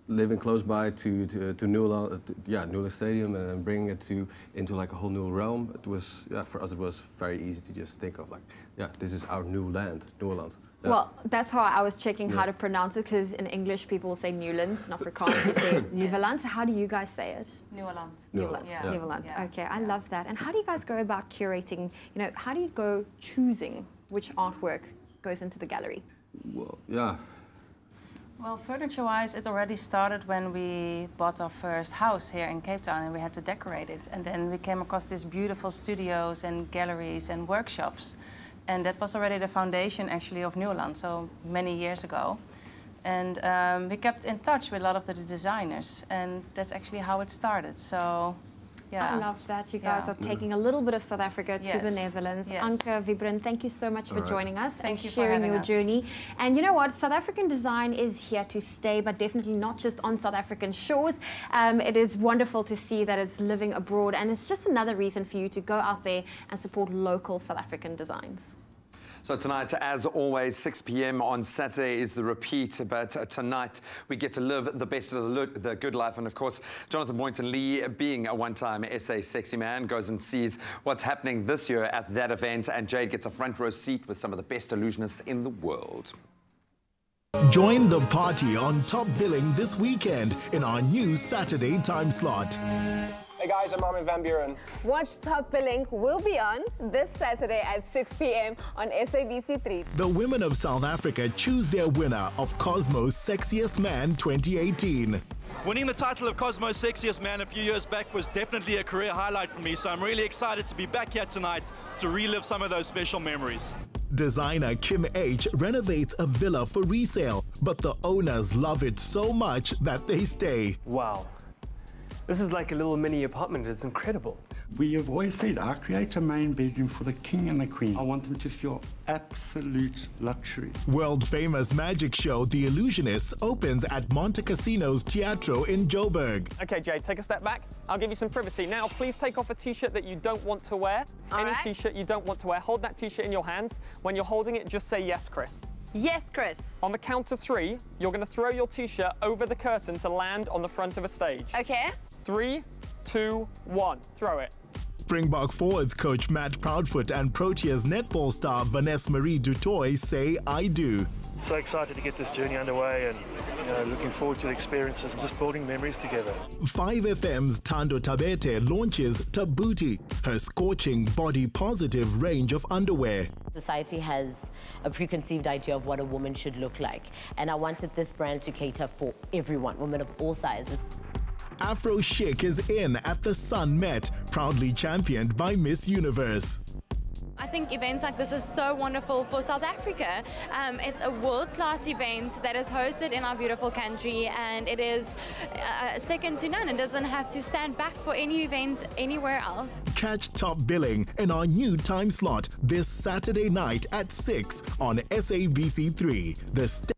living close by to Newland, Newland Stadium, and bringing it into like a whole new realm. It was, yeah, for us it was very easy to just think of like, yeah, this is our new land, Nieuweland. Yeah.
Well, that's how I was checking how to pronounce it, because in English people say Newlands, in Afrikaans you say Nieuweland. So how do you guys say it?
Nieuweland.
Nieuweland.
Yeah.
Nieuweland. Okay, I love that. And how do you guys go about curating? You know, how do you go choosing which artwork goes into the gallery?
Well, yeah.
Well, furniture-wise, it already started when we bought our first house here in Cape Town, and we had to decorate it. And then we came across these beautiful studios and galleries and workshops. And that was already the foundation, actually, of Nieuweland, so many years ago. And we kept in touch with a lot of the designers, and that's actually how it started. So, yeah.
I love that you guys are taking a little bit of South Africa to the Netherlands. Anke, Vibren, thank you so much for joining us and sharing your journey. And you know what? South African design is here to stay, but definitely not just on South African shores. It is wonderful to see that it's living abroad, and it's just another reason for you to go out there and support local South African designs.
So tonight, as always, 6 p.m. on Saturday is the repeat, but tonight we get to live the best of the good life. And of course, Jonathan Boynton-Lee, being a one-time SA sexy man, goes and sees what's happening this year at that event, and Jade gets a front row seat with some of the best illusionists in the world.
Join the party on Top Billing this weekend in our new Saturday time slot.
Hey guys, I'm Armin van Buren.
Watch Top Billing will be on this Saturday at 6 p.m. on SABC3.
The women of South Africa choose their winner of Cosmo's Sexiest Man 2018.
Winning the title of Cosmo's Sexiest Man a few years back was definitely a career highlight for me, so I'm really excited to be back here tonight to relive some of those special memories.
Designer Kim H renovates a villa for resale, but the owners love it so much that they stay.
Wow.
This is like a little mini apartment. It's incredible.
We have always said, I create a main bedroom for the king and the queen. I want them to feel absolute luxury.
World-famous magic show The Illusionists opens at Monte Casino's Teatro in Joburg.
Okay, Jay, take a step back. I'll give you some privacy. Now, please take off a t-shirt that you don't want to wear. Any t-shirt you don't want to wear. Hold that t-shirt in your hands. When you're holding it, just say yes, Chris.
Yes, Chris.
On the count of 3, you're going to throw your t-shirt over the curtain to land on the front of a stage.
Okay.
3, 2, 1. Throw it.
Springbok forwards coach Matt Proudfoot and Proteas netball star Vanessa Marie Dutoy say I do.
So excited to get this journey underway and looking forward to the experiences and just building memories together.
5FM's Tando Tabete launches Tabuti, her scorching body-positive range of underwear.
Society has a preconceived idea of what a woman should look like, and I wanted this brand to cater for everyone, women of all sizes.
Afro Chic is in at the Sun Met, proudly championed by Miss Universe.
I think events like this is so wonderful for South Africa. It's a world-class event that is hosted in our beautiful country, and it is second to none. It doesn't have to stand back for any event anywhere else.
Catch Top Billing in our new time slot this Saturday night at 6 on SABC3.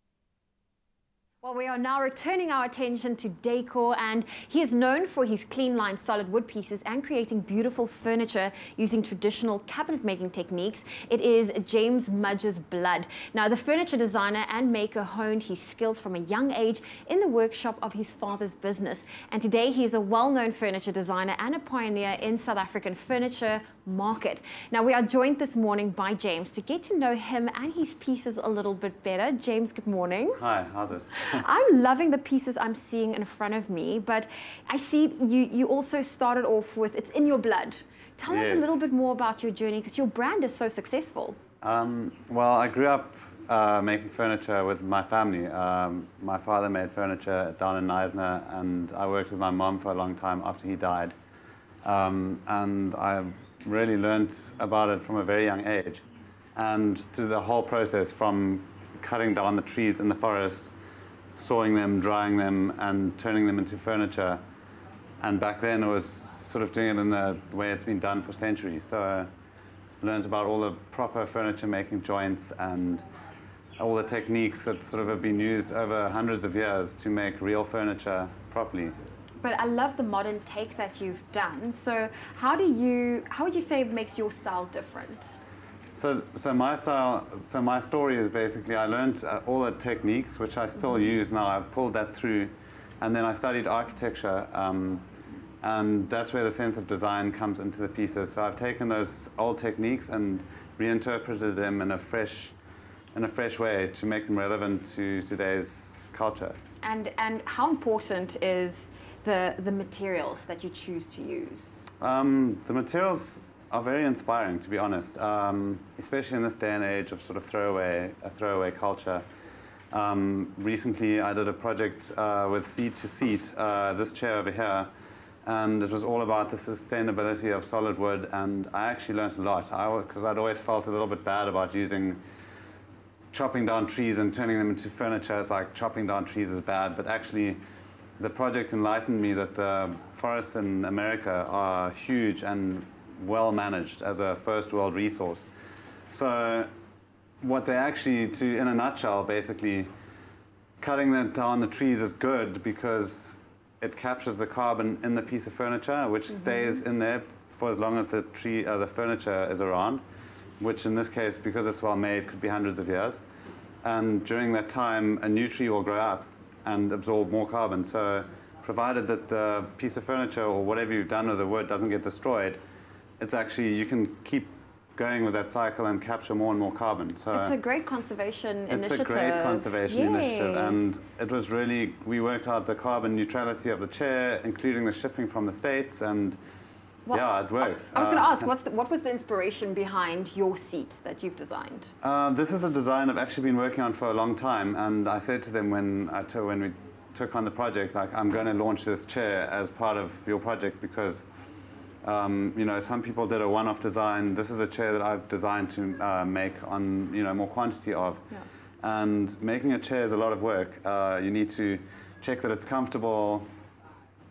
Well, we are now returning our attention to decor, and he is known for his clean line solid wood pieces and creating beautiful furniture using traditional cabinet making techniques. It is James Mudge's blood. Now, the furniture designer and maker honed his skills from a young age in the workshop of his father's business. And today he is a well-known furniture designer and a pioneer in South African furniture market. Now, we are joined this morning by James to get to know him and his pieces a little bit better. James, good morning.
Hi, how's it?
I'm loving the pieces I'm seeing in front of me, but I see you also started off with it's in your blood. Tell us a little bit more about your journey, because your brand is so successful.
Well, I grew up making furniture with my family. My father made furniture down in Knysna, and I worked with my mom for a long time after he died. And I really learned about it from a very young age. And through the whole process, from cutting down the trees in the forest, sawing them, drying them, and turning them into furniture. And back then, it was sort of doing it in the way it's been done for centuries. So I learned about all the proper furniture making joints and all the techniques that sort of have been used over hundreds of years to make real furniture properly.
But I love the modern take that you've done. So how would you say it makes your style different?
So my story is basically I learned all the techniques, which I still use now. I've pulled that through, and then I studied architecture, and that's where the sense of design comes into the pieces. So I've taken those old techniques and reinterpreted them in a fresh way to make them relevant to today's culture.
And how important is the materials that you choose to use?
The materials are very inspiring, to be honest, especially in this day and age of sort of throwaway culture. Recently, I did a project with Seat to Seat, this chair over here, and it was all about the sustainability of solid wood, and I actually learned a lot, because I'd always felt a little bit bad about chopping down trees and turning them into furniture. It's like chopping down trees is bad, but actually the project enlightened me that the forests in America are huge and well managed as a first world resource. So what they actually, in a nutshell, basically, cutting down the trees is good because it captures the carbon in the piece of furniture, which stays in there for as long as the furniture is around, which in this case, because it's well made, could be hundreds of years. And during that time, a new tree will grow up and absorb more carbon. So provided that the piece of furniture or whatever you've done with the wood doesn't get destroyed, it's actually, you can keep going with that cycle and capture more and more carbon. So
it's a great conservation initiative.
It's a great conservation initiative, and it was really, we worked out the carbon neutrality of the chair, including the shipping from the States, and yeah, it works.
I was going to ask, what was the inspiration behind your seat that you've designed?
This is a design I've actually been working on for a long time, and I said to them when we took on the project, like, I'm going to launch this chair as part of your project because you know, some people did a one-off design. This is a chair that I've designed to make on, you know, more quantity of. Yeah. And making a chair is a lot of work. You need to check that it's comfortable,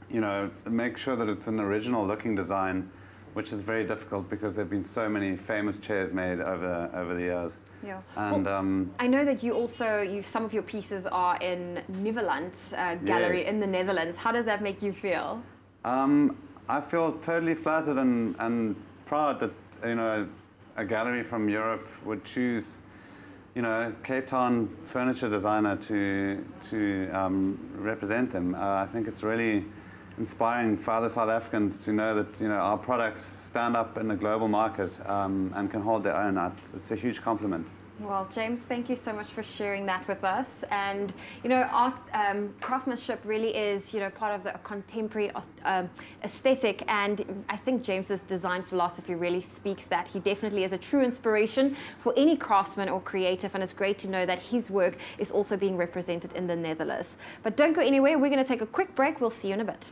you know, make sure that it's an original looking design, which is very difficult because there have been so many famous chairs made over the years.
Yeah.
And
well, I know that you also, some of your pieces are in Netherlands gallery
yes.
in the Netherlands. How does that make you feel?
I feel totally flattered and proud that, you know, a gallery from Europe would choose, you know, Cape Town furniture designer to represent them. I think it's really inspiring for other South Africans to know that, you know, our products stand up in the global market and can hold their own. It's a huge compliment.
Well, James, thank you so much for sharing that with us. And, you know, art, craftsmanship really is, you know, part of the contemporary aesthetic. And I think James's design philosophy really speaks that. He definitely is a true inspiration for any craftsman or creative. And it's great to know that his work is also being represented in the Netherlands. But don't go anywhere. We're going to take a quick break. We'll see you in a bit.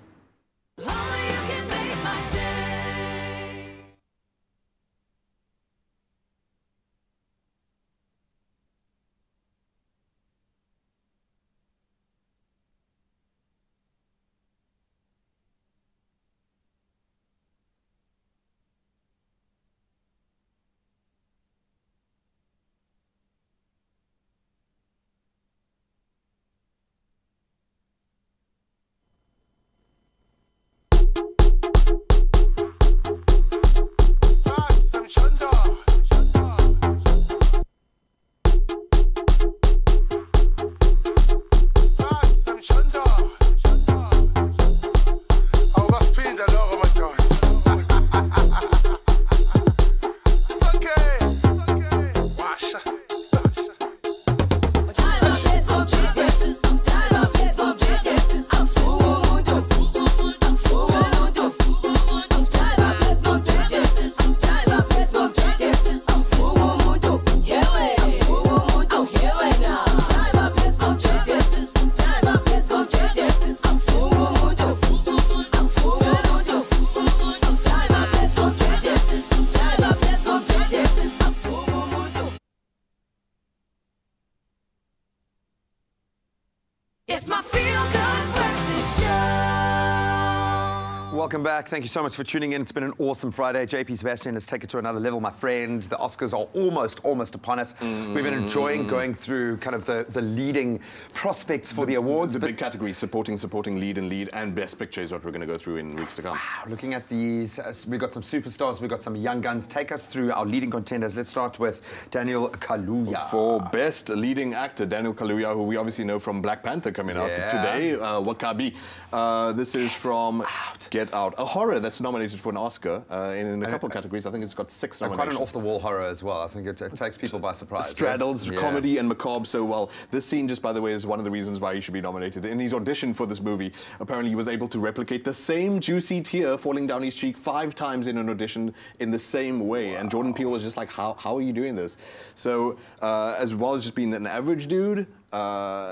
It's my feel-good breakfast show.
Welcome back. Thank you so much for tuning in. It's been an awesome Friday. JP Sebastian has taken it to another level, my friend. The Oscars are almost upon us. We've been enjoying going through kind of the leading prospects for the awards.
The big categories, supporting, lead, and Best Picture is what we're going to go through in weeks to come.
Wow, looking at these, we've got some superstars, we've got some young guns. Take us through our leading contenders. Let's start with Daniel Kaluuya.
For Best Leading Actor, Daniel Kaluuya, who we obviously know from Black Panther coming out today, Wakabi. This is from Get Out, a horror that's nominated for an Oscar in a couple of categories. I think it's got 6 nominations.
Quite an off-the-wall horror as well. I think it takes people by surprise.
Straddles comedy and macabre so well. This scene, just by the way, is one of the reasons why he should be nominated. In his audition for this movie, apparently he was able to replicate the same juicy tear falling down his cheek 5 times in an audition in the same way. Wow. And Jordan Peele was just like, how are you doing this? So, as well as just being an average dude,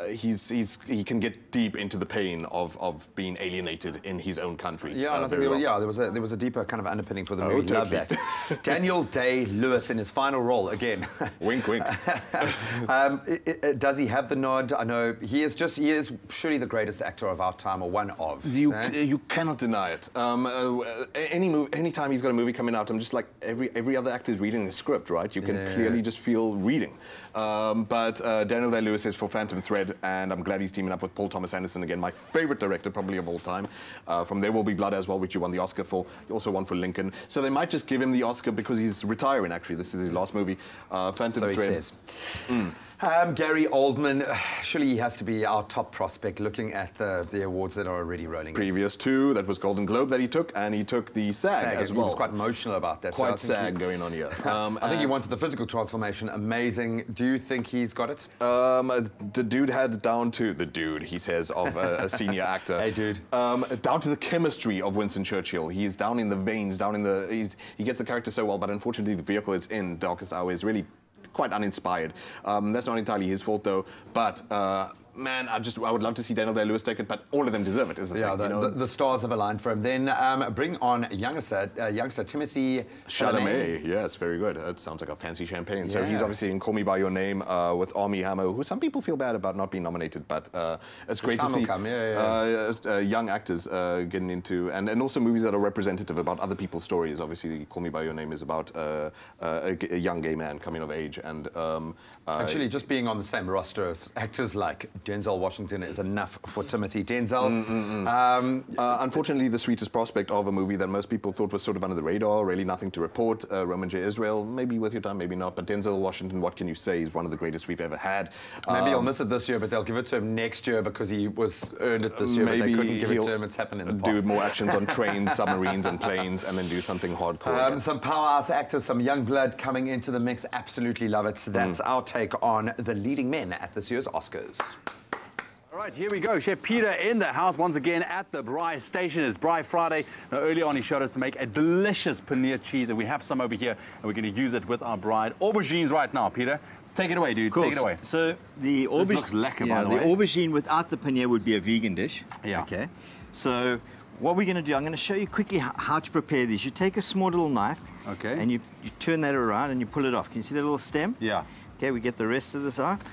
he can get deep into the pain of being alienated in his own country.
Yeah, and I think there was a deeper kind of underpinning for the movie.
Totally.
Love that. Daniel Day-Lewis in his final role again.
Wink, wink.
Does he have the nod? I know he is surely the greatest actor of our time, or one of.
You cannot deny it. Any time he's got a movie coming out, I'm just like every other actor is reading the script, right? You can clearly just feel reading. But Daniel Day-Lewis is for Phantom Thread, and I'm glad he's teaming up with Paul Thomas Anderson again, my favorite director probably of all time. From There Will Be Blood as well, which he won the Oscar for. He also won for Lincoln. So they might just give him the Oscar because he's retiring, actually. This is his last movie. Phantom Thread.
He says. Gary Oldman, surely he has to be our top prospect looking at the awards that are already rolling.
Previous to, that was Golden Globe that he took, and he took the SAG as well.
He was quite emotional about that.
Quite SAG going on here.
I think he wanted the physical transformation. Amazing. Do you think he's got it?
The dude had down to, he says, of a senior actor.
Hey, dude.
Down to the chemistry of Winston Churchill. He's down in the veins, he gets the character so well, but unfortunately the vehicle it's in, Darkest Hour, is really quite uninspired. That's not entirely his fault, though, but man, I would love to see Daniel Day-Lewis take it, but all of them deserve it, is the thing. You know?
The stars have aligned for him. Then bring on youngster Timothy
Chalamet. Yes, very good. It sounds like a fancy champagne. So he's obviously in Call Me By Your Name with Armie Hammer, who some people feel bad about not being nominated, but it's great to see young actors getting into, and also movies that are representative about other people's stories. Obviously, Call Me By Your Name is about a young gay man coming of age, and
actually just being on the same roster as actors like Denzel Washington is enough for Timothy. Denzel.
Unfortunately, the sweetest prospect of a movie that most people thought was sort of under the radar, really nothing to report. Roman J. Israel, maybe worth your time, maybe not. But Denzel Washington, what can you say? He's one of the greatest we've ever had.
Maybe he'll miss it this year, but they'll give it to him next year because he earned it this year. Maybe but they couldn't give it to him. It's happened in the past.
Do more actions on trains, submarines, and planes, and then do something hardcore.
Some powerhouse actors, some young blood coming into the mix. Absolutely love it. That's our take on the leading men at this year's Oscars.
All right, here we go. Chef Peter in the house once again at the Braai station. It's Braai Friday. Now, earlier on, he showed us to make a delicious paneer cheese, and we have some over here, and we're going to use it with our bride. Aubergines right now, Peter. Take it away, dude. Take it away.
So the aubergine... This
looks lekker, by the way.
The aubergine without the paneer would be a vegan dish.
Yeah.
Okay. So what we're going to do, I'm going to show you quickly how to prepare these. You take a small little knife.
Okay.
And you turn that around and you pull it off. Can you see that little stem?
Yeah.
Okay, we get the rest of this off.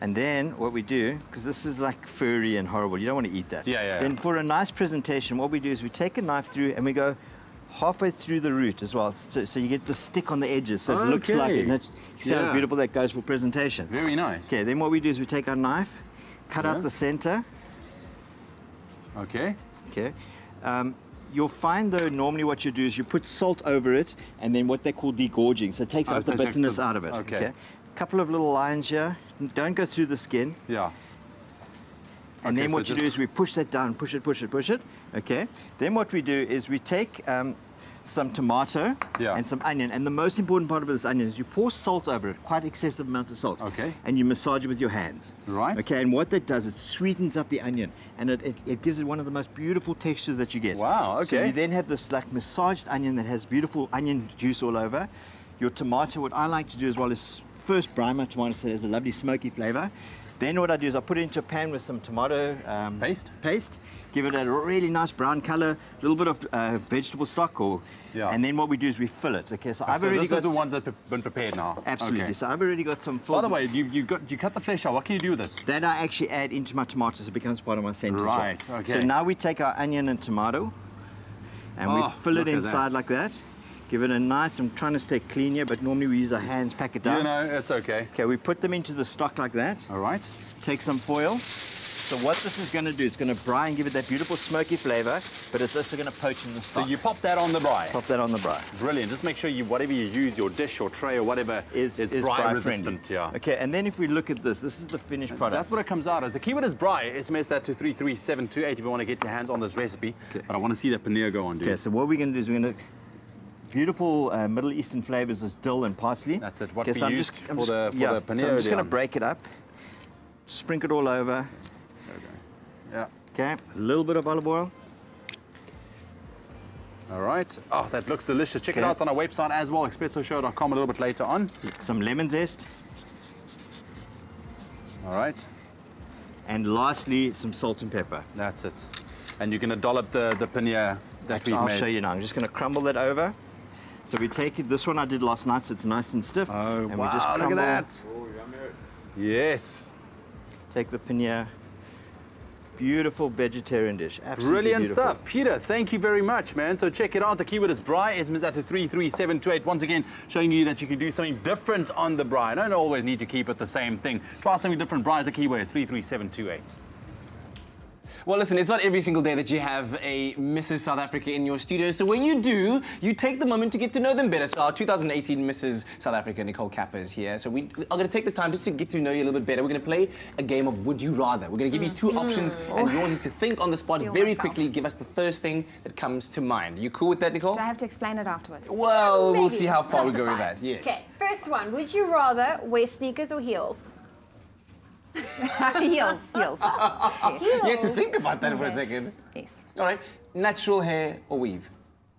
And then what we do, because this is like furry and horrible, you don't want to eat that.
Yeah.
Then for a nice presentation, what we do is we take a knife through and we go halfway through the root as well, so you get the stick on the edges, so it looks like it. You see how beautiful that goes for presentation.
Very nice.
Okay, then what we do is we take our knife, cut out the center.
Okay.
Okay. You'll find, though, normally what you do is you put salt over it, and then what they call degorging, so it takes out the bitterness out of it.
Okay.
Couple of little lines here. Don't go through the skin.
Yeah.
And then what you do is we push that down, push it. Okay. Then what we do is we take some tomato and some onion. And the most important part of this onion is you pour salt over it, quite excessive amount of salt.
Okay.
And you massage it with your hands.
Right.
Okay. And what that does, it sweetens up the onion, and it gives it one of the most beautiful textures that you get.
Wow. Okay.
So you then have this like massaged onion that has beautiful onion juice all over. Your tomato. What I like to do as well is first brine my tomato so it has a lovely smoky flavour. Then what I do is I put it into a pan with some tomato paste, give it a really nice brown colour, a little bit of vegetable stock, and then what we do is we fill it. Okay, so I've already
this
got
is the ones that have been prepared now.
Absolutely.
Okay.
So I've already got some full.
By the way, you cut the flesh out. What can you do with this?
That I actually add into my tomatoes. So it becomes part of my centre.
Right.
As well.
Okay.
So now we take our onion and tomato, and we fill it inside like that. Give it a nice, I'm trying to stay clean here, but normally we use our hands, pack it down.
You know, it's okay.
Okay, we put them into the stock like that.
All right.
Take some foil. So what this is going to do, it's going to braai and give it that beautiful smoky flavour, but it's also going to poach in the stock.
So you pop that on the braai?
Pop that on the braai.
Brilliant. Just make sure whatever you use, your dish or tray or whatever, is braai resistant.
Yeah. Okay, and then if we look at this is the finished product.
That's what it comes out as. The keyword is braai. SMS that to 33728 if you want to get your hands on this recipe. Okay. But I want to see that paneer go on, dude.
Okay, so what we're going to do is we're going to... Beautiful Middle Eastern flavors is dill and parsley.
That's it. What we used for the paneer.
So I'm just going to break it up, sprinkle it all over.
Okay. Yeah.
Okay, a little bit of olive oil.
All right. Oh, that looks delicious. Check it out. It's on our website as well, expressoshow.com a little bit later on.
Some lemon zest.
All right.
And lastly, some salt and pepper.
That's it. And you're going to dollop the paneer that we've made.
I'll show you now. I'm just going to crumble that over. So we take it, this one I did last night, so it's nice and stiff.
Oh,
and
wow,
we just crumble.
Look at that. Oh, yes.
Take the paneer. Beautiful vegetarian dish. Absolutely
brilliant
beautiful
stuff. Peter, thank you very much, man. So check it out. The keyword is braai. SMS that to 33728. Once again, showing you that you can do something different on the braai. Don't always need to keep it the same thing. Try something different. Braai is the keyword, 33728.
Well, listen, it's not every single day that you have a Mrs. South Africa in your studio. So when you do, you take the moment to get to know them better. So our 2018 Mrs. South Africa, Nicole Kappa, is here. So we are going to take the time just to get to know you a little bit better. We're going to play a game of Would You Rather. We're going to give you two options, and yours is to think on the spot very quickly. Give us the first thing that comes to mind. You cool with that, Nicole?
Do I have to explain it afterwards?
Well,
maybe.
we'll see how far we go with that. Yes.
Okay, first one. Would you rather wear sneakers or heels? Heels.
You have to think about that for a second.
Yes.
All right. Natural hair or weave?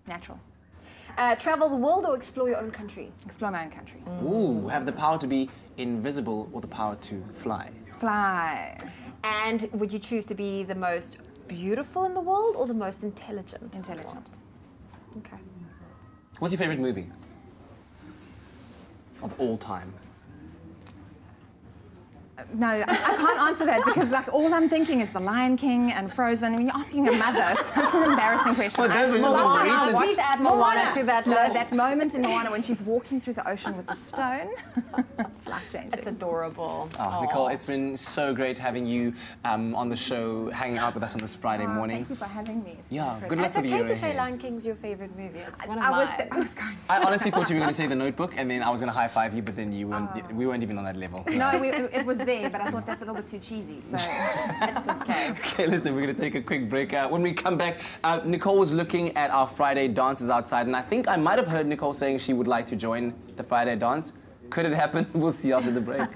Natural. Travel the world or explore your own country?
Explore my own country.
Ooh, have the power to be invisible or the power to fly?
Fly.
And would you choose to be the most beautiful in the world or the most intelligent?
Intelligent.
Okay.
What's your favorite movie of all time?
No, I can't answer that because like all I'm thinking is The Lion King and Frozen. I mean, you're asking a mother. It's an embarrassing question.
Well, those are
The last time I watched
Please add Moana to that list.
that moment in Moana when she's walking through the ocean with the stone. It's life-changing.
It's adorable.
Oh, Nicole, it's been so great having you on the show, hanging out with us on this Friday morning.
Thank you for having me. It's
Yeah,
been
good luck
It's
for the
okay
year
to say
ahead.
Lion King's your favorite movie. It's one of
I
mine.
was going.
I honestly thought you were going to say The Notebook, and then I was going to high-five you, but then you weren't. We weren't even on that level.
No, it was there, but I thought that's a little bit too cheesy, so it's okay.
Okay, listen, we're going to take a quick break. When we come back, Nicole was looking at our Friday dances outside, and I think I might have heard Nicole saying she would like to join the Friday dance. Could it happen? We'll see after the break.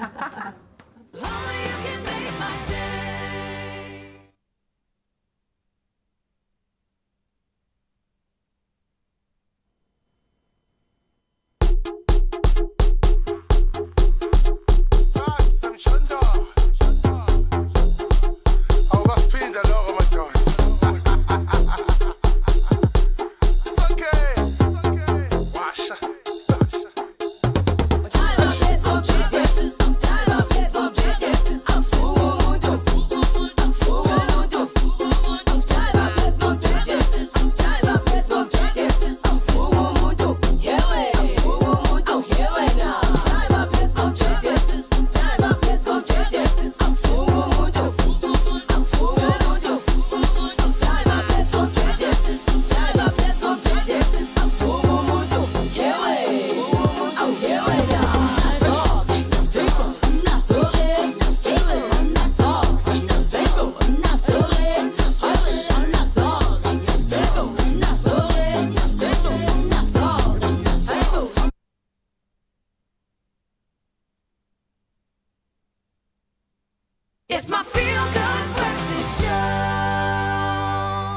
It's my feel-good breakfast show.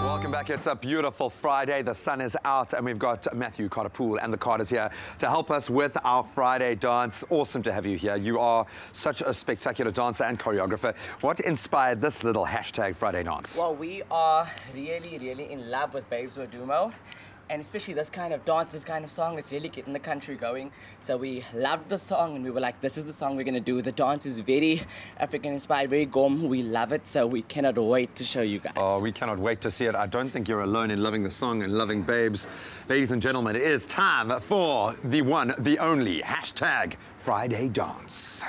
Welcome back. It's a beautiful Friday. The sun is out, and we've got Matthew Carter-Poole and the Carters here to help us with our Friday dance. Awesome to have you here. You are such a spectacular dancer and choreographer. What inspired this little hashtag Friday dance?
Well, we are really, really in love with Babes Wadumo. And especially this kind of dance, this kind of song is really getting the country going. So we loved the song and we were like, this is the song we're going to do. The dance is very African-inspired, very gom. We love it, so we cannot wait to show you guys.
Oh, we cannot wait to see it. I don't think you're alone in loving the song and loving Babes. Ladies and gentlemen, it is time for the one, the only hashtag Friday dance.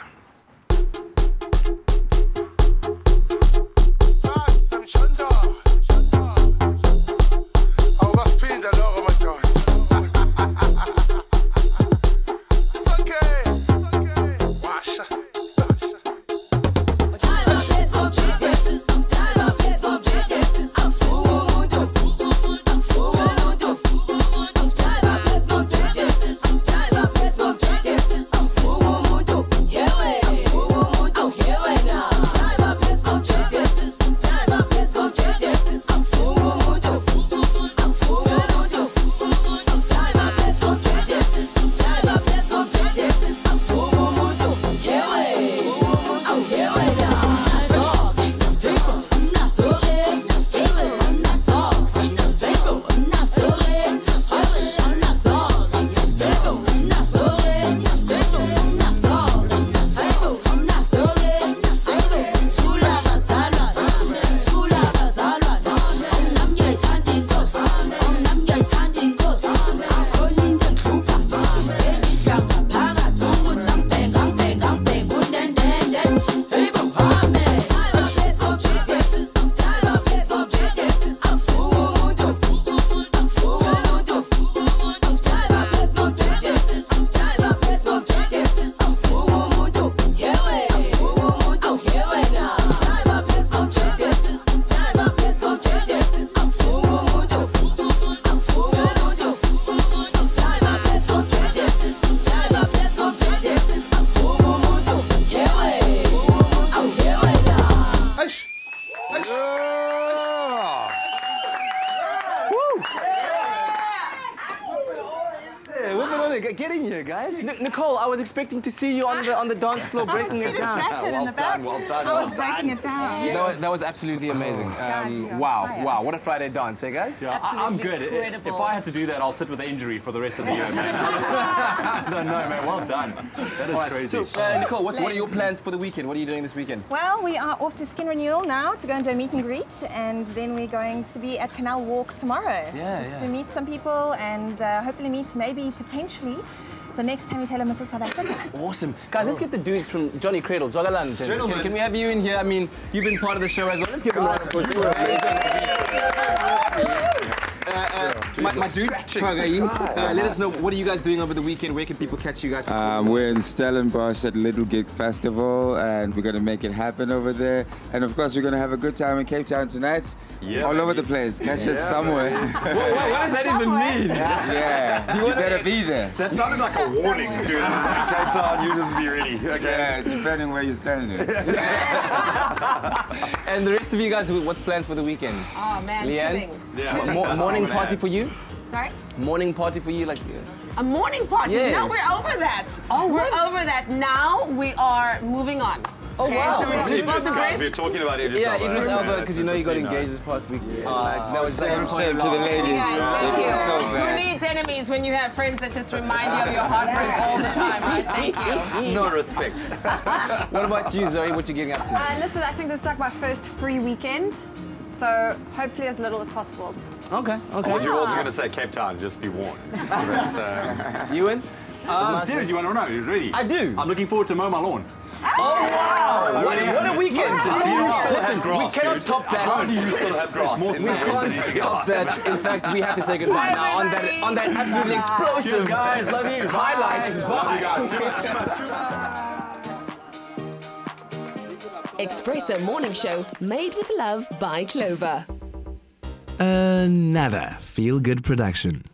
Yeah.
get in here, guys. Nicole, I was expecting to see you on the dance floor breaking it down.
In the back.
Well done.
I was breaking it down.
That was absolutely amazing. Wow, what a Friday dance, eh, guys?
Yeah, I'm good. If I had to do that, I'll sit with an injury for the rest of the year, man. no, man, well done. That is crazy.
So, Nicole, what are your plans for the weekend? What are you doing this weekend?
Well, we are off to Skin Renewal now to go and do a meet and greet, and then we're going to be at Canal Walk tomorrow. Just to meet some people and hopefully meet maybe potentially the next Tammy Taylor Mrs. South Africa.
Awesome. Guys, let's get the dudes from Johnny Cradle. Zogalan, gentlemen. Can we have you in here? I mean, you've been part of the show as well. Let's give them a round of applause. My dude, let us know, what are you guys doing over the weekend? Where can people catch you guys?
We're in Stellenbosch at Little Gig Festival, and we're going to make it happen over there. And of course, we're going to have a good time in Cape Town tonight. All over the place. Catch us somewhere.
What does that even mean?
Yeah, you better be there.
That sounded like a warning, dude. Cape Town, you just be ready. Okay.
Yeah, depending where you're standing.
And the rest of you guys, what's plans for the weekend?
Oh man,
Leanne?
chilling.
Morning party for you?
Sorry?
Morning party for you, like...
A morning party?
Yes.
No, we're over that.
Oh,
we're
what?
over that. Now we are moving on.
Oh, wow.
So we've got the great...
We're talking about Idris
Yeah,
Elba.
Idris Elba, because you know you got engaged this past week. That was
Same to the ladies.
Thank you.
So bad.
Who needs enemies when you have friends that just remind you of your heartbreak all the time, right? Thank you.
No respect.
What about you, Zoe? What you getting up to?
Listen, I think this is like my first free weekend, so hopefully as little as possible.
Okay.
You're also going to say Cape Town, just be warned.
Ewan?
I'm serious, you want to know? You're ready?
I do.
I'm looking forward to mow my lawn.
Oh, wow! What a weekend! We cannot top that.
How do you still have grass?
We can't top that. In fact, we have to say goodbye now on that absolutely explosive.
Cheers, guys. Love you.
Highlights.
Expresso Morning Show, made with love by Clover.
Another feel-good production.